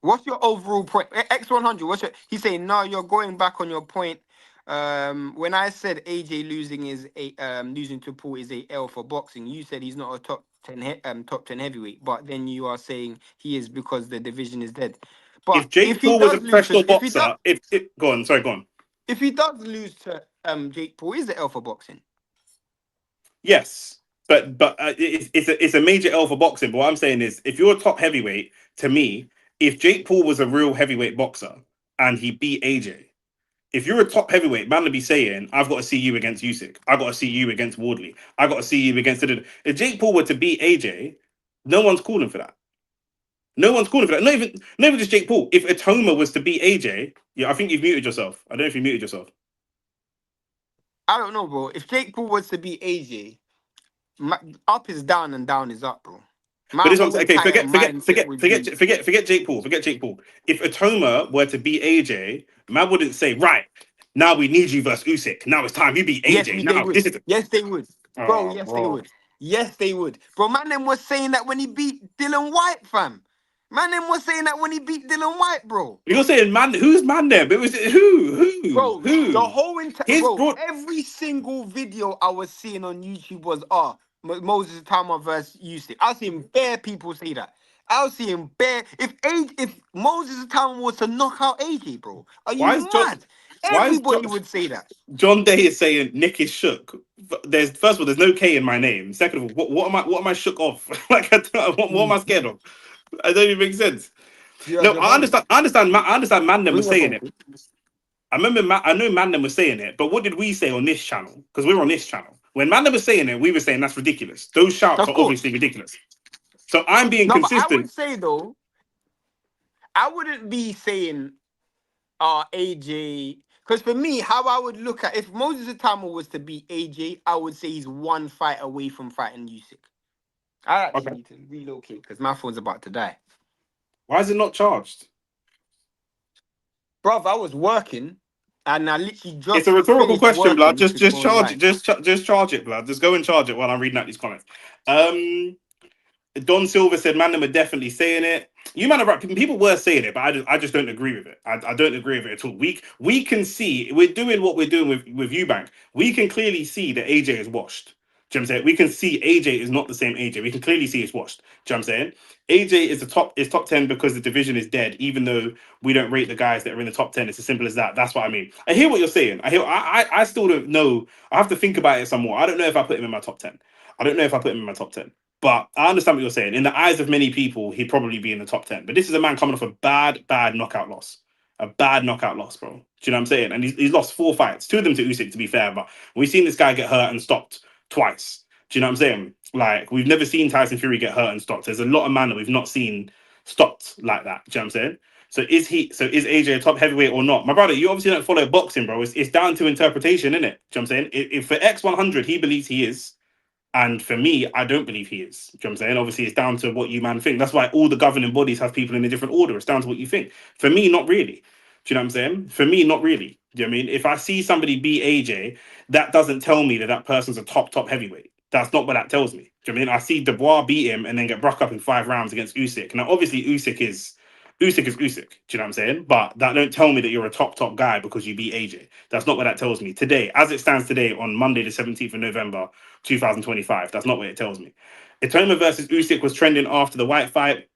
What's your overall point? X100. He's saying no. You're going back on your point. When I said AJ losing to Paul is a L for boxing, you said he's not a top 10 heavyweight, but then you are saying he is because the division is dead. But If Jake if he Paul was a does lose to, professional boxer, if go on, sorry, go on. if he does lose to Jake Paul, is the L for boxing? Yes, but it's a major L for boxing. But what I'm saying is, if you're a top heavyweight, to me, if Jake Paul was a real heavyweight boxer and he beat AJ, if you're a top heavyweight, man would be saying, I've got to see you against Usyk. I've got to see you against Wardley. I've got to see you against... If Jake Paul were to beat AJ, no one's calling for that. No one's calling for that. Not even just Jake Paul. If Atoma was to beat AJ, yeah, I think you've muted yourself. I don't know if you muted yourself. I don't know, bro. If Jake Paul was to beat AJ, up is down and down is up, bro. But My this one's whole okay. entire mindset would be... Forget Jake Paul. Forget Jake Paul. If Atoma were to beat AJ, man wouldn't say, right, now we need you versus Usyk. Now it's time you beat AJ. They Now would. this is Yes, they would. Bro, oh, yes, they bro. would. Yes, they would. Bro, man, them was saying that when he beat Dylan White, fam. Man, them was saying that when he beat Dylan White, bro. You're saying man, who's man there? But it was Bro, the who? whole entire His bro, broad. every single video I was seeing on YouTube was Moses Tama versus Usyk. I was seeing bare people say that. I was seeing bare if Moses Tama was to knock out AJ, bro, are Why you is John? mad? Why is Everybody would say that. John Day is saying Nick is shook? There's first of all, there's no K in my name. Second of all, what am I shook off? Like, what am I scared of? I don't even make sense. Do you have No, your phone? I understand. Mandem Bring was your saying phone. it. I remember. I know Mandem was saying it, but what did we say on this channel? Because we're on this channel. When Mandem was saying it, we were saying that's ridiculous. Those shouts Of are obviously course. ridiculous. So I'm being No, but I would consistent. say though, I wouldn't be saying AJ. Because for me, how I would look at if Moses Atama was to beat AJ, I would say he's one fight away from fighting Usyk. I actually Okay. need to relocate because my phone's about to die. Why is it not charged? Bruv, I was working and I literally It's a just retical finished question, blood. working Just to just go charge it. online. Just charge it, blood. Just go and charge it while I'm reading out these comments. Um, Don Silver said, "Man, them are definitely saying it. You man are right. People were saying it, but I just don't agree with it. I don't agree with it at all. We can see we're doing what we're doing with Eubank. We can clearly see that AJ is washed. Do you know what I'm saying? We can see AJ is not the same AJ. We can clearly see it's washed. Do you know what I'm saying? AJ is top 10 because the division is dead, even though we don't rate the guys that are in the top 10. It's as simple as that. That's what I mean. I hear what you're saying. I still don't know. I have to think about it some more. I don't know if I put him in my top 10. I don't know if I put him in my top 10. But I understand what you're saying. In the eyes of many people, he'd probably be in the top 10. But this is a man coming off a bad knockout loss. A bad knockout loss, bro. Do you know what I'm saying? And he's lost 4 fights. 2 of them to Usyk, to be fair. But we've seen this guy get hurt and stopped twice. Do you know what I'm saying? Like, we've never seen Tyson Fury get hurt and stopped. There's a lot of men that we've not seen stopped like that. Do you know what I'm saying? So is AJ a top heavyweight or not? My brother, you obviously don't follow boxing, bro. It's down to interpretation, isn't it? Do you know what I'm saying? If for X100 he believes he is, and for me, I don't believe he is. Do you know what I'm saying? Obviously, it's down to what you man think. That's why all the governing bodies have people in a different order. It's down to what you think. For me, not really. Do you know what I'm saying? For me, not really. Do you know what I mean? If I see somebody beat AJ, that doesn't tell me that that person's a top heavyweight. That's not what that tells me. Do you know what I mean? I see Dubois beat him and then get broke up in 5 rounds against Usyk. Now, obviously, Usyk is Usyk. Do you know what I'm saying? But that don't tell me that you're a top guy because you beat AJ. That's not what that tells me. Today, as it stands today, on Monday, the 17th of November, 2025, that's not what it tells me. Itoma versus Usyk was trending after the White fight.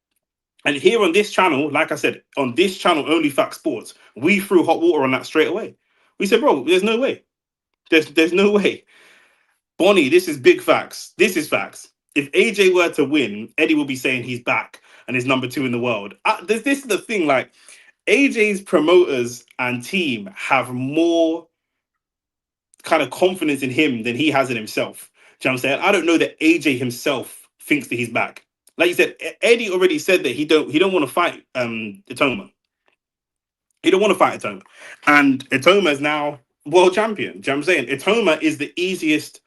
And here on this channel, like I said, on this channel, Only Fact Sports, we threw hot water on that straight away. We said, bro, there's no way. There's no way. Bonnie, this is big facts. This is facts. If AJ were to win, Eddie will be saying he's back and is number 2 in the world. This is the thing, like, AJ's promoters and team have more kind of confidence in him than he has in himself. Do you know what I'm saying? I don't know that AJ himself thinks that he's back. Like you said, Eddie already said that he don't want to fight Itoma. He don't want to fight Itoma. And Itoma is now world champion. Do you know what I'm saying? Itoma is the easiest.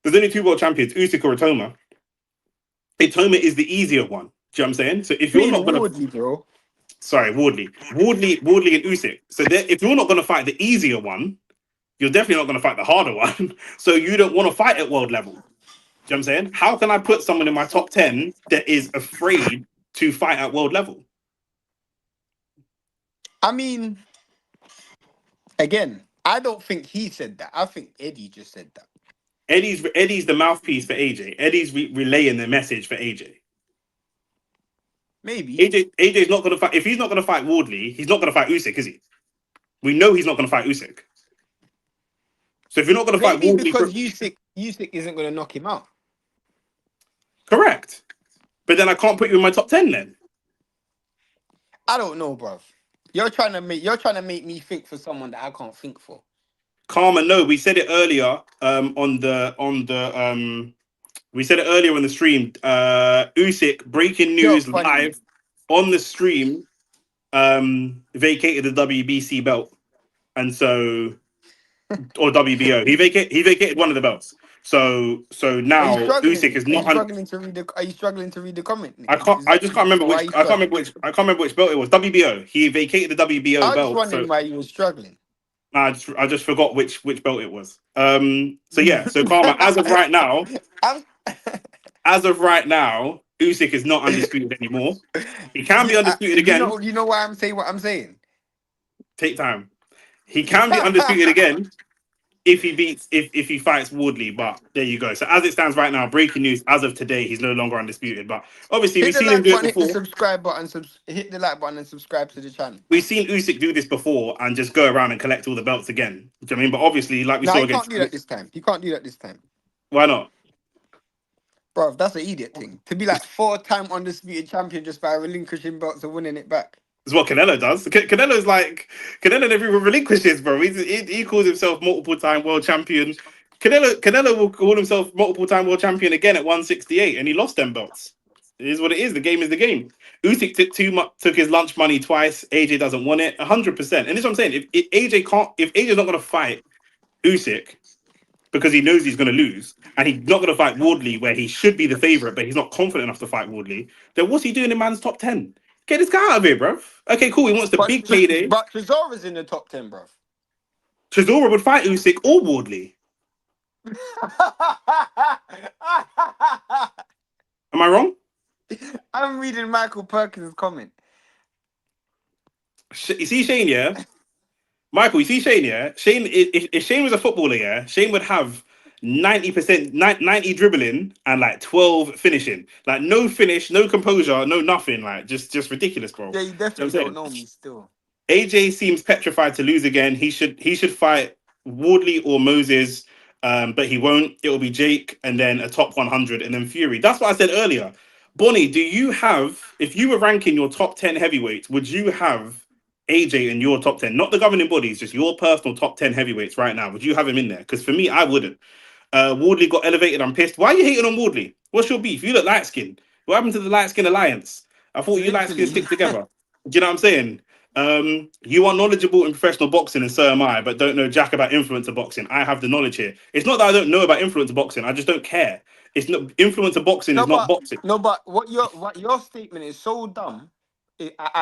There's only 2 world champions, Usyk or Itoma. Itoma is the easier one. Do you know what I'm saying? So if you're Me not and gonna, Woodley, bro. sorry, Wardley and Usyk. So if you're not gonna fight the easier one, you're definitely not gonna fight the harder one. So you don't want to fight at world level. Do you know what I'm saying? How can I put someone in my top 10 that is afraid to fight at world level? I mean, again, I don't think he said that. I think Eddie just said that. Eddie's the mouthpiece for AJ. Eddie's relaying the message for AJ. Maybe. AJ's not gonna fight. If he's not gonna fight Wardley, he's not gonna fight Usyk, is he? We know he's not gonna fight Usyk. So if you're not gonna fight Maybe Wardley, because Usyk isn't going to knock him out. correct. But then I can't put you in my top 10 then. I don't know, bruv. You're trying to make me think for someone that I can't think for. Karma, no, we said it earlier we said it earlier on the stream. Usyk, breaking You're news funny. live on the stream, vacated the WBC belt. And so, or WBO. He vacated one of the belts. So Are you now Usyk struggling? is not Are you struggling to read the comment? I just can't remember Why are which you struggling? I can't remember which belt it was. WBO. He vacated the WBO I was just belt. So wondering why you were struggling. I just forgot which belt it was. So yeah, so Karma, as of right now, I'm- as of right now, Usyk is not undisputed anymore. He can be undisputed again. You know why I'm saying what I'm saying. Take time. He can be undisputed again if he beats if he fights Wardley. But there you go. So as it stands right now, breaking news as of today, he's no longer undisputed. But obviously, Hit we've the seen him like do it button, hit the before. subscribe button, hit the like button and subscribe to the channel. We've seen Usyk do this before and just go around and collect all the belts again. Do you know what I mean? But obviously, like we No, saw he can't against, do that this time. He can't do that this time. why not? Bro, that's an idiot thing. To be like 4-time undisputed champion just by relinquishing belts and winning it back. It's what Canelo does. Canelo's like Canelo never even relinquishes, bro. He calls himself multiple time world champion. Canelo will call himself multiple time world champion again at 168, and he lost them belts. It is what it is. The game is the game. Usyk took his lunch money twice. AJ doesn't want it 100%. And this is what I'm saying. If AJ's not going to fight Usyk because he knows he's going to lose, and he's not going to fight Wardley where he should be the favorite, but he's not confident enough to fight Wardley, then what's he doing in man's top 10? Get this guy out of here, bro. Okay, cool. He wants the big payday. But Trezora's in the top 10, bro. Chisora would fight Usyk or Wardley. Am I wrong? I'm reading Michael Perkins' comment. You see Shane, yeah? Michael, you see Shane, yeah? Shane, if Shane was a footballer, yeah, Shane would have 90%, 90 dribbling and like 12 finishing. Like no finish, no composure, no nothing. Like just ridiculous, bro. Yeah, you definitely don't know me still. AJ seems petrified to lose again. He should fight Wardley or Moses, but he won't. It'll be Jake and then a top 100 and then Fury. That's what I said earlier. Bonnie, do you have, if you were ranking your top 10 heavyweights, would you have AJ in your top 10? Not the governing bodies, just your personal top 10 heavyweights right now. Would you have him in there? Because for me, I wouldn't. Wardley got elevated. I'm pissed. Why are you hating on Wardley? What's your beef? You look light skinned. What happened to the light skin alliance? I thought you light skin Literally. stick together. Do you know what I'm saying? You are knowledgeable in professional boxing, and so am I, but don't know jack about influencer boxing. I have the knowledge here. It's not that I don't know about influencer boxing. I just don't care. It's not influencer boxing is not boxing. No, but what your statement is so dumb.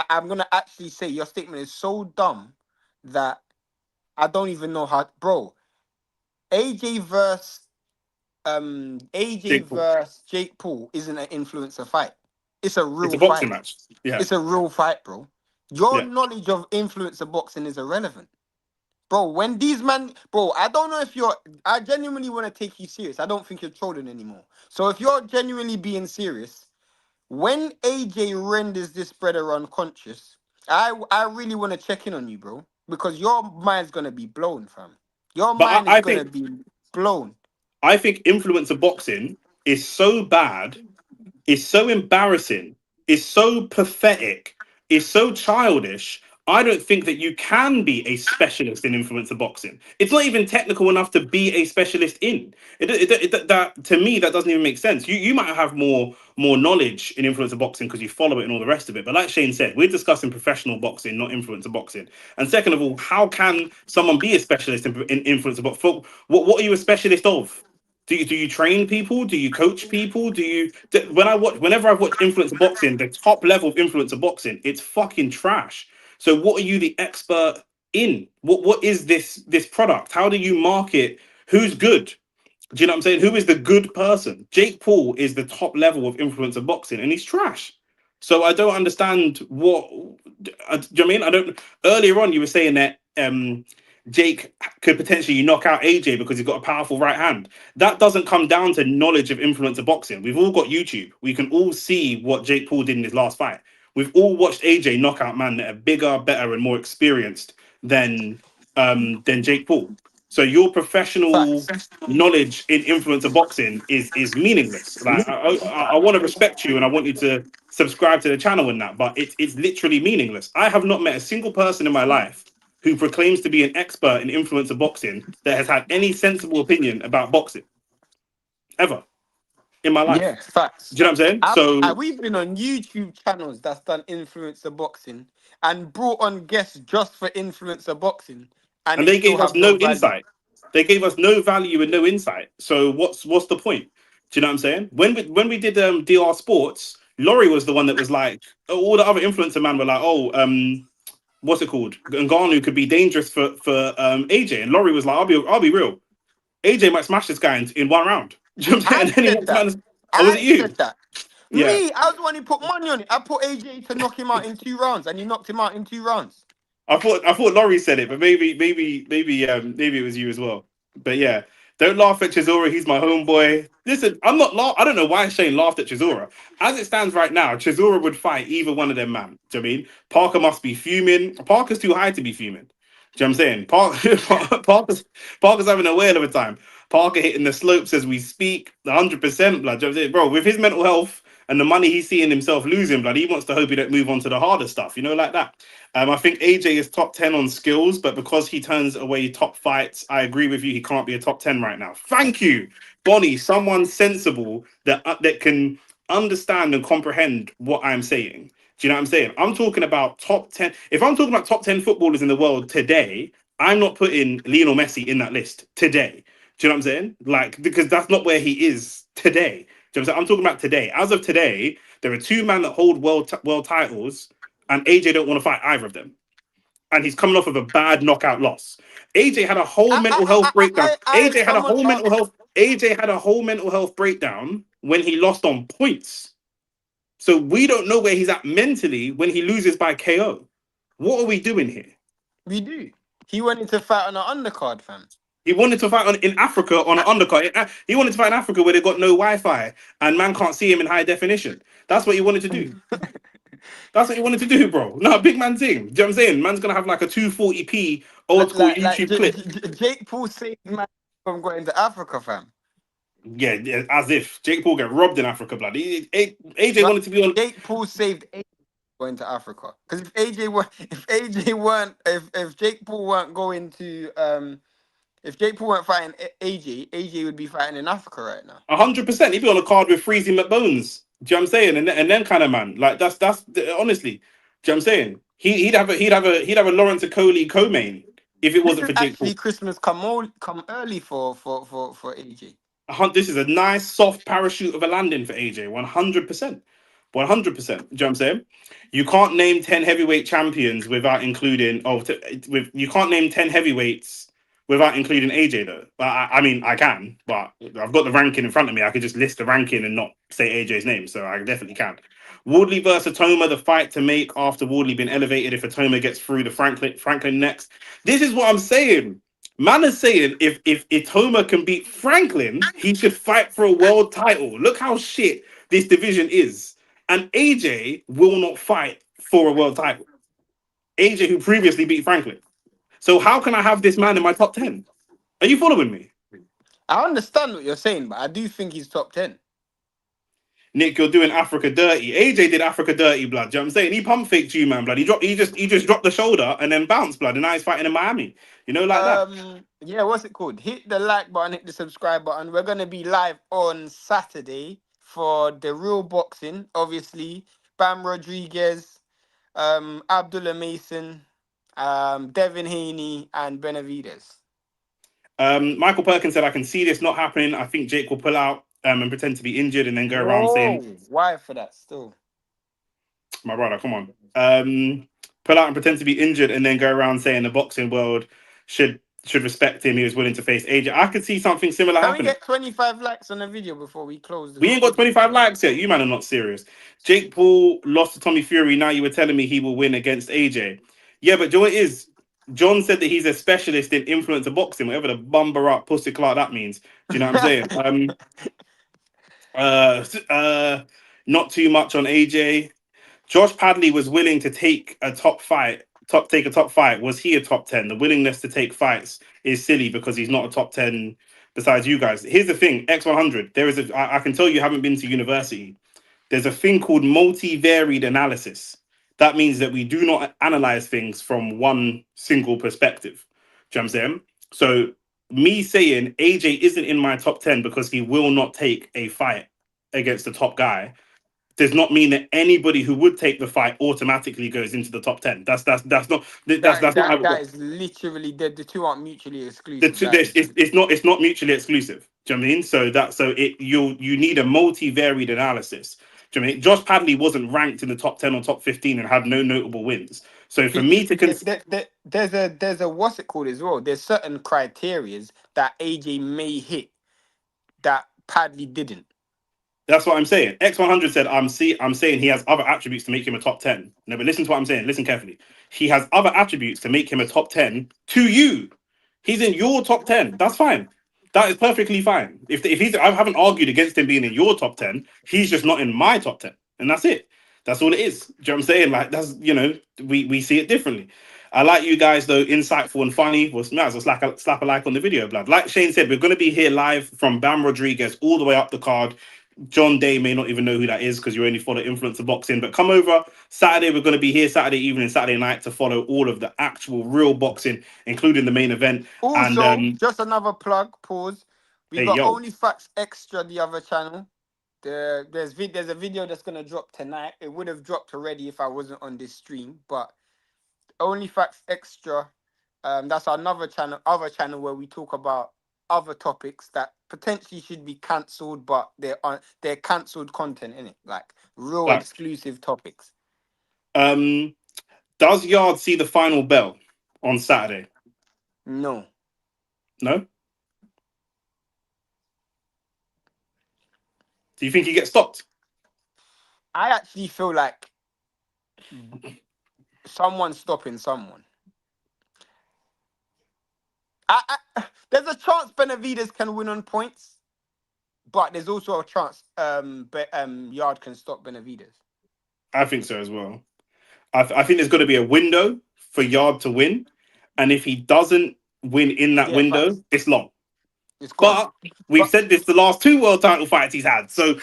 I'm gonna actually say your statement is so dumb that I don't even know how, bro. AJ versus AJ Jake Paul. versus Jake Paul isn't an influencer fight. It's a It's real a boxing fight. match. Yeah, It's a real fight, bro. Your yeah. knowledge of influencer boxing is irrelevant. Bro, when these I don't know if I genuinely want to take you serious. I don't think you're trolling anymore. So if you're genuinely being serious, when AJ renders this brother unconscious, I really want to check in on you, bro. Because your mind's going to be blown, fam. Your But mind is I going to think be blown. influencer boxing is so bad, is so embarrassing, is so pathetic, is so childish. I don't think that you can be a specialist in influencer boxing. It's not even technical enough to be a specialist in. That to me, that doesn't even make sense. You might have more knowledge in influencer boxing because you follow it and all the rest of it. But like Shane said, we're discussing professional boxing, not influencer boxing. And second of all, how can someone be a specialist in influencer boxing? What are you a specialist of? Do you train people? Do you coach people? Whenever I've watched influencer boxing, the top level of influencer boxing, it's fucking trash. So what are you the expert in? What is this product? How do you market? Who's good? Do you know what I'm saying? Who is the good person? Jake Paul is the top level of influencer boxing, and he's trash. So I don't understand what. Do you know what I mean? I don't. Earlier on, you were saying that Jake could potentially knock out AJ because he's got a powerful right hand. That doesn't come down to knowledge of influencer boxing. We've all got YouTube. We can all see what Jake Paul did in his last fight. We've all watched AJ knock out men that are bigger, better, and more experienced than Jake Paul. So your professional Facts. knowledge in influencer boxing is meaningless. Like I want to respect you and I want you to subscribe to the channel and that, but it's literally meaningless. I have not met a single person in my life who proclaims to be an expert in influencer boxing that has had any sensible opinion about boxing ever in my life. Yeah, facts. Do you know what I'm saying? So We've been on YouTube channels that's done influencer boxing and brought on guests just for influencer boxing, and and it they still gave us have no no value. insight. They gave us no value and no insight. So what's the point? Do you know what I'm saying? When we did DR Sports, Laurie was the one that was like, all the other influencer man were like, oh, what's it called? Ngannou could be dangerous for AJ, and Laurie was like, I'll be real. AJ might smash this guy in 1 round. Do you know what I'm saying? I And then he said went to that. man. Or was it I you? said that. Yeah. Me, I was the one who put money on it. I put AJ to knock him out in 2 rounds, and he knocked him out in 2 rounds. I thought Laurie said it, but maybe it was you as well. But yeah, don't laugh at Chisora. He's my homeboy. Listen, I'm not laugh. I don't know why Shane laughed at Chisora. As it stands right now, Chisora would fight either one of them, man. Do you know what I mean? Parker must be fuming. Parker's too high to be fuming. Do you know what I'm saying? Parker's having a whale of a time. Parker hitting the slopes as we speak, 100% blood. Do you know what I'm saying? Bro, with his mental health and the money he's seeing himself losing, blood, he wants to hope he don't move on to the harder stuff, like that. I think AJ is top 10 on skills, but because he turns away top fights, I agree with you. He can't be a top 10 right now. Thank you, Bonnie. Someone sensible that can understand and comprehend what I'm saying. Do you know what I'm saying? I'm talking about top 10. If I'm talking about top 10 footballers in the world today, I'm not putting Lionel Messi in that list today. Do you know what I'm saying? Like, because that's not where he is today. Do you know what I'm saying? I'm talking about today. As of today, there are two men that hold world titles, and AJ don't want to fight either of them. And he's coming off of a bad knockout loss. AJ had a whole mental health breakdown. AJ had a Someone whole mental asked. health. AJ had a whole mental health breakdown when he lost on points. So we don't know where he's at mentally when he loses by KO. What are we doing here? We do. He went into fight on an undercard, fam. He wanted to fight in Africa on an undercard. He wanted to fight in Africa where they got no Wi-Fi and man can't see him in high definition. That's what he wanted to do. That's what he wanted to do, bro. No, big man thing. Do you know what I'm saying? Man's gonna have like a 240p old school YouTube clip. Jake Paul saved man from going to Africa, fam. Yeah, yeah, as if Jake Paul get robbed in Africa, blood. AJ But wanted to be on. Jake Paul saved AJ going to Africa. Because if Jake Paul weren't going to if Jake Paul weren't fighting AJ would be fighting in Africa right now. 100%. He'd be on a card with Freezy McBones. Do you know what I'm saying? And then kind of man. Like that's honestly. Do you know what I'm saying? He'd have a Lawrence Okoli co-main if it This wasn't is for Jake actually Paul. Christmas come early for AJ. This is a nice soft parachute of a landing for AJ. 100%. 100%. Do you know what I'm saying? You can't name 10 heavyweight champions without including you can't name 10 heavyweights without including AJ though. But I mean I can, but I've got the ranking in front of me. I could just list the ranking and not say AJ's name, so I definitely can. Wardley versus Atoma, the fight to make after Wardley been elevated if Atoma gets through the Franklin next. This is what I'm saying. Man is saying if Itoma can beat Franklin, he should fight for a world title. Look how shit this division is. And AJ will not fight for a world title. AJ, who previously beat Franklin. So how can I have this man in my top 10? Are you following me? I understand what you're saying, but I do think he's top 10. Nick, you're doing Africa dirty. AJ did Africa dirty, blood. Do you know what I'm saying? He pump faked you, man, blood. He just dropped the shoulder and then bounced, blood. And now he's fighting in Miami. Like that. Yeah, what's it called? Hit the like button, hit the subscribe button. We're gonna be live on Saturday for the real boxing. Obviously, Bam Rodriguez, Abdullah Mason, Devin Haney, and Benavides. Michael Perkins said, I can see this not happening. I think Jake will pull out and pretend to be injured and then go around saying, Why for that still? my brother, come on. Pull out and pretend to be injured and then go around saying the boxing world should respect him. He was willing to face AJ. I could see something similar Can we happening. get 25 likes on the video before we close We this? ain't got 25 likes yet. You man are not serious. Jake Paul lost to Tommy Fury. Now you were telling me he will win against AJ. Yeah, but do you know what it is? John said that he's a specialist in influencer boxing, whatever the bumper up pussy clout that means. Do you know what I'm saying? Not too much on AJ. Josh Padley was willing to take a top fight. Was he a top 10? The willingness to take fights is silly because he's not a top 10 besides you guys. Here's the thing, X100. I can tell you haven't been to university. There's a thing called multivariate analysis. That means that we do not analyze things from one single perspective. Do you know what I'm saying? So me saying AJ isn't in my top 10 because he will not take a fight against the top guy does not mean that anybody who would take the fight automatically goes into the top 10. That's not how it that works. is literally the two aren't mutually The exclusive. two, That is it's not mutually exclusive. Do you know what I mean? You need a multivariate analysis. Do you know what I mean? Josh Padley wasn't ranked in the top 10 or top 15 and had no notable wins. So for me to there's a what's it called as well. There's certain criterias that AJ may hit that Padley didn't. That's what I'm saying. X100 said, I'm saying he has other attributes to make him a top 10. No, but listen to what I'm saying. Listen carefully. He has other attributes to make him a top 10 to you. He's in your top 10. That's fine. That is perfectly fine. If he's, I haven't argued against him being in your top 10. He's just not in my top 10. And that's it. That's all it is. Do you know what I'm saying? Like, that's, we see it differently. I like you guys though, insightful and funny. Well, smash, slap a like on the video, blood. Like Shane said, we're going to be here live from Bam Rodriguez all the way up the card. John Day may not even know who that is because you only follow influencer boxing. But come over Saturday. We're going to be here Saturday evening, Saturday night to follow all of the actual real boxing, including the main event. And Also, just another plug. Pause. We hey, got yo, Only Facts Extra, the other channel. There's a video that's gonna drop tonight. It would have dropped already if I wasn't on this stream, but Only Facts Extra. That's another channel, other channel where we talk about other topics that potentially should be cancelled, but they're cancelled content in it, like real facts. exclusive topics. Um, does Yard see the final bell on Saturday? No, No. Do you think he gets stopped? I actually feel like someone's stopping someone. There's a chance Benavides can win on points, but there's also a chance Yard can stop Benavides. I think so as well. I think there's going to be a window for Yard to win, and if he doesn't win in that Yeah, window, facts. it's long. It's gone. But we've But said this the last two world title fights he's had. So,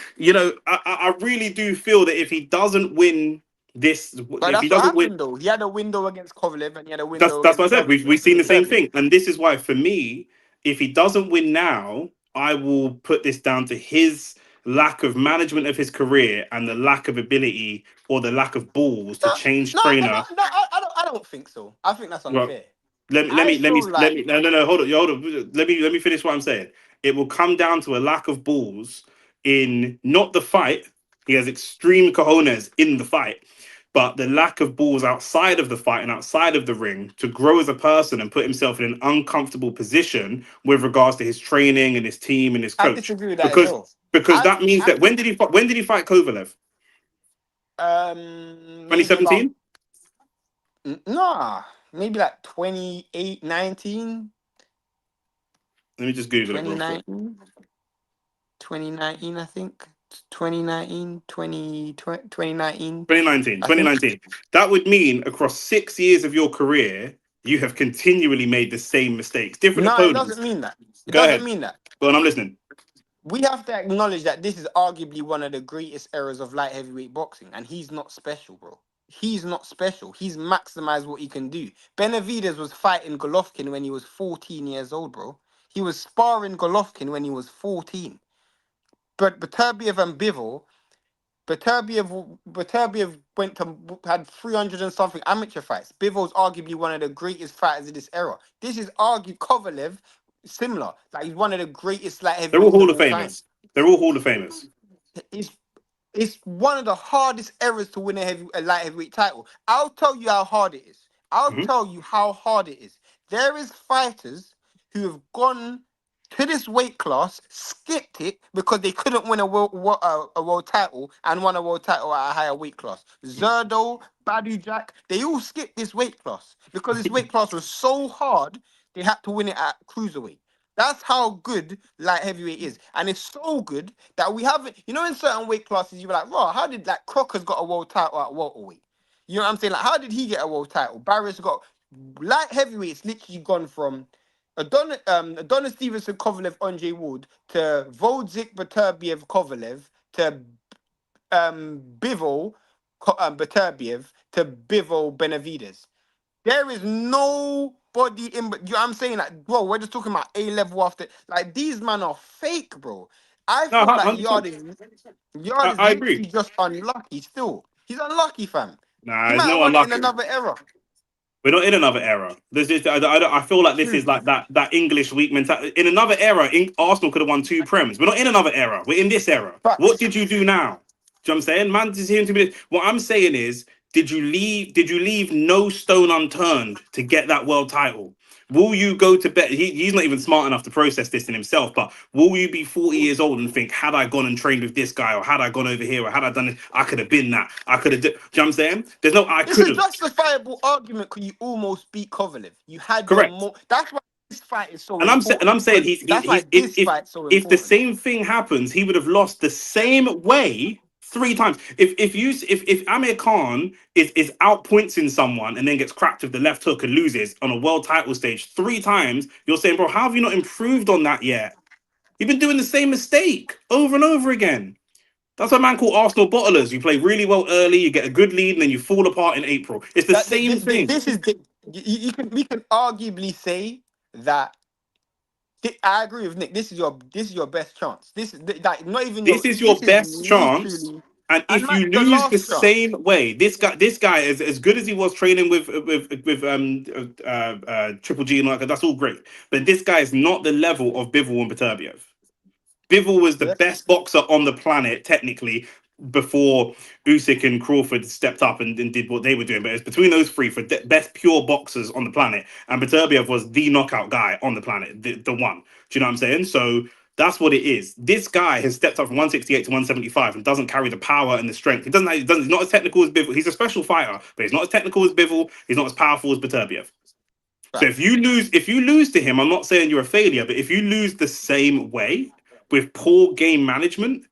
I really do feel that if he doesn't win this, but if he that's what doesn't win, happened though. He had a window against Kovalev and he had a that's window that's what against I said. We've seen the same Beterbiev. thing. And this is why, for me, if he doesn't win now, I will put this down to his lack of management of his career and the lack of ability or the lack of balls to No, change no, no, trainer. no. I don't think so. I think that's Well, unfair. let I me let me feel let like me no hold on, hold on. Let me finish what I'm saying. It will come down to a lack of balls in not the fight. He has extreme cojones in the fight, but the lack of balls outside of the fight and outside of the ring to grow as a person and put himself in an uncomfortable position with regards to his training and his team and his I coach. disagree with that as Because well. that means I that when did he fight Kovalev? maybe about 2017? nah, maybe like 28, 19, Let me just Google it real quick. 2019, 2019, I think. 2019, 2019, 2019, I think. 2019. That would mean across 6 years of your career, you have continually made the same mistakes, different No, it opponents. doesn't mean that. It Go doesn't ahead. mean that. Go on, I'm listening. We have to acknowledge that this is arguably one of the greatest eras of light heavyweight boxing, and he's not special, bro. He's not special. He's maximized what he can do. Benavides was fighting Golovkin when he was 14 years old, bro. He was sparring Golovkin when he was 14. But Beterbiev and Beterbiev had 300 and something amateur fights. Bivol's arguably one of the greatest fighters of this era. This is argued Kovalev, similar. Like he's one of the greatest light They're all heavyweights Hall of of all time. Famers. They're all Hall of Famers. It's it's one of the hardest eras to win a light heavyweight title. I'll tell you how hard it is. I'll Mhm. tell you how hard it is. There is fighters who have gone to this weight class, skipped it because they couldn't win a world title and won a world title at a higher weight class. Zerdo, Badu Jack, they all skipped this weight class because this weight class was so hard they had to win it at cruiserweight. That's how good light heavyweight is. And it's so good that we haven't, in certain weight classes, you're like, raw, how did like Crocker's got a world title at welterweight? You know what I'm saying? Like, how did he get a world title? Barrios got light heavyweight's literally gone from Adonis Stevenson Kovalev Andre Ward to Vodzik Beterbiev Kovalev to Bivol Beterbiev to Bivol Benavides. There is nobody in, but you know what I'm saying? Like, bro, we're just talking about A level after. Like, these men are fake, bro. I No, feel like 100%. Yard is I agree. literally just unlucky still. He's unlucky, fam. Nah, He there's might have no won it in unlucky. another era. We're not in another era. There's just, I feel like this True. is like that English weak mentality. In another era, Arsenal could have won two prems. We're not in another era. We're in this era. What Facts. did you do now? Do you know what I'm saying? Man, just hearing to be. What I'm saying is, did you leave no stone unturned to get that world title? Will you go to bed? He's not even smart enough to process this in himself, but will you be 40 years old and think, had I gone and trained with this guy, or had I gone over here, or had I done this, I could have been that. I could have. Do you know what I'm saying? There's no I It's could a have. justifiable argument because you almost beat Kovalev. You had your Correct. more. That's why this fight is so And I'm important. saying Because that's why if this fight's so if the important. same thing happens, he would have lost the same way three times. If Amir Khan is outpointing someone and then gets cracked with the left hook and loses on a world title stage three times, you're saying, bro, how have you not improved on that yet? You've been doing the same mistake over and over again. That's what man call Arsenal bottlers. You play really well early, you get a good lead, and then you fall apart in April. It's the same thing. This is the you can we can arguably say that I agree with Nick. This is your best chance. This is like not even This your. is your This is best chance. literally And and if you the lose the last chance. same way, this guy is as good as he was training with Triple G and like that's all great. But this guy is not the level of Bivol and Beterbiev. Bivol was the Yeah, best boxer on the planet, technically, before Usyk and Crawford stepped up and did what they were doing. But it's between those three for best pure boxers on the planet. And Beterbiev was the knockout guy on the planet, the one. Do you know what I'm saying? So that's what it is. This guy has stepped up from 168 to 175 and doesn't carry the power and the strength. He's not as technical as Bivol. He's a special fighter, but he's not as technical as Bivol. He's not as powerful as Beterbiev. So facts. if you lose to him, I'm not saying you're a failure, but if you lose the same way with poor game management,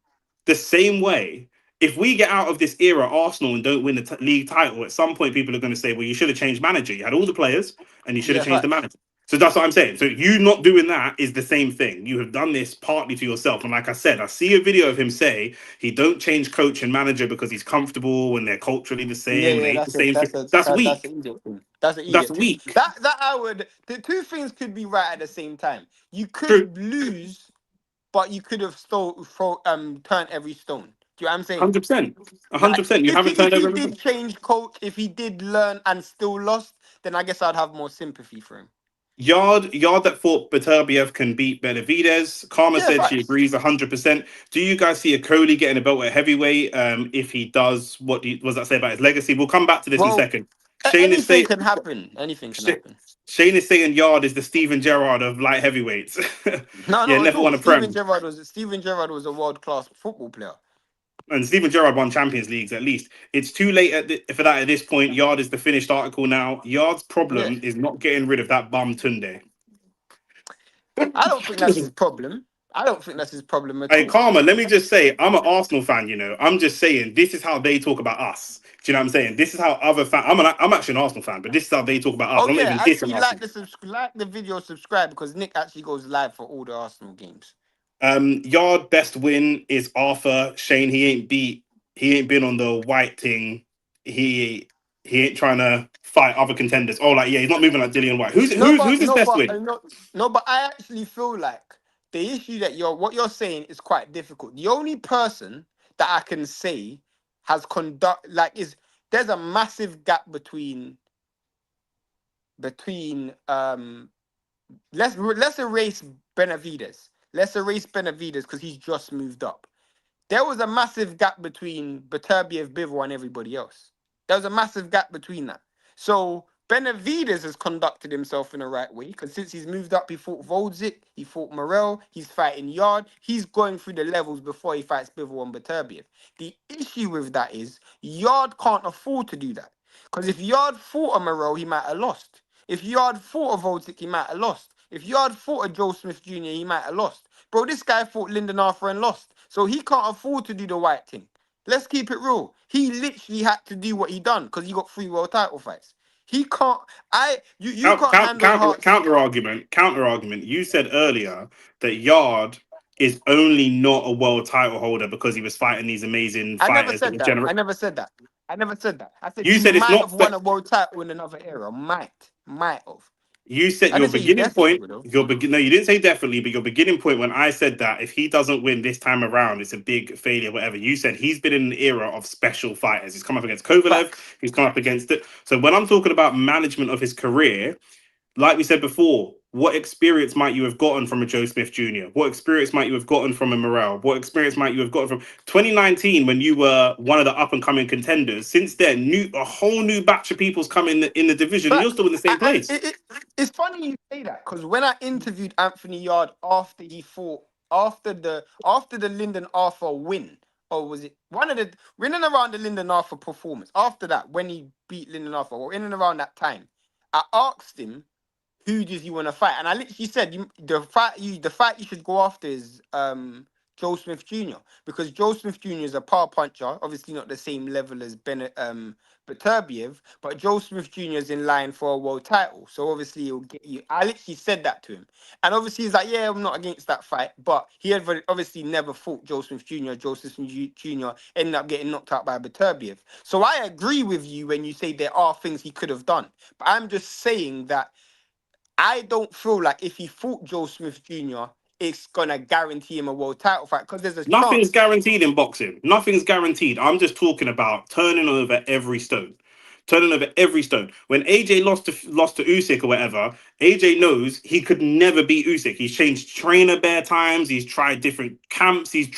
the same way, if we get out of this era, Arsenal, and don't win the league title, at some point people are going to say, well, you should have changed manager. You had all the players and you should have Yeah, changed the facts. manager. So that's what I'm saying. So you not doing that is the same thing. You have done this partly to yourself. And like I said, I see a video of him say he don't change coach and manager because he's comfortable and they're culturally the Yeah, same and yeah, they eat the same food. That's that's weak. an idiot thing. That's an That's idiot thing. weak. That I would. The two things could be right at the same time. You True. could lose, but you could have turned every stone. Do you know what I'm saying? 100%. Like 100%. You haven't if turned he over everything. did change coach, if he did learn and still lost, then I guess I'd have more sympathy for him. Yard that thought Beterbiev can beat Benavides. Karma Yeah, said she facts. agrees 100%. Do you guys see a Coley getting a belt at heavyweight? If he does, what does that say about his legacy? We'll come back to this in a Well, second. Shane is anything saying can happen. Anything can Sh- happen. Shane is saying Yard is the Steven Gerrard of light heavyweights. No, Yeah, not at never all. won a prem. Steven Gerrard was a world class football player. And Steven Gerrard won Champions Leagues at least. It's too late for that at this point. Yard is the finished article now. Yard's Yeah, problem is not getting rid of that bum Tunde. I don't think that's his problem. I don't think that's his problem at Hey, all. Karma, let me just say, I'm an Arsenal fan, you know. I'm just saying, this is how they talk about us. Do you know what I'm saying? This is how other fans, I'm actually an Arsenal fan, but this is how they talk about us. Oh I'm not yeah, even dissing actually Arsenal. like the video, subscribe because Nick actually goes live for all the Arsenal games. Yard best win is Arthur. Shane, he ain't been on the white thing. He ain't trying to fight other contenders. Oh, like, yeah, he's not moving like Dillian White. Who's his best win? No, but I actually feel like the issue that what you're saying is quite difficult. The only person that I can say has conduct like is there's a massive gap between let's erase Benavides. Let's erase Benavides because he's just moved up. There was a massive gap between Beterbiev, Bivol, and everybody else. There was a massive gap between that. So Benavides has conducted himself in the right way because since he's moved up, he fought Voldzik, he fought Morel, he's fighting Yard. He's going through the levels before he fights Bivol and Beterbiev. The issue with that is Yard can't afford to do that because if Yard fought a Morel, he might have lost. If Yard fought a Voldzik, he might have lost. If Yard fought a Joe Smith Jr., he might have lost. Bro, this guy fought Lyndon Arthur and lost. So he can't afford to do the white thing. Let's keep it real. He literally had to do what he done because he got 3 world title fights. He can't. You can't handle hearts. Counter argument. You said earlier that Yard is only not a world title holder because he was fighting these amazing I never fighters that said were that. general. I never said that. I never said that. I said You he said it's might not have won that. a world title in another era. Might have. You said I your didn't say he beginning definitely point. would have. No, you didn't say definitely, but your beginning point when I said that if he doesn't win this time around, it's a big failure. Whatever you said, he's been in an era of special fighters. He's come up against Kovalev. Facts. He's come up against it. So when I'm talking about management of his career, like we said before, what experience might you have gotten from a Joe Smith Jr.? What experience might you have gotten from a Morel? What experience might you have gotten from 2019 when you were one of the up and coming contenders? Since then, a whole new batch of people's come in the division, and you're But still in the same and place. it's funny you say that because when I interviewed Anthony Yard after he fought after the Lyndon Arthur win, or was it one of the winning around the Lyndon Arthur performance? After that, when he beat Lyndon Arthur, or in and around that time, I asked him who does he want to fight? And I literally said the fight you should go after is Joe Smith Jr. because Joe Smith Jr. is a power puncher, obviously not the same level as Bennett Beterbiev, but Joe Smith Jr. is in line for a world title. So obviously he'll get you. I literally said that to him. And obviously he's like, yeah, I'm not against that fight. But he had obviously never fought Joe Smith Jr. Joe Smith Jr. ended up getting knocked out by Beterbiev. So I agree with you when you say there are things he could have done. But I'm just saying that I don't feel like if he fought Joe Smith Jr., it's gonna guarantee him a world title fight because there's a Nothing's chance. guaranteed in boxing. Nothing's guaranteed. I'm just talking about turning over every stone. Turning over every stone. When AJ lost to Usyk or whatever, AJ knows he could never beat Usyk. He's changed trainer bare times. He's tried different camps. He's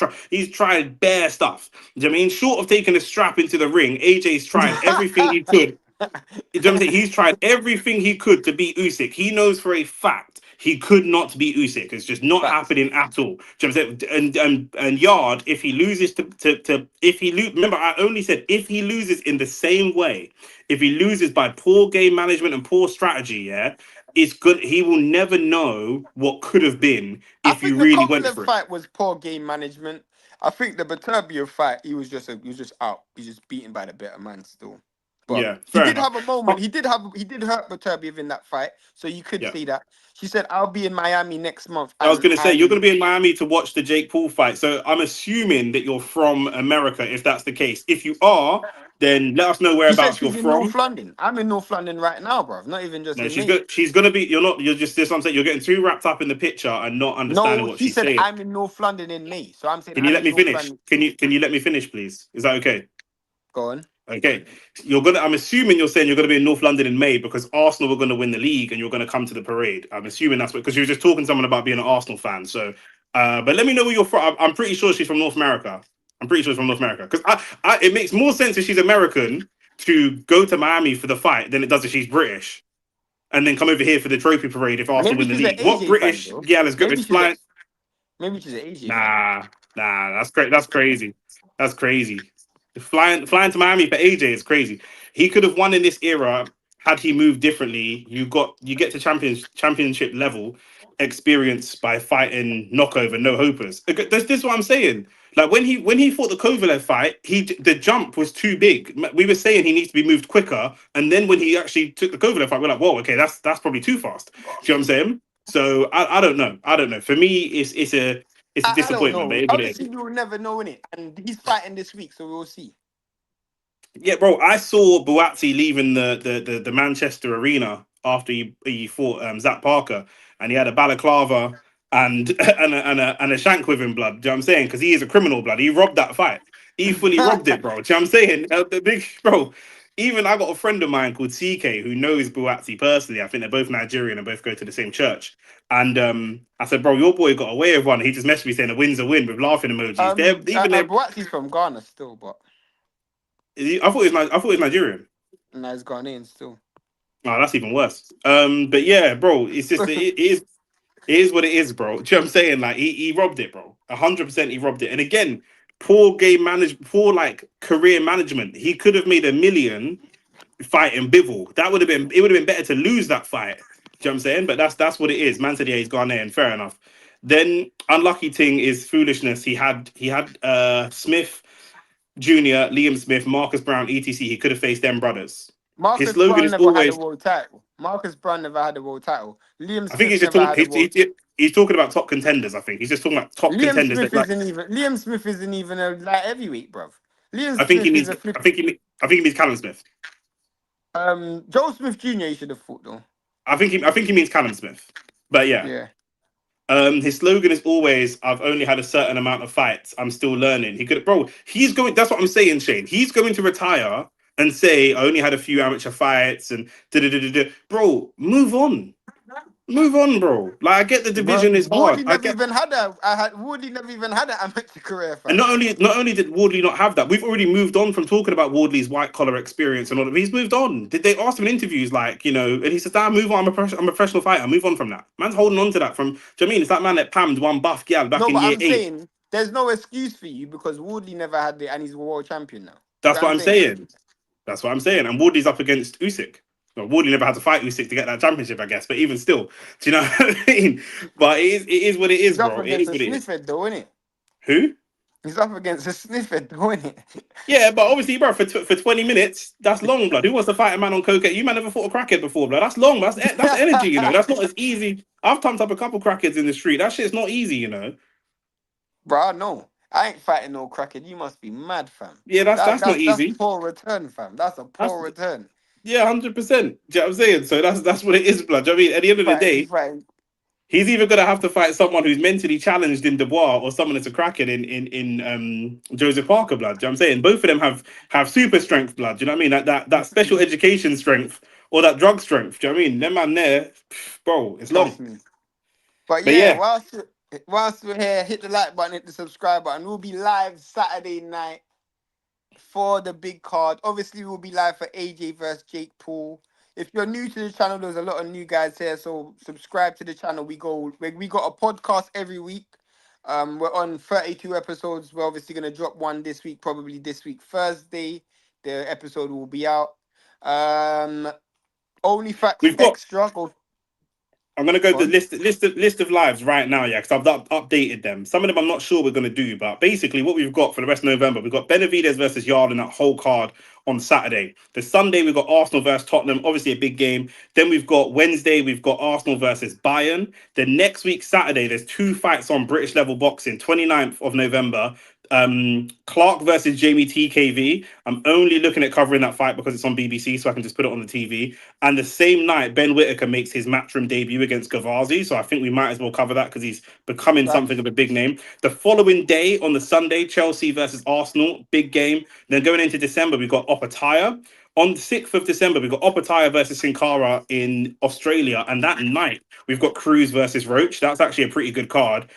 tried bare stuff. Do you know what I mean? Short of taking a strap into the ring, AJ's tried everything he could. You know what I'm saying? He's tried everything he could to beat Usyk. He knows for a fact he could not beat Usyk. It's just not Facts. happening at all. Do you know what I'm saying? And Yard, if he loses to if he lose, remember I only said if he loses in the same way, if he loses by poor game management and poor strategy, yeah, it's good. He will never know what could have been I if you think the really went Kovalev for it. fight was poor game management. I think the Beterbiev fight, he was just out. He's just beaten by the better man still. But Yeah, he fair did enough. have a moment. He did hurt Beterbiev in that fight, so you could Yeah. say that. She said, "I'll be in Miami next month," I was and going to say you're going to be in Miami to watch the Jake Paul fight. So I'm assuming that you're from America. If that's the case, if you are, then let us know she said whereabouts you're she's in North from. London. I'm in North London right now, bro. Not even just No, in she's May. good. She's going to be. You're not. You're just this. I'm saying you're getting too wrapped up in the picture and not understanding No, what she she's said saying. I'm in North London in May. So I'm saying Can you I'm let in me North finish? London. Can you let me finish, please? Is that okay? Go on. Okay, you're gonna. I'm assuming you're saying you're gonna be in North London in May because Arsenal were gonna win the league and you're gonna come to the parade. I'm assuming that's what because you were just talking to someone about being an Arsenal fan. So, but let me know where you're from. I'm pretty sure she's from North America. I'm pretty sure she's from North America because it makes more sense if she's American to go to Miami for the fight than it does if she's British and then come over here for the trophy parade if Arsenal Maybe win the she's an league. What AJ fan British? though. Yeah, let's go. Maybe It's she's a flying. maybe she's an AJ fan. Nah, that's great. That's crazy. That's crazy. Flying to Miami for AJ is crazy. He could have won in this era had he moved differently. You get to championship level experience by fighting knockover no hopers. This is what I'm saying. Like when he fought the Kovalev fight, the jump was too big. We were saying he needs to be moved quicker, and then when he actually took the Kovalev fight, we're like, whoa, okay, that's probably too fast. Do you know what I'm saying? So I don't know. I don't know. For me, it's a I don't disappointment, but know. it is what it is. Obviously, we will never know in it, and he's fighting this week, so we'll see. Yeah, bro. I saw Buatsi leaving the Manchester arena after he fought Zach Parker, and he had a balaclava and and a shank with him, blood. Do you know what I'm saying? Because he is a criminal, blood. He robbed that fight. He fully robbed it, bro. Do you know what I'm saying? The big bro. Even I got a friend of mine called CK who knows Buatsi personally. I think they're both Nigerian and both go to the same church. And I said, bro, your boy got away with one. He just messaged me saying a win's a win with laughing emojis. They're even there. Boatsi's from Ghana still, but I thought he was Nigerian. nah, he's Ghanaian still. Oh, that's even worse. But yeah, bro, it's just it is what it is, bro. Do you know what I'm saying? Like he robbed it, bro. 100% he robbed it. And again, poor game management, poor like career management. He could have made a million fighting Bivol. It would have been better to lose that fight. Do you know what I'm saying? But that's what it is. Man said yeah, he's gone there, and fair enough. Then unlucky thing is foolishness. He had Smith Jr., Liam Smith, Marcus Brown, etc. He could have faced them brothers. His Marcus slogan Brown is never had a always world title. Marcus Brown never had a world title. Liam I think Smith he's just never talking. had a world. He's talking about top contenders. I think he's just talking about top contenders. That like. Liam Smith isn't even a light heavyweight, bruv. Liam I think he Smith is means. a flip. I think he means Callum Smith. Joe Smith Jr. he should have fought though. I think he means Callum Smith. But yeah, Yeah. his slogan is always, "I've only had a certain amount of fights. I'm still learning." He could, bro. He's going. That's what I'm saying, Shane. He's going to retire and say, "I only had a few amateur fights," and da da da da. Bro, move on. Move on, bro. Like I get the Well, division is hard. Woodley I never get, even had a. I had Woodley never even had an amateur career, and fam. not only did Wardley not have that, we've already moved on from talking about Wardley's white collar experience and all of. He's moved on. Did they ask him in interviews like and he says, "Ah, move on. I'm a professional fighter. Move on from that." Man's holding on to that from. Do you know what I mean? It's that man that pammed one buff gal back No, in but year I'm eight. saying there's no excuse for you because Woodley never had it, and he's a world champion now. You That's get what what I'm I'm saying? saying. That's what I'm saying. And Wardley's up against Usyk. Well, Wardley never had to fight Usyk to get that championship, I guess. But even still, do you know what I mean? But it is what it is, He's up bro. It against is a what it is. sniffhead, though, isn't it? Who? He's up against a sniffhead, though, isn't it? Yeah, but obviously, bro, for 20 minutes, that's long, blood. Who wants to fight a man on cocaine? You man never fought a crackhead before, blood. That's long, but that's energy, you know. That's not as easy. I've pumped up a couple crackheads in the street. That shit's not easy, you know. Bro, no, I ain't fighting no crackhead. You must be mad, fam. Yeah, that's not That's easy. poor return, fam. That's a That's poor return. yeah, 100%. Do you know what I'm saying? So that's what it is, blood. Do you know what I mean? At the end of the You day, fighting. he's either gonna have to fight someone who's mentally challenged in Dubois or someone that's a crackhead in Joseph Parker, blood. Do you know what I'm saying? Both of them have super strength, blood. Do you know what I mean? That special education strength or that drug strength. Do you know what I mean? Them man there, bro, it's long. Trust me. But But yeah, yeah, whilst we're here, hit the like button, hit the subscribe button. We'll be live Saturday night for the big card. Obviously, we'll be live for AJ versus Jake Paul. If you're new to the channel, there's a lot of new guys here, so subscribe to the channel. We got a podcast every week. We're on 32 episodes. We're obviously gonna drop one this week, probably this week Thursday. The episode will be out. Um, Only Facts we've got Extra. Go I'm gonna go to the on. list of lives right now, yeah, because I've updated them. Some of them I'm not sure we're gonna do, but basically what we've got for the rest of November, we've got Benavides versus Yard in that whole card on Saturday. The Sunday we've got Arsenal versus Tottenham, obviously a big game. Then we've got Wednesday, we've got Arsenal versus Bayern. The next week Saturday, there's two fights on British level boxing, 29th of November. Clark versus Jamie TKV. I'm only looking at covering that fight because it's on BBC, so I can just put it on the TV. And the same night, Ben Whitaker makes his matchroom debut against Gavazi. So I think we might as well cover that because he's becoming something Facts. of a big name. The following day, on the Sunday, Chelsea versus Arsenal, big game. Then going into December, we've got Opataya. On the 6th of December, we've got Opataya versus Sin Cara in Australia. And that night, we've got Cruz versus Roach. That's actually a pretty good card.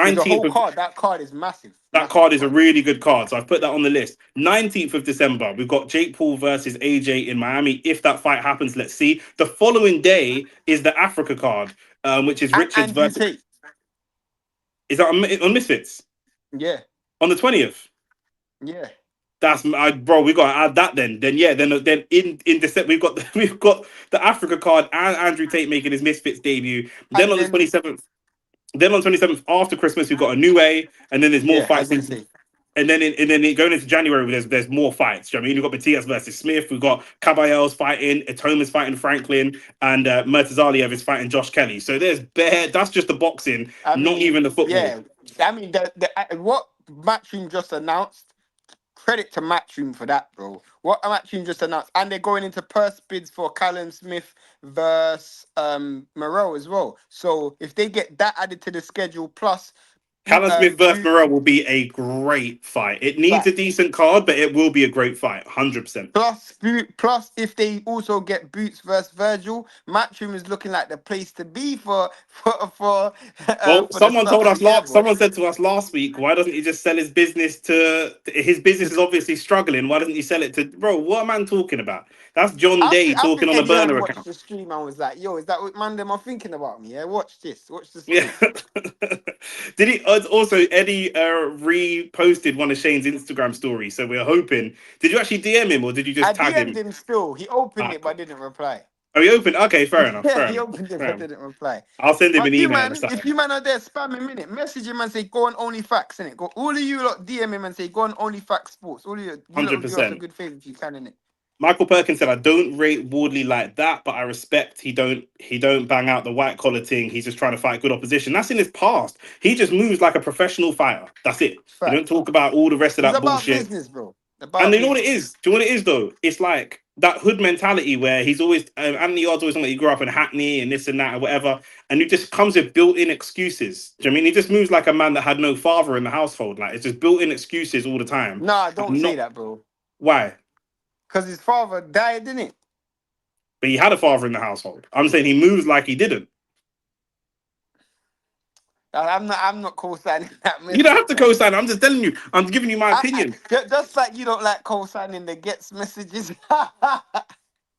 There's a 19th whole of card. That card is massive. that Massive card is a card. really good card, so I've put that on the list. 19th of December, we've got Jake Paul versus AJ in Miami. If that fight happens, let's see. The following day is the Africa card, which is And Richards Andrew versus. Tate. Is that on Misfits Yeah. on the 20th? Yeah. Bro. We got to add that then. Then yeah, then in December we've got the Africa card and Andrew Tate making his Misfits debut. Then And on the then 27th. Then on 27th after Christmas, we've got a new way, and then there's more yeah, I was fights gonna into say. going into January, there's more fights. Do you know what I mean? We've got Matias versus Smith. We've got Caballeros fighting. Atoma's fighting Franklin. And Murtazaliev is fighting Josh Kelly. So there's bare. That's just the boxing, I not even mean, the football. yeah. I mean the what Matchroom just announced. Credit to Matchroom for that, bro. What Matchroom just announced, and they're going into purse bids for Callum Smith versus Moreau as well. So if they get that added to the schedule, plus Callum Smith versus boot Morel will be a great fight. It needs a facts. decent card, but it will be a great fight, 100%. Plus, if they also get Boots versus Virgil, Matchroom is looking like the place to be Well, for the start of the year, bro. someone said to us last week, why doesn't he just sell his business to his business is Just, obviously struggling. Why doesn't he sell it to bro? What am I talking about? That's John Day I talking think on a Eddie Hearn burner watched account. the stream and was like, "Yo, is that what man them are thinking about me? Yeah, watch this, watch the Yeah. stream." Did he also Eddie reposted one of Shane's Instagram stories? So we're hoping. Did you actually DM him or did you I just tag DM'd him? him still. He opened Ah, it cool. but didn't reply. Oh, he opened. Okay, fair enough. Yeah, Fair he enough. opened it Fair but enough. didn't reply. I'll send him an But you email or man, if something. you man are there, spam him in it. Message him and say, "Go on OnlyFacts," innit? Go all of you lot DM him and say, "Go on OnlyFacts Sports." All of you lot Hundred will do us a percent. good favor if you can, innit? Michael Perkins said, "I don't rate Wardley like that, but I respect he don't bang out the white collar thing. He's just trying to fight good opposition. That's in his past. He just moves like a professional fighter. That's it. He don't Facts. talk about all the rest of It's that about bullshit. business, bro. And About you know what it business. is? Do you know what it is though? It's like that hood mentality where he's always Anthony Yard's always talking about he grew up in Hackney and this and that or whatever, and he just comes with built-in excuses. Do you know what I mean? He just moves like a man that had no father in the household. Like it's just built-in excuses all the time. Nah, don't And say not that, bro. why, Because his father died, didn't it? but he had a father in the household. I'm saying he moves like he didn't. I'm not co-signing that You don't have message, to man. co-sign. I'm just telling you. I'm giving you my opinion. Just like you don't like co-signing the gets messages.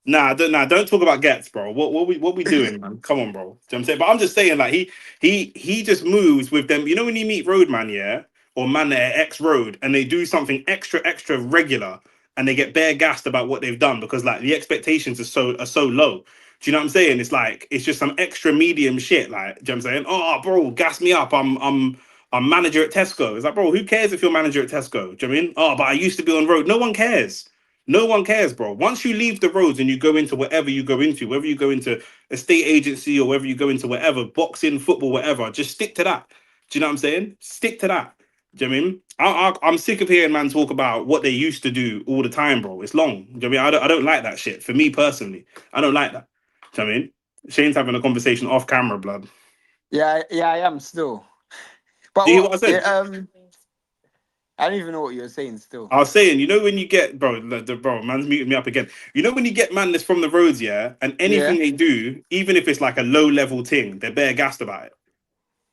Nah, don't talk about Gets, bro. What we doing, man? Come on, bro. Do you know what I'm saying? But I'm just saying, like he just moves with them. You know when you meet roadman, yeah, or man that are ex road, and they do something extra regular, and they get bare gassed about what they've done because like the expectations are so low. Do you know what I'm saying? It's like it's just some extra medium shit. Like, do you know what I'm saying? Oh, bro, gas me up. I'm manager at Tesco. It's like, bro, who cares if you're manager at Tesco? Do you know what I mean? Oh, but I used to be on road. No one cares. No one cares, bro. Once you leave the roads and you go into whatever you go into, whether you go into a state agency or whether you go into whatever, boxing, football, whatever, just stick to that. Do you know what I'm saying? Stick to that. Do you know what I mean? I'm sick of hearing man talk about what they used to do all the time, bro. It's long. Do you know what I mean? I don't like that shit. For me personally, I don't like that. Do you know what I mean? Shane's having a conversation off camera, blood. Yeah, I am still. But Do you hear what I what? said? I don't even know what you're saying still. I was saying, you know, when you get bro, bro, man's muting me up again. You know, when you get man that's from the roads, yeah, and Yeah. anything they do, even if it's like a low level thing, they're bare gassed about it.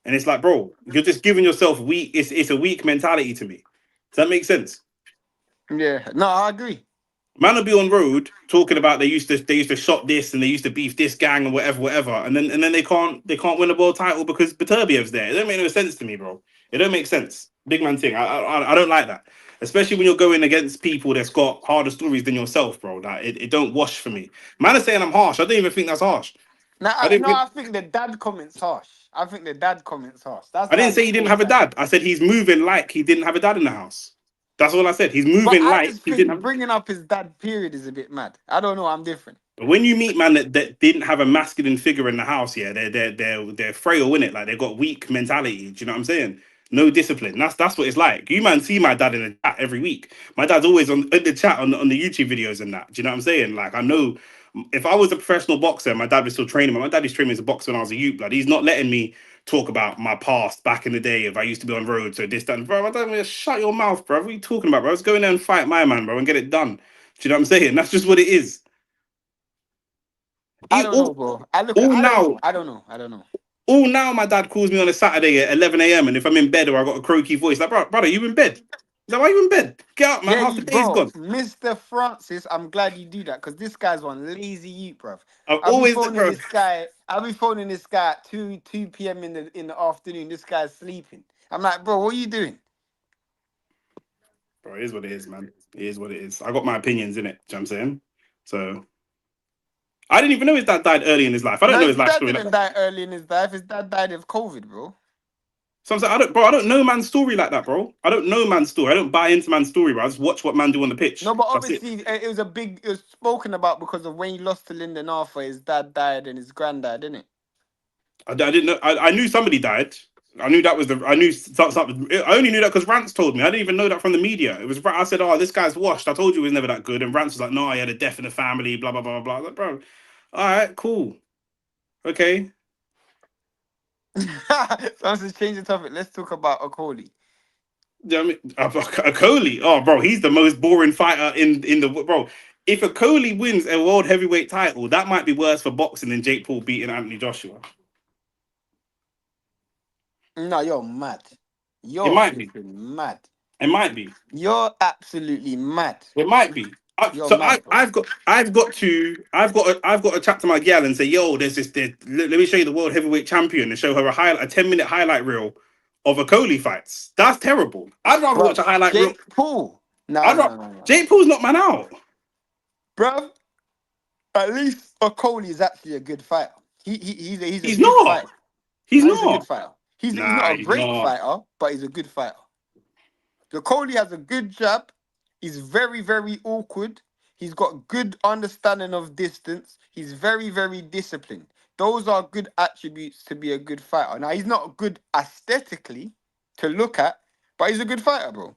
And it's like, bro, you're just giving yourself weak. It's a weak mentality to me. Does that make sense? Yeah. No, I agree. Man will be on road talking about they used to shot this and they used to beef this gang and whatever, and then they can't win a world title because Beterbiev's there. It don't make no sense to me, bro. It don't make sense. Big man thing. I don't like that, especially when you're going against people that's got harder stories than yourself, bro. Like it don't wash for me. Man is saying I'm harsh. I don't even think that's harsh. No, I didn't no, think, I think the dad comments harsh. I think the dad comments harsh. That's I why didn't I'm say not he didn't have a co-signing. dad. I said he's moving like he didn't have a dad in the house. That's all I said. He's But moving I like just he didn't think have. bringing up his dad period is a bit mad. I don't know. I'm different. But when you meet man that didn't have a masculine figure in the house, yeah, they're frail in it. Like they've got weak mentality. Do you know what I'm saying? No discipline. That's what it's like. You man see my dad in the chat every week. My dad's always on in the chat on the YouTube videos and that. Do you know what I'm saying? Like I know if I was a professional boxer, my dad was still training me. My dad used to train me as a boxer when I was a youth. Blood. He's not letting me talk about my past back in the day. If I used to be on road, so this, that, and bro, I don't mean, shut your mouth, bro. What are you talking about, bro? Let's go in there and fight my man, bro, and get it done. Do you know what I'm saying? That's just what it is. I He, don't know, all, bro. I look at. all I don't now, know. I don't know. I don't know. all now, my dad calls me on a Saturday at 11 a.m. And if I'm in bed or I got a croaky voice, like, bro, brother, you in bed? He's like, why you in bed? Get up, man. Yeah, Half the you, day's bro, gone. Mr. Francis. I'm glad you do that because this guy's one lazy you, bro. I've I'll be always, phoning bro, this guy. I'll be phoning this guy at two p.m. in the afternoon. This guy's sleeping. I'm like, bro, what are you doing? bro, it is what it is, man. It is what it is. I got my opinions in it. Do you know what I'm saying? So I didn't even know his dad died early in his life. I don't No, know his his life dad story like didn't that. die early in his life. His dad died of COVID, bro. So I'm saying, I don't know man's story like that, bro. I don't know man's story. I don't buy into man's story, bro. I just watch what man do on the pitch. No, but That's it. obviously it was a big. It was spoken about because of when he lost to Lyndon Arthur. His dad died and his granddad, didn't it? I didn't know. I knew somebody died. I knew that was the. I knew something. I only knew that because Rance told me. I didn't even know that from the media. It was. I said, "Oh, this guy's washed." I told you he was never that good. And Rance was like, "No, he had a death in the family." Blah blah blah blah. I was like, bro, all right, cool, okay. So I'm just change the topic. Let's talk about Okoli. You know what I mean, a Coley. Oh, bro, he's the most boring fighter in the bro. If a Coley wins a world heavyweight title, that might be worse for boxing than Jake Paul beating Anthony Joshua. No, you're mad. It You're might be. flipping mad. It might be. You're absolutely mad. It might be. You're So mad, bro. I've got to chat to my gal and say, yo, there's this. Let me show you the world heavyweight champion and show her a 10-minute highlight reel of a Coley fights. That's terrible. I'd rather Bro, watch a highlight reel. Jake Paul. I'd No, rather no, no, no. Jake Paul's not man out. Bro, at least Okoli is actually a good fighter. He's a He's good not. fighter. He's No, he's a good not. fighter. He's Nah, not a he's great not. fighter, but he's a good fighter. The Coley has a good jab. He's very, very awkward. He's got good understanding of distance. He's very, very disciplined. Those are good attributes to be a good fighter. Now he's not good aesthetically to look at, but he's a good fighter, bro.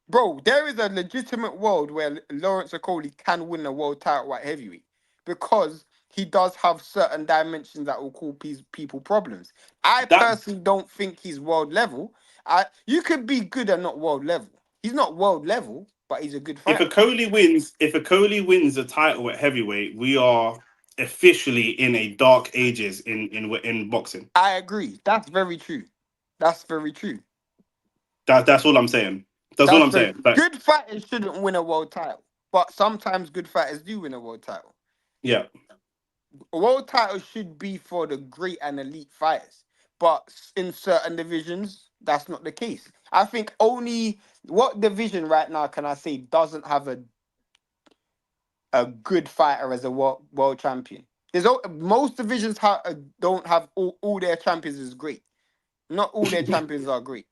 Bro. There is a legitimate world where Lawrence Okoli can win a world title at heavyweight because he does have certain dimensions that will cause people problems. I That personally don't think he's world level. You could be good and not world level. He's not world level, but he's a good fighter. if a Coley wins a title at heavyweight, we are officially in a dark ages in boxing. I agree. That's very true. That's very true. That's all I'm saying. That's all That's I'm very saying. Like, good fighters shouldn't win a world title, but sometimes good fighters do win a world title. yeah, A world title should be for the great and elite fighters, but in certain divisions, that's not the case. I think only what division right now can I say doesn't have a good fighter as a world champion? Most divisions don't have all their champions is great. Not all their champions are great.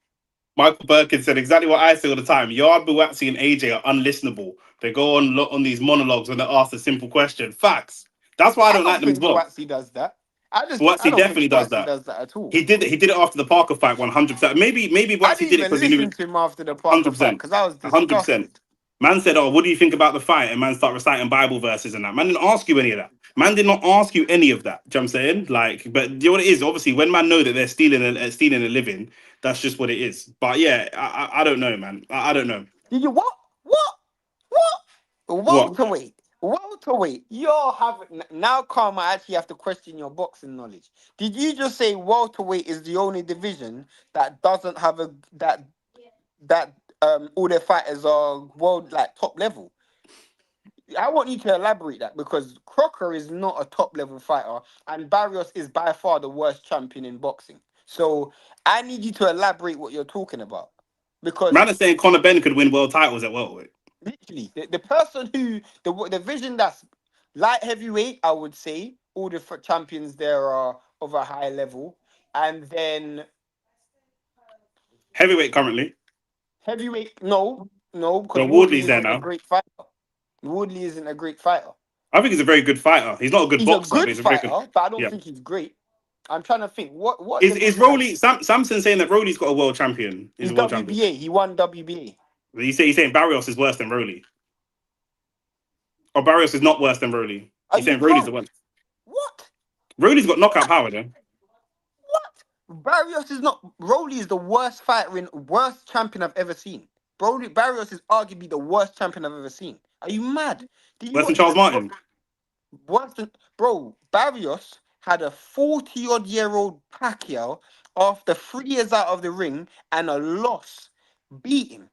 Michael Perkins said exactly what I say all the time. Yard, Buatsi, and AJ are unlistenable. They go on these monologues when they're asked a simple question. Facts. That's why I I don't like don't them as think well. Boatsy does that. I Buatsi don't think definitely does Boatsy that. does that at all. He did it after the Parker fight, 100%. Maybe I Buatsi didn't did it even because he knew listen to him after the Parker fight 100%. because I was 100%. disgusted. Man said, "Oh, what do you think about the fight?" And man start reciting Bible verses and that. Man didn't ask you any of that. Man did not ask you any of that. Do you know what I'm saying? Like, but you know what it is? Obviously, when man know that they're stealing a living, that's just what it is. But yeah, I don't know, man. I don't know Did you what? What? What? what. Welterweight. Welterweight. You're having now, Karma. I actually have to question your boxing knowledge. Did you just say welterweight is the only division that doesn't have that all their fighters are world like top level? I want you to elaborate that because Crocker is not a top level fighter, and Barrios is by far the worst champion in boxing. So I need you to elaborate what you're talking about because Man is saying Conor Ben could win world titles at welterweight. literally the person who the division that's light heavyweight, I would say all the champions there are of a high level, and then Heavyweight currently. heavyweight. No, because So Woodley Wardley's there isn't a now. great fighter. Woodley isn't a great fighter. I think he's a very good fighter. He's not a good He's a boxer, but good he's a very good. fighter, but I don't Yeah. think he's great. I'm trying to think what Is division has Rolly Samson saying that Rolly's got a world champion? He's he's a world champion. WBA. He won WBA. He's saying Barrios is worse than Rolly. Or Barrios is not worse than Rolly. Are He's you saying Rolly's the drunk? one. What? Rolly's got knockout power though. What? Barrios is not. Rolly is the worst champion I've ever seen. Barrios is arguably the worst champion I've ever seen. Are you mad? Did you Worse than watch? Charles Martin. Worse than bro. Barrios had a 40-odd-year-old Pacquiao after 3 years out of the ring and a loss, beat him.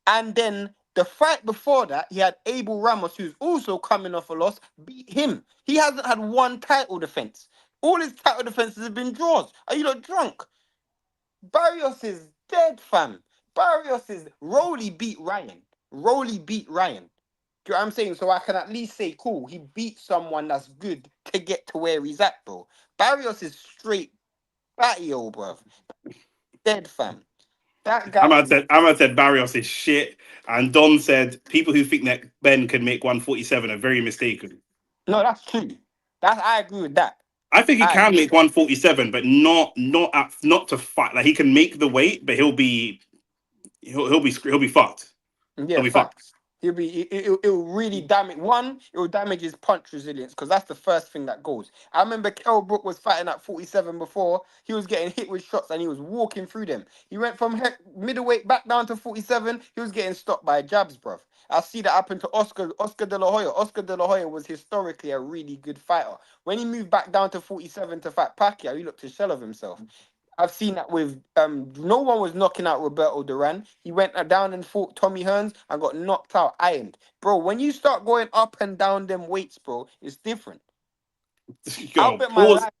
And then the fight before that, he had Abel Ramos, who's also coming off a loss, beat him. He hasn't had one title defense. All his title defenses have been draws. Are you not drunk? Barrios is dead, fam. Barrios is Rolly beat Ryan. Rolly beat Ryan. Do you know what I'm saying? So I can at least say, cool, he beat someone that's good to get to where he's at, bro. Barrios is straight batty, old bruv. Dead, fam. That guy is. Ahmad said Barrios is shit. And Don said people who think that Ben can make 147 are very mistaken. No, that's true. I agree with that. I think he I can agree with make that. 147, but not to fight. Like he can make the weight, but he'll be fucked. Yeah, He'll be fucked. facts. It'll really damage one. It will damage his punch resilience because that's the first thing that goes. I remember Kell Brook was fighting at 47 before. He was getting hit with shots and he was walking through them. He went from middleweight back down to 47. He was getting stopped by jabs, bruv. I see that happen to Oscar De La Hoya. Oscar De La Hoya was historically a really good fighter. When he moved back down to 47 to fight Pacquiao, he looked a shell of himself. I've seen that with no one was knocking out Roberto Duran. He went down and fought Tommy Hearns and got knocked out, ironed. Bro, when you start going up and down them weights, bro, it's different. I'll Yo, bet my life.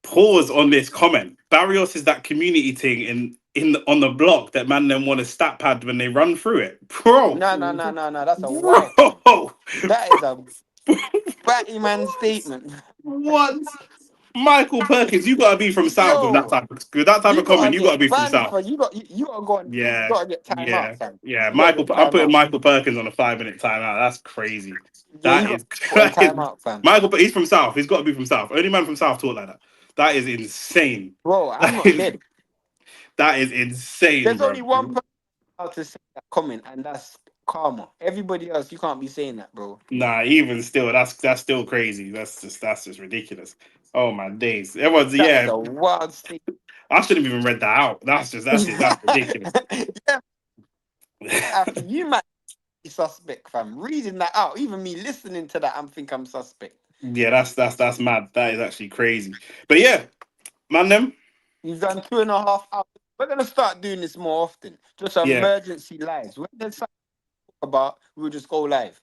pause on this comment. Barrios is that community thing on the block that man then want to stat pad when they run through it. Bro. No. That's a wild. Bro. That is a batty man statement. What? Michael Perkins, you gotta be from South with Yo, that type you of comment. gotta You gotta get be from banned South. for you gotta go and you Yeah, gotta get time out, yeah, fam. yeah. You gotta Michael, get I'm time putting out. Michael Perkins on a 5 minute timeout. That's crazy. Yeah, you got put on That is time out, fam. Michael. But he's from South. He's got to be from South. Only man from South talk like that. That is insane. Bro, I'm That not is dead. that is insane, There's bro. only one person allowed to say that comment, and that's Karma. Everybody else, you can't be saying that, bro. Nah, even still, that's still crazy. That's just ridiculous. Oh my days. Everyone's That is yeah. a wild statement. I shouldn't have even read that out. That's ridiculous. Yeah, you might be suspect, fam. Reading that out, even me listening to that, I'm think I'm suspect. Yeah, that's mad. That is actually crazy. But yeah, man, them. He's done 2.5 hours. We're gonna start doing this more often. Just Yeah, emergency lives. When there's something to talk about, we'll just go live.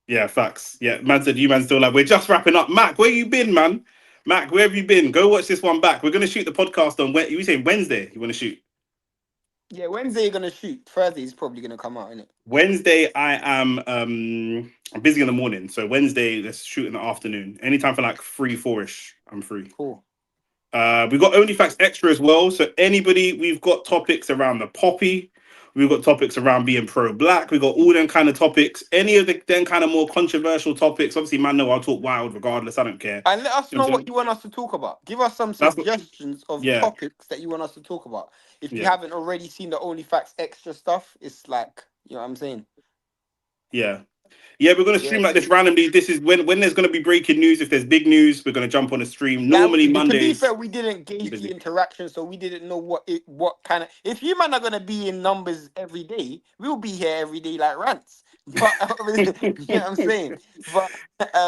yeah, facts. Yeah, man said you man still like we're just wrapping up. Mac, where you been, man? Mac, where have you been? Go watch this one back. We're gonna shoot the podcast on you saying Wednesday. You want to shoot Yeah, Wednesday you're gonna shoot. Thursday is probably gonna come out, innit? Wednesday? I am I'm busy in the morning, so Wednesday let's shoot in the afternoon. Anytime for like 3, 4ish. I'm free. Cool. We've got Only Facts Extra as well. So anybody, we've got topics around the poppy. We've got topics around being pro-black. We've got all them kind of topics. Any of the then kind of more controversial topics. Obviously, man, no, I'll talk wild regardless. I don't care. And let us You know know what I'm what saying? you want us to talk about. Give us some That's what, suggestions of yeah, topics that you want us to talk about. If you yeah, haven't already seen the OnlyFacts extra stuff, it's like, you know what I'm saying? yeah. Yeah, we're gonna Yeah. stream like this randomly. This is when there's gonna be breaking news. If there's big news, we're gonna jump on a stream. Like, Normally to be Mondays, fair, we didn't I'm gauge the busy. interaction, so we didn't know what kind of. If you man are gonna be in numbers every day, we'll be here every day like rants. But you know what I'm saying. But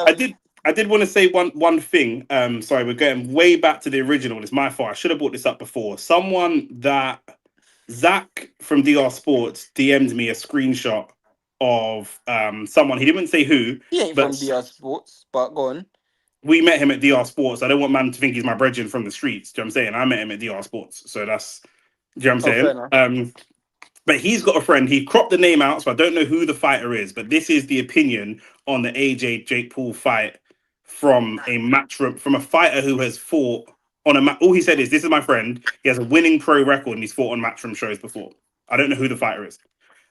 I um, did I did want to say one thing. Sorry, we're getting way back to the original. It's my fault. I should have brought this up before. Someone that Zach from DR Sports DM'd me a screenshot of someone. He didn't say who, he ain't but from DR Sports. But go on. we met him at DR Sports. I don't want man to think he's my brethren from the streets. Do you know what I'm saying? I met him at DR Sports. So that's do you know what I'm Oh, fair saying? enough. But he's got a friend. He cropped the name out, so I don't know who the fighter is. But this is the opinion on the AJ Jake Paul fight from a matchroom from a fighter who has fought on a. All he said is, "This is my friend. He has a winning pro record and he's fought on matchroom shows before." I don't know who the fighter is.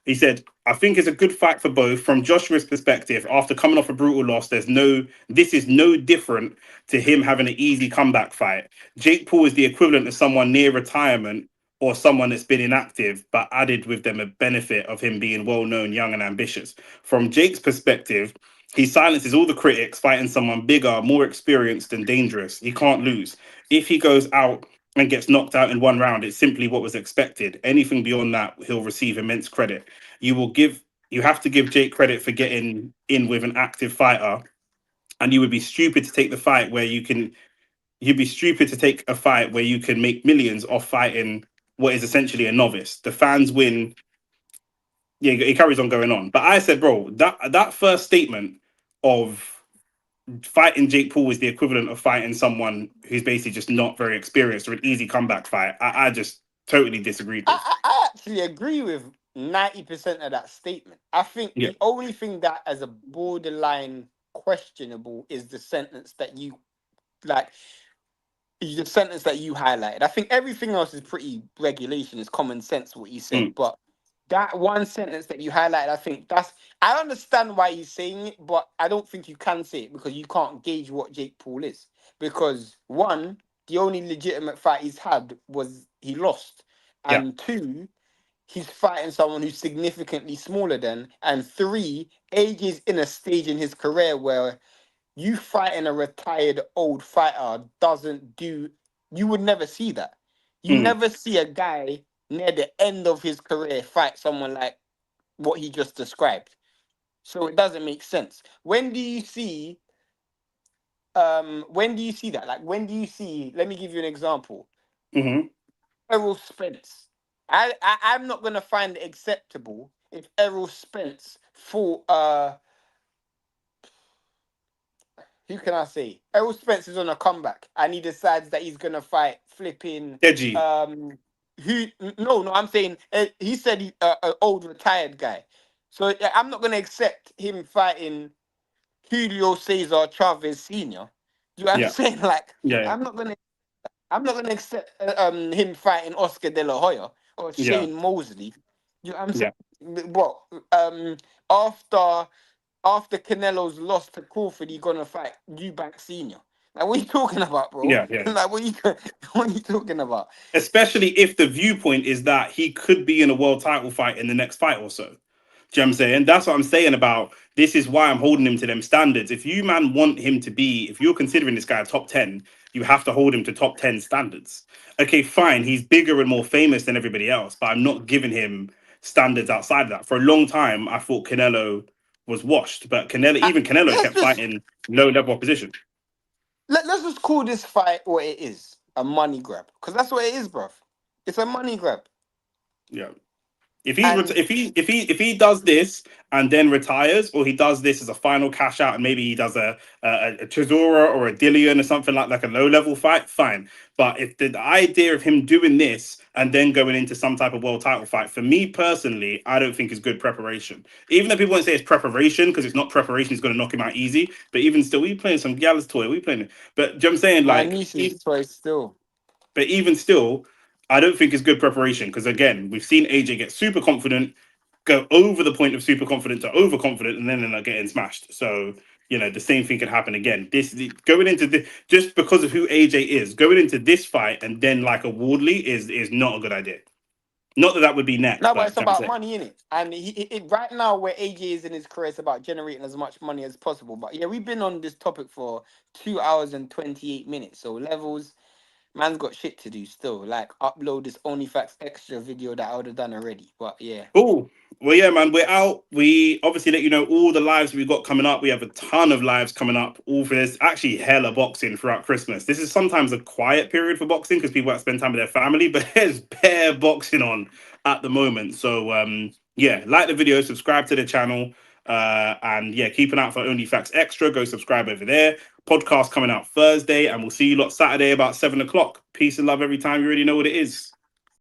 He said, I think it's a good fight for both. From Joshua's perspective, after coming off a brutal loss, this is no different to him having an easy comeback fight. Jake Paul is the equivalent of someone near retirement or someone that's been inactive, but added with them a benefit of him being well known, young, and ambitious. From Jake's perspective, he silences all the critics, fighting someone bigger, more experienced, and dangerous. He can't lose. If he goes out and gets knocked out in one round, it's simply what was expected. Anything beyond that, he'll receive immense credit. You will give you have to give Jake credit for getting in with an active fighter, and you would be stupid to take the fight where you can. You'd be stupid to take a fight where you can make millions off fighting what is essentially a novice. The fans win. Yeah, it carries on going on. But I said, bro, that first statement of fighting Jake Paul is the equivalent of fighting someone who's basically just not very experienced or an easy comeback fight. I just totally disagreed with. I actually agree with 90% of that statement. I think Yeah. the only thing that as a borderline questionable is the sentence that you like the sentence that you highlighted. I think everything else is pretty regulation, is common sense what you said. Mm, But that one sentence that you highlighted, I think I understand why he's saying it, but I don't think you can say it because you can't gauge what Jake Paul is. Because one, the only legitimate fight he's had was he lost. yeah. And two, he's fighting someone who's significantly smaller than. And three, age is in a stage in his career where you fighting a retired old fighter doesn't do. You would never see that. You Mm, never see a guy near the end of his career fight someone like what he just described. So it doesn't make sense. When do you see? When do you see that? Like, when do you see? Let me give you an example. hmm Errol Spence. I'm not gonna find it acceptable if Errol Spence fought who can I say? Errol Spence is on a comeback and he decides that he's gonna fight flipping Edgy. who no, I'm saying he said an old retired guy. So I'm not gonna accept him fighting Julio Cesar Chavez Sr. You know what I'm Yeah. saying? Like Yeah. I'm not gonna accept him fighting Oscar De La Hoya or Yeah. Shane Mosley. You know what I'm Yeah. saying? What after Canelo's loss to Crawford, he gonna fight Eubank Senior. Like, what are you talking about, bro? Yeah. Yeah. Like, what are you talking about? Especially if the viewpoint is that he could be in a world title fight in the next fight or so. Do you know what I'm saying? That's what I'm saying about this is why I'm holding him to them standards. If you man want him to be, if you're considering this guy a top 10, you have to hold him to top 10 standards. Okay, fine, he's bigger and more famous than everybody else, but I'm not giving him standards outside of that. For a long time, I thought Canelo was washed. But Canelo Let's kept just fighting low level opposition. let's just call this fight what it is, a money grab, because that's what it is, bruv. It's a money grab, Yeah. and If he does this and then retires, or he does this as a final cash out, and maybe he does a Chisora or a Dillian or something like a low level fight, fine. But if the idea of him doing this and then going into some type of world title fight, for me personally, I don't think is good preparation. Even though people won't say it's preparation because it's not preparation, it's going to knock him out easy. But even still, we playing some Gallus toy, we playing it. But you know what I'm saying, my like, niece is toy still. but even still, I don't think it's good preparation because again, we've seen AJ get super confident, go over the point of super confident to overconfident, and then end up getting smashed. So the same thing could happen again. Going into this just because of who AJ is, going into this fight and then like a Wardley is not a good idea. Not that that would be next, No, but but it's you know what I'm about saying. money, innit? And right now, where AJ is in his career, it's about generating as much money as possible. But yeah, we've been on this topic for 2 hours and 28 minutes. So levels, man's got shit to do still. Like upload this OnlyFacts extra video that I would have done already. But yeah, Cool. Well, yeah, man, we're out. We obviously let you know all the lives we've got coming up. We have a ton of lives coming up. All for this, actually, hella boxing throughout Christmas. This is sometimes a quiet period for boxing because people have to spend time with their family, but there's bare boxing on at the moment. So, yeah, like the video, subscribe to the channel, and yeah, keep an eye out for OnlyFacts Extra. Go subscribe over there. Podcast coming out Thursday, and we'll see you lot Saturday about 7 o'clock. Peace and love every time. You already know what it is.